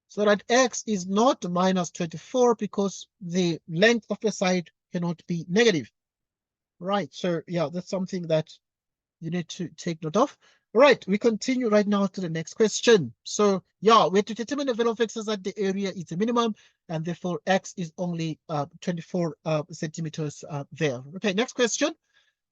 so that x is not minus 24 because the length of the side cannot be negative. Right, so yeah, that's something that you need to take note of. All right, we continue right now to the next question. So yeah, we have to determine the value of x is that the area is a minimum, and therefore x is only 24 centimeters there. Okay, next question.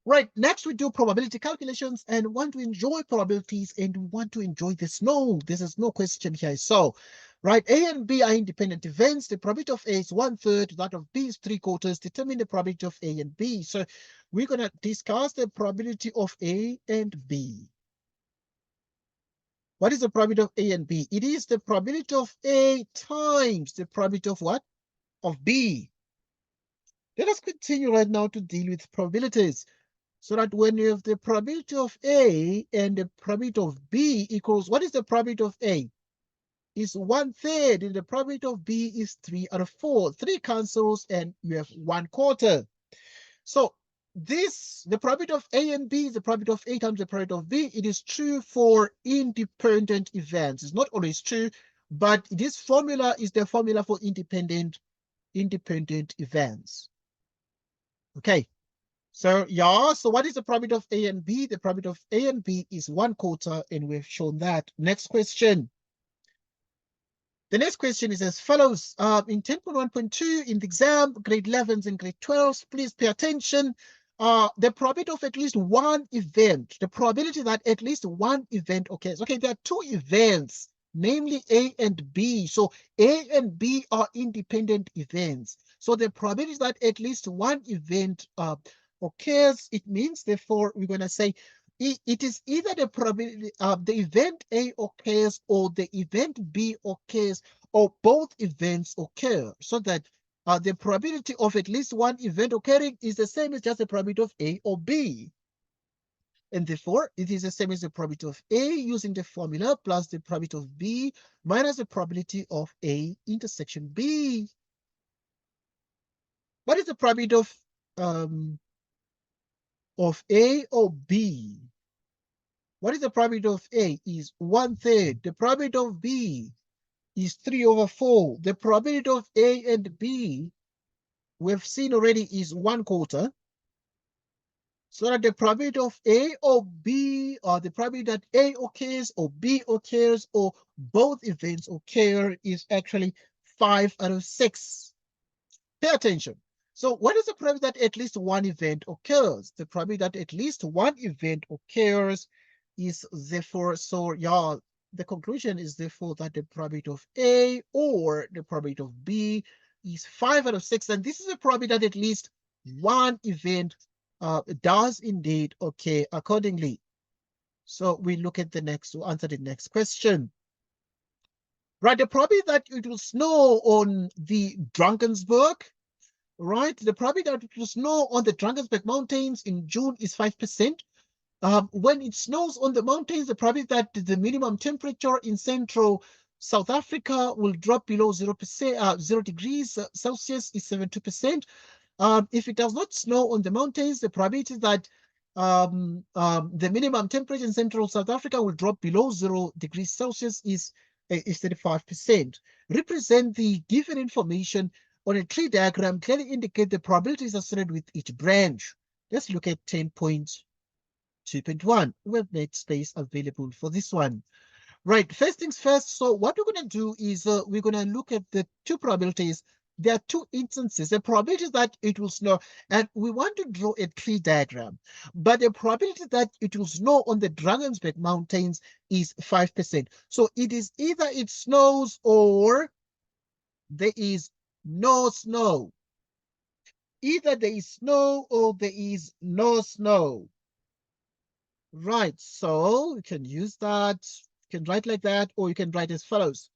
Right, next we do probability calculations, and want to enjoy probabilities, and we want to enjoy the snow. This is no question here. So, right, A and B are independent events. The probability of A is 1/3, that of B is 3/4. Determine the probability of A and B. So we're going to discuss the probability of A and B. What is the probability of A and B? It is the probability of A times the probability of what? Of B. Let us continue right now to deal with probabilities. So that when you have the probability of A and the probability of B equals, what is the probability of A? Is 1/3, and the probability of B is 3/4. 3 cancels, and you have 1/4. So the probability of A and B is the probability of A times the probability of B. It is true for independent events. It's not always true, but this formula is the formula for independent events. Okay. So yeah, so what is the probability of A and B? The probability of A and B is 1/4, and we've shown that. Next question. The next question is as follows. In 10.1.2 in the exam, grade 11s and grade 12s, please pay attention. The probability of at least one event, the probability that at least one event occurs. Okay, there are two events, namely A and B. So A and B are independent events. So the probability that at least one event occurs, it means, therefore, we're going to say it is either the probability the event A occurs or the event B occurs or both events occur, so that the probability of at least one event occurring is the same as just the probability of A or B. And therefore, it is the same as the probability of A using the formula plus the probability of B minus the probability of A intersection B. What is the probability of A or B? What is the probability of A? Is 1/3. The probability of B is 3/4. The probability of A and B, we've seen already, is 1/4. So that the probability of A or B, or the probability that A occurs or B occurs or both events occur, is actually 5/6. Pay attention. So what is the probability that at least one event occurs? The probability that at least one event occurs is therefore, so yeah, the conclusion is therefore that the probability of A or the probability of B is 5/6. And this is a probability that at least one event does indeed occur accordingly. So we look at the next, to answer the next question. Right, the probability that it will snow on the Drakensberg, right? The probability that it will snow on the Drakensberg Mountains in June is 5%. When it snows on the mountains, the probability that the minimum temperature in central South Africa will drop below 0%, 0 degrees Celsius is 72%. If it does not snow on the mountains, the probability that the minimum temperature in central South Africa will drop below 0 degrees Celsius is 35%. Represent the given information on a tree diagram, clearly indicate the probabilities associated with each branch. Let's look at 10.2.1. We have made space available for this one. Right, first things first. So what we're going to do is we're going to look at the two probabilities. There are two instances. The probability that it will snow, and we want to draw a tree diagram, but the probability that it will snow on the Drakensberg Mountains is 5%. So it is either it snows or there is no snow. Either there is snow or there is no snow. Right, so you can use that. You can write like that, or you can write as follows.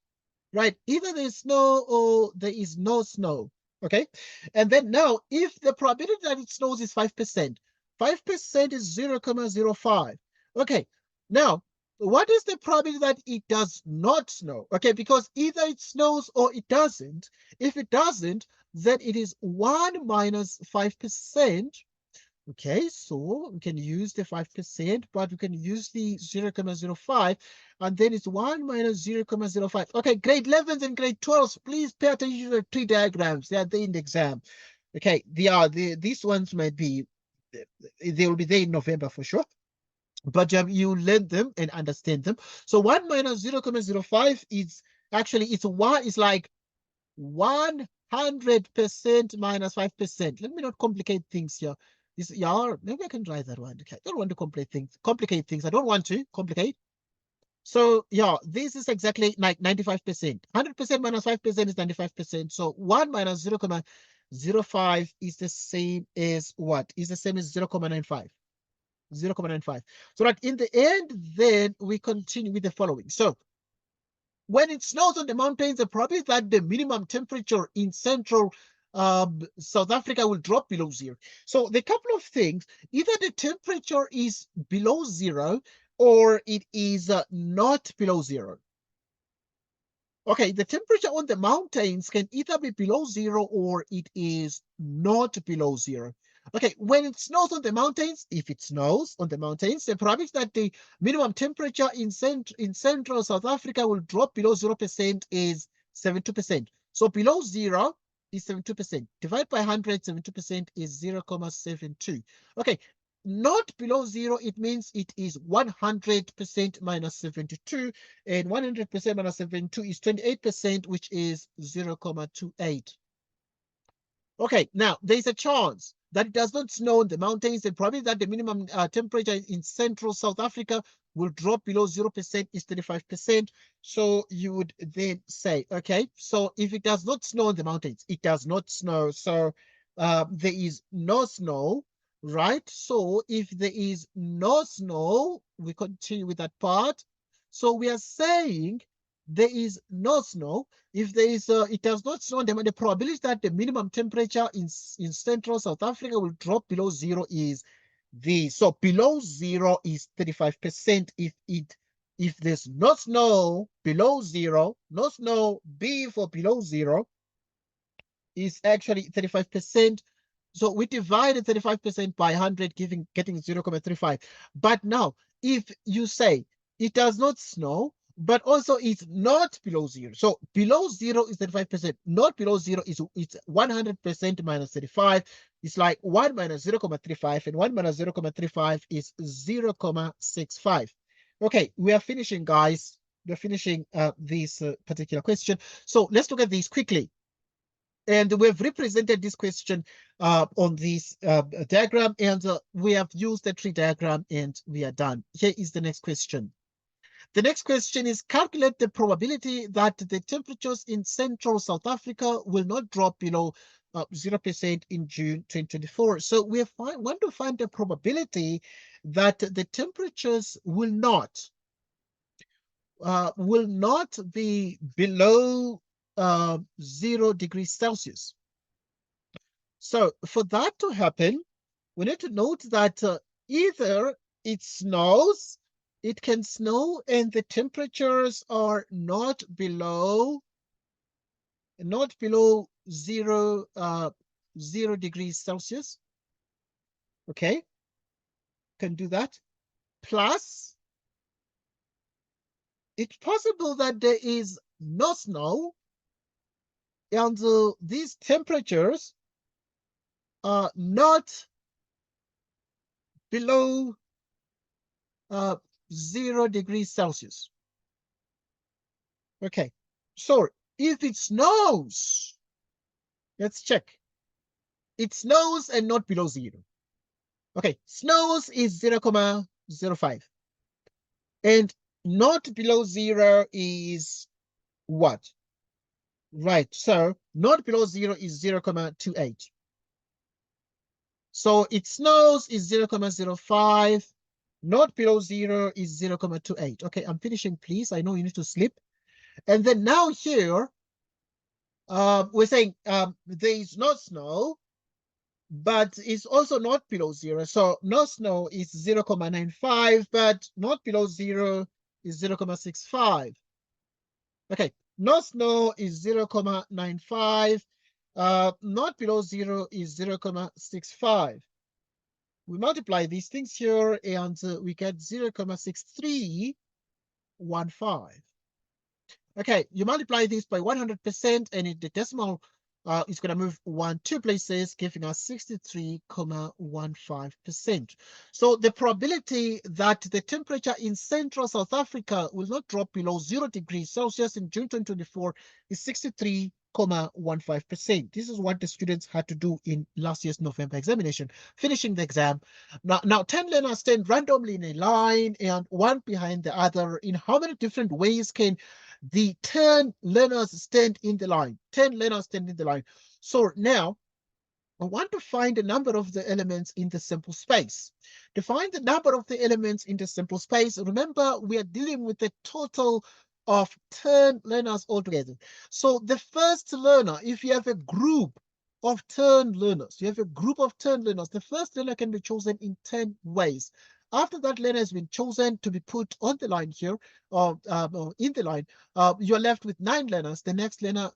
Right, either there is snow or there is no snow. Okay, and then now, if the probability that it snows is 5%, 5% is 0.05. Okay, now, what is the probability that it does not snow? Okay, because either it snows or it doesn't. If it doesn't, then it is 1 minus 5%. Okay, so we can use the 5%, but we can use the 0.05, and then it's 1 minus 0.05. Okay, grade 11s and grade 12s, please pay attention to the tree diagrams. They are there in the exam. Okay, these ones might be, they will be there in November for sure, but you learn them and understand them. So 1 minus 0.05 is actually, it's like 100% minus 5%. Let me not complicate things here. Yeah, maybe I can try that one. Okay, I don't want to complicate things. I don't want to complicate. So yeah, this is exactly like 95%. 100% minus 5% is 95%. So 1 minus 0.05 is the same as what? Is the same as 0.95. 0.95. So that in the end, then we continue with the following. So when it snows on the mountains, the probability that the minimum temperature in central South Africa will drop below 0. So the couple of things, either the temperature is below 0 or it is not below 0. Okay, the temperature on the mountains can either be below 0 or it is not below 0. Okay, when it snows on the mountains, if it snows on the mountains, the probability that the minimum temperature in central South Africa will drop below 0% is 72%. So below 0 is 72%. Divide by 100, 72% is 0.72. Okay, not below 0, it means it is 100% minus 72, and 100% minus 72 is 28%, which is 0.28. Okay, now there's a chance that it does not snow in the mountains, and probably that the minimum temperature in central South Africa will drop below 0% is 35%. So you would then say, okay, so if it does not snow in the mountains, it does not snow. So there is no snow, right? So if there is no snow, we continue with that part. So we are saying there is no snow. If there is, it does not snow, the probability that the minimum temperature in central South Africa will drop below 0 is this. So below 0 is 35%. If there's no snow below 0, no snow, B for below 0 is actually 35%. So we divided 35% by 100, getting 0.35. But now, if you say it does not snow, but also it's not below 0. So below 0 is 35%. Not below 0 is it's 100% minus 35. It's like 1 minus 0.35, and 1 minus 0.35 is 0.65. Okay, we are finishing, guys. We're finishing this particular question. So let's look at these quickly. And we've represented this question on this diagram, and we have used the tree diagram, and we are done. Here is the next question. The next question is, calculate the probability that the temperatures in central South Africa will not drop below 0% in June 2024. So we want to find the probability that the temperatures will not be below 0 degrees Celsius. So for that to happen, we need to note that either it snows, it can snow, and the temperatures are not below 0 degrees Celsius. Okay, can do that. Plus, it's possible that there is no snow, and these temperatures are not below 0 degrees Celsius. Okay, so if it snows, let's check. It snows and not below 0. Okay, snows is 0.05. And not below 0 is what? Right, so not below 0 is 0.28. So it snows is 0.05. Not below 0 is 0.28. Okay, I'm finishing, please. I know you need to sleep. And then now here, we're saying there is no snow, but it's also not below 0. So no snow is 0.95, but not below 0 is 0.65. Okay, no snow is 0.95. Not below 0 is 0.65. We multiply these things here, and we get 0.6315. Okay, you multiply this by 100%, and the decimal is going to move 2 places, giving us 63.15%. So the probability that the temperature in central South Africa will not drop below 0 degrees Celsius in June 2024 is 63.15%. This is what the students had to do in last year's November examination, finishing the exam. Now 10 learners stand randomly in a line, and one behind the other. In how many different ways can the 10 learners stand in the line? 10 learners stand in the line. So now I want to find the number of the elements in the sample space. To find the number of the elements in the sample space, remember we are dealing with a total of 10 learners altogether. So the first learner, if you have a group of 10 learners, the first learner can be chosen in 10 ways. after that learner has been chosen to be put on the line here, or in the line, you're left with 9 learners. The next learner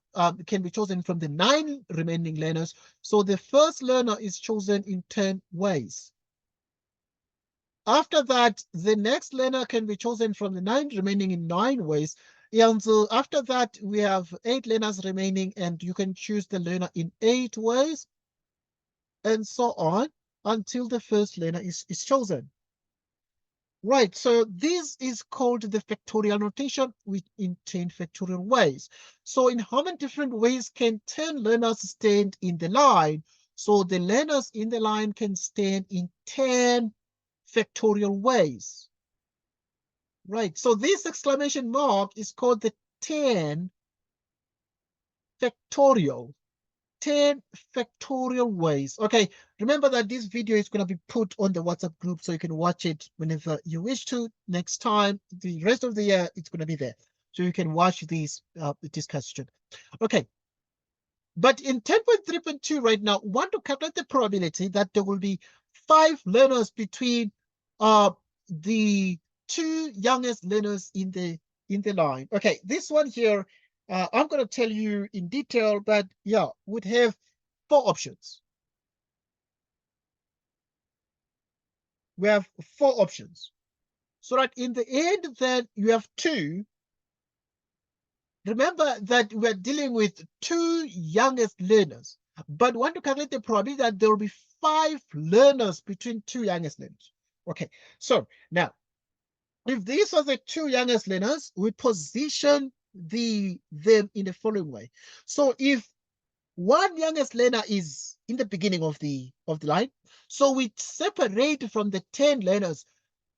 can be chosen from the 9 remaining learners. So the first learner is chosen in 10 ways. After that, the next learner can be chosen from the 9 remaining in 9 ways. And so after that, we have 8 learners remaining, and you can choose the learner in 8 ways, and so on until the first learner is chosen. Right, so this is called the factorial notation in 10 factorial ways. So in how many different ways can 10 learners stand in the line? So the learners in the line can stand in 10 factorial ways. Right, so this exclamation mark is called the 10 factorial. 10 factorial ways. Okay, remember that this video is going to be put on the WhatsApp group so you can watch it whenever you wish to. Next time, the rest of the year, it's going to be there. So you can watch this discussion. Okay, but in 10.3.2 right now, we want to calculate the probability that there will be 5 learners between the 2 youngest learners in the line. Okay, this one here, I'm going to tell you in detail, but yeah, would have 4 options. We have 4 options. So that in the end, then you have 2. Remember that we're dealing with 2 youngest learners, but we want to calculate the probability that there will be 5 learners between 2 youngest learners. Okay, so now, if these are the 2 youngest learners, we position them in the following way. So if one youngest learner is in the beginning of the line, so we separate from the 10 learners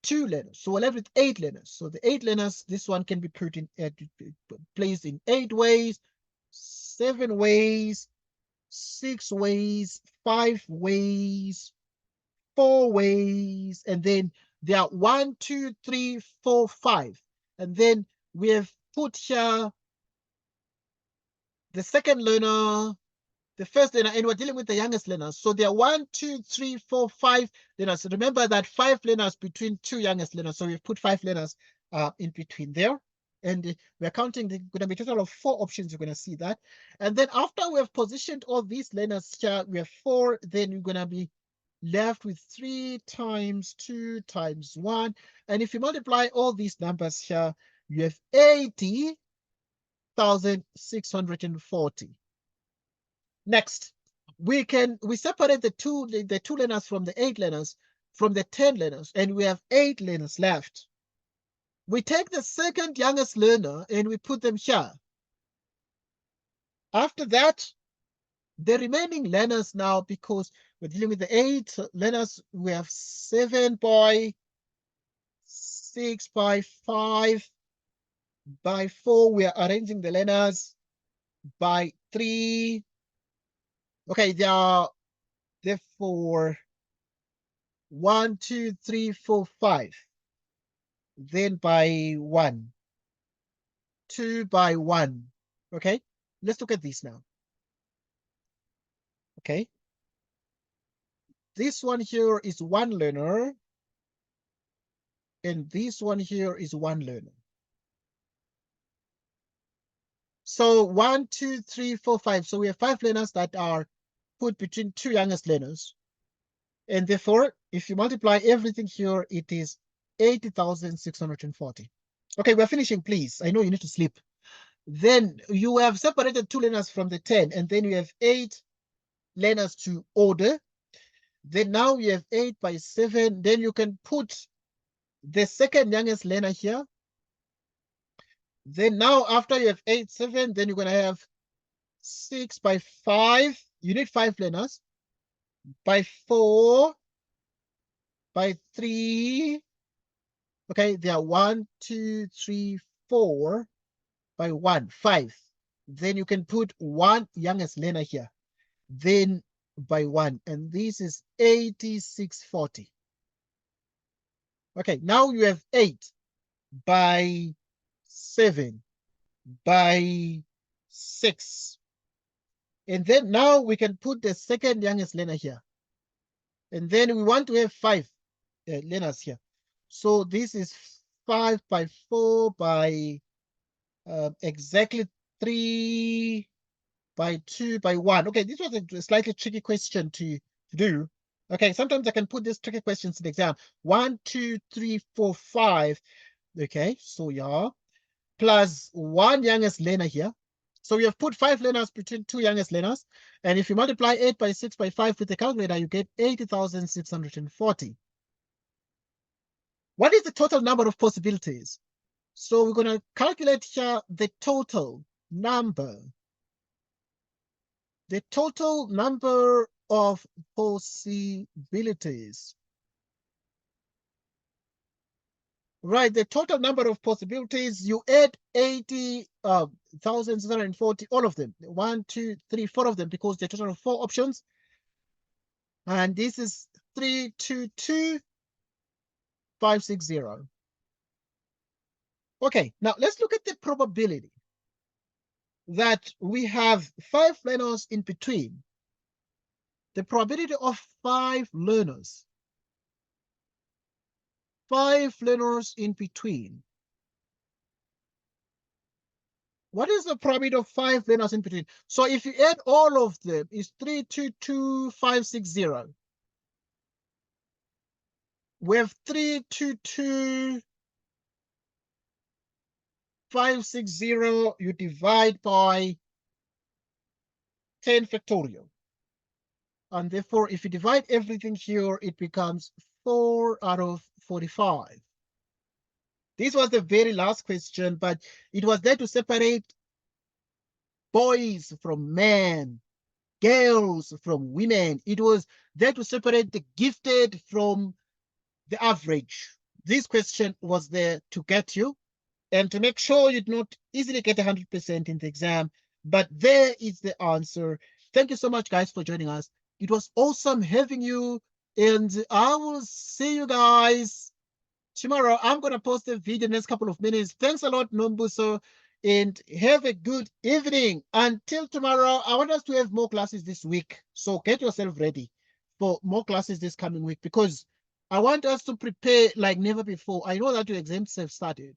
2 learners. So we're left with 8 learners. So the 8 learners, this one can be put in placed in 8 ways, 7 ways, 6 ways, 5 ways, 4 ways, and then there are 1, 2, 3, 4, 5. And then we have put here the second learner, the first learner, and we're dealing with the youngest learners. So there are 1, 2, 3, 4, 5 learners. So remember that 5 learners between 2 youngest learners. So we've put 5 learners in between there. And we're counting, there's going to be a total of 4 options. You're going to see that. And then after we have positioned all these learners here, we have 4. Then you're going to be left with 3 times 2 times 1. And if you multiply all these numbers here, you have 80,640. Next, we separate the two learners from the 8 learners from the 10 learners, and we have 8 learners left. We take the second youngest learner and we put them here. After that, the remaining learners now, because we're dealing with the 8 learners, we have 7 by 6 by 5 by 4. We are arranging the learners by 3. Okay, there are therefore 1, 2, 3, 4, 5. Then by 1. 2 by 1. Okay, let's look at this now. Okay, this one here is 1 learner, and this one here is 1 learner. So 1, 2, 3, 4, 5. So we have 5 learners that are put between 2 youngest learners. And therefore, if you multiply everything here, it is 80,640. Okay, we're finishing, please. I know you need to sleep. Then you have separated 2 learners from the 10, and then you have 8 learners to order. Then now you have 8 by 7. Then you can put the second youngest learner here. Then now after you have 8, 7, then you're going to have 6 by 5. You need 5 learners. By 4, by 3. Okay, there are 1, 2, 3, 4 by 1, 5. Then you can put 1 youngest learner here. Then by 1, and this is 8640. Okay, now you have 8 by 7 by 6. And then now we can put the second youngest learner here. And then we want to have 5 learners here. So this is 5 by 4 by exactly 3 by 2 by 1. Okay, this was a slightly tricky question to do. Okay, sometimes I can put these tricky questions in the exam. 1, 2, 3, 4, 5. Okay, so yeah, plus one youngest learner here. So we have put 5 learners between 2 youngest learners. And if you multiply 8 by 6 by 5 with the calculator, you get 80,640. What is the total number of possibilities? So we're going to calculate here the total number of possibilities. Right, the total number of possibilities, you add 80,640, all of them. 1, 2, 3, 4 of them, because the total of 4 options. And this is 322,560. Okay, now let's look at the probability that we have 5 learners in between. The probability of 5 learners in between. What is the probability of 5 learners in between? So if you add all of them, it's 322,560. We have 322,560. You divide by 10 factorial. And therefore, if you divide everything here, it becomes 4 out of 45. This was the very last question, but it was there to separate boys from men, girls from women. It was there to separate the gifted from the average. This question was there to get you and to make sure you'd not easily get 100% in the exam. But there is the answer. Thank you so much, guys, for joining us. It was awesome having you, and I will see you guys tomorrow. I'm going to post a video in the next couple of minutes. Thanks a lot, Nombuso, and have a good evening. Until tomorrow, I want us to have more classes this week. So get yourself ready for more classes this coming week, because I want us to prepare like never before. I know that your exams have started.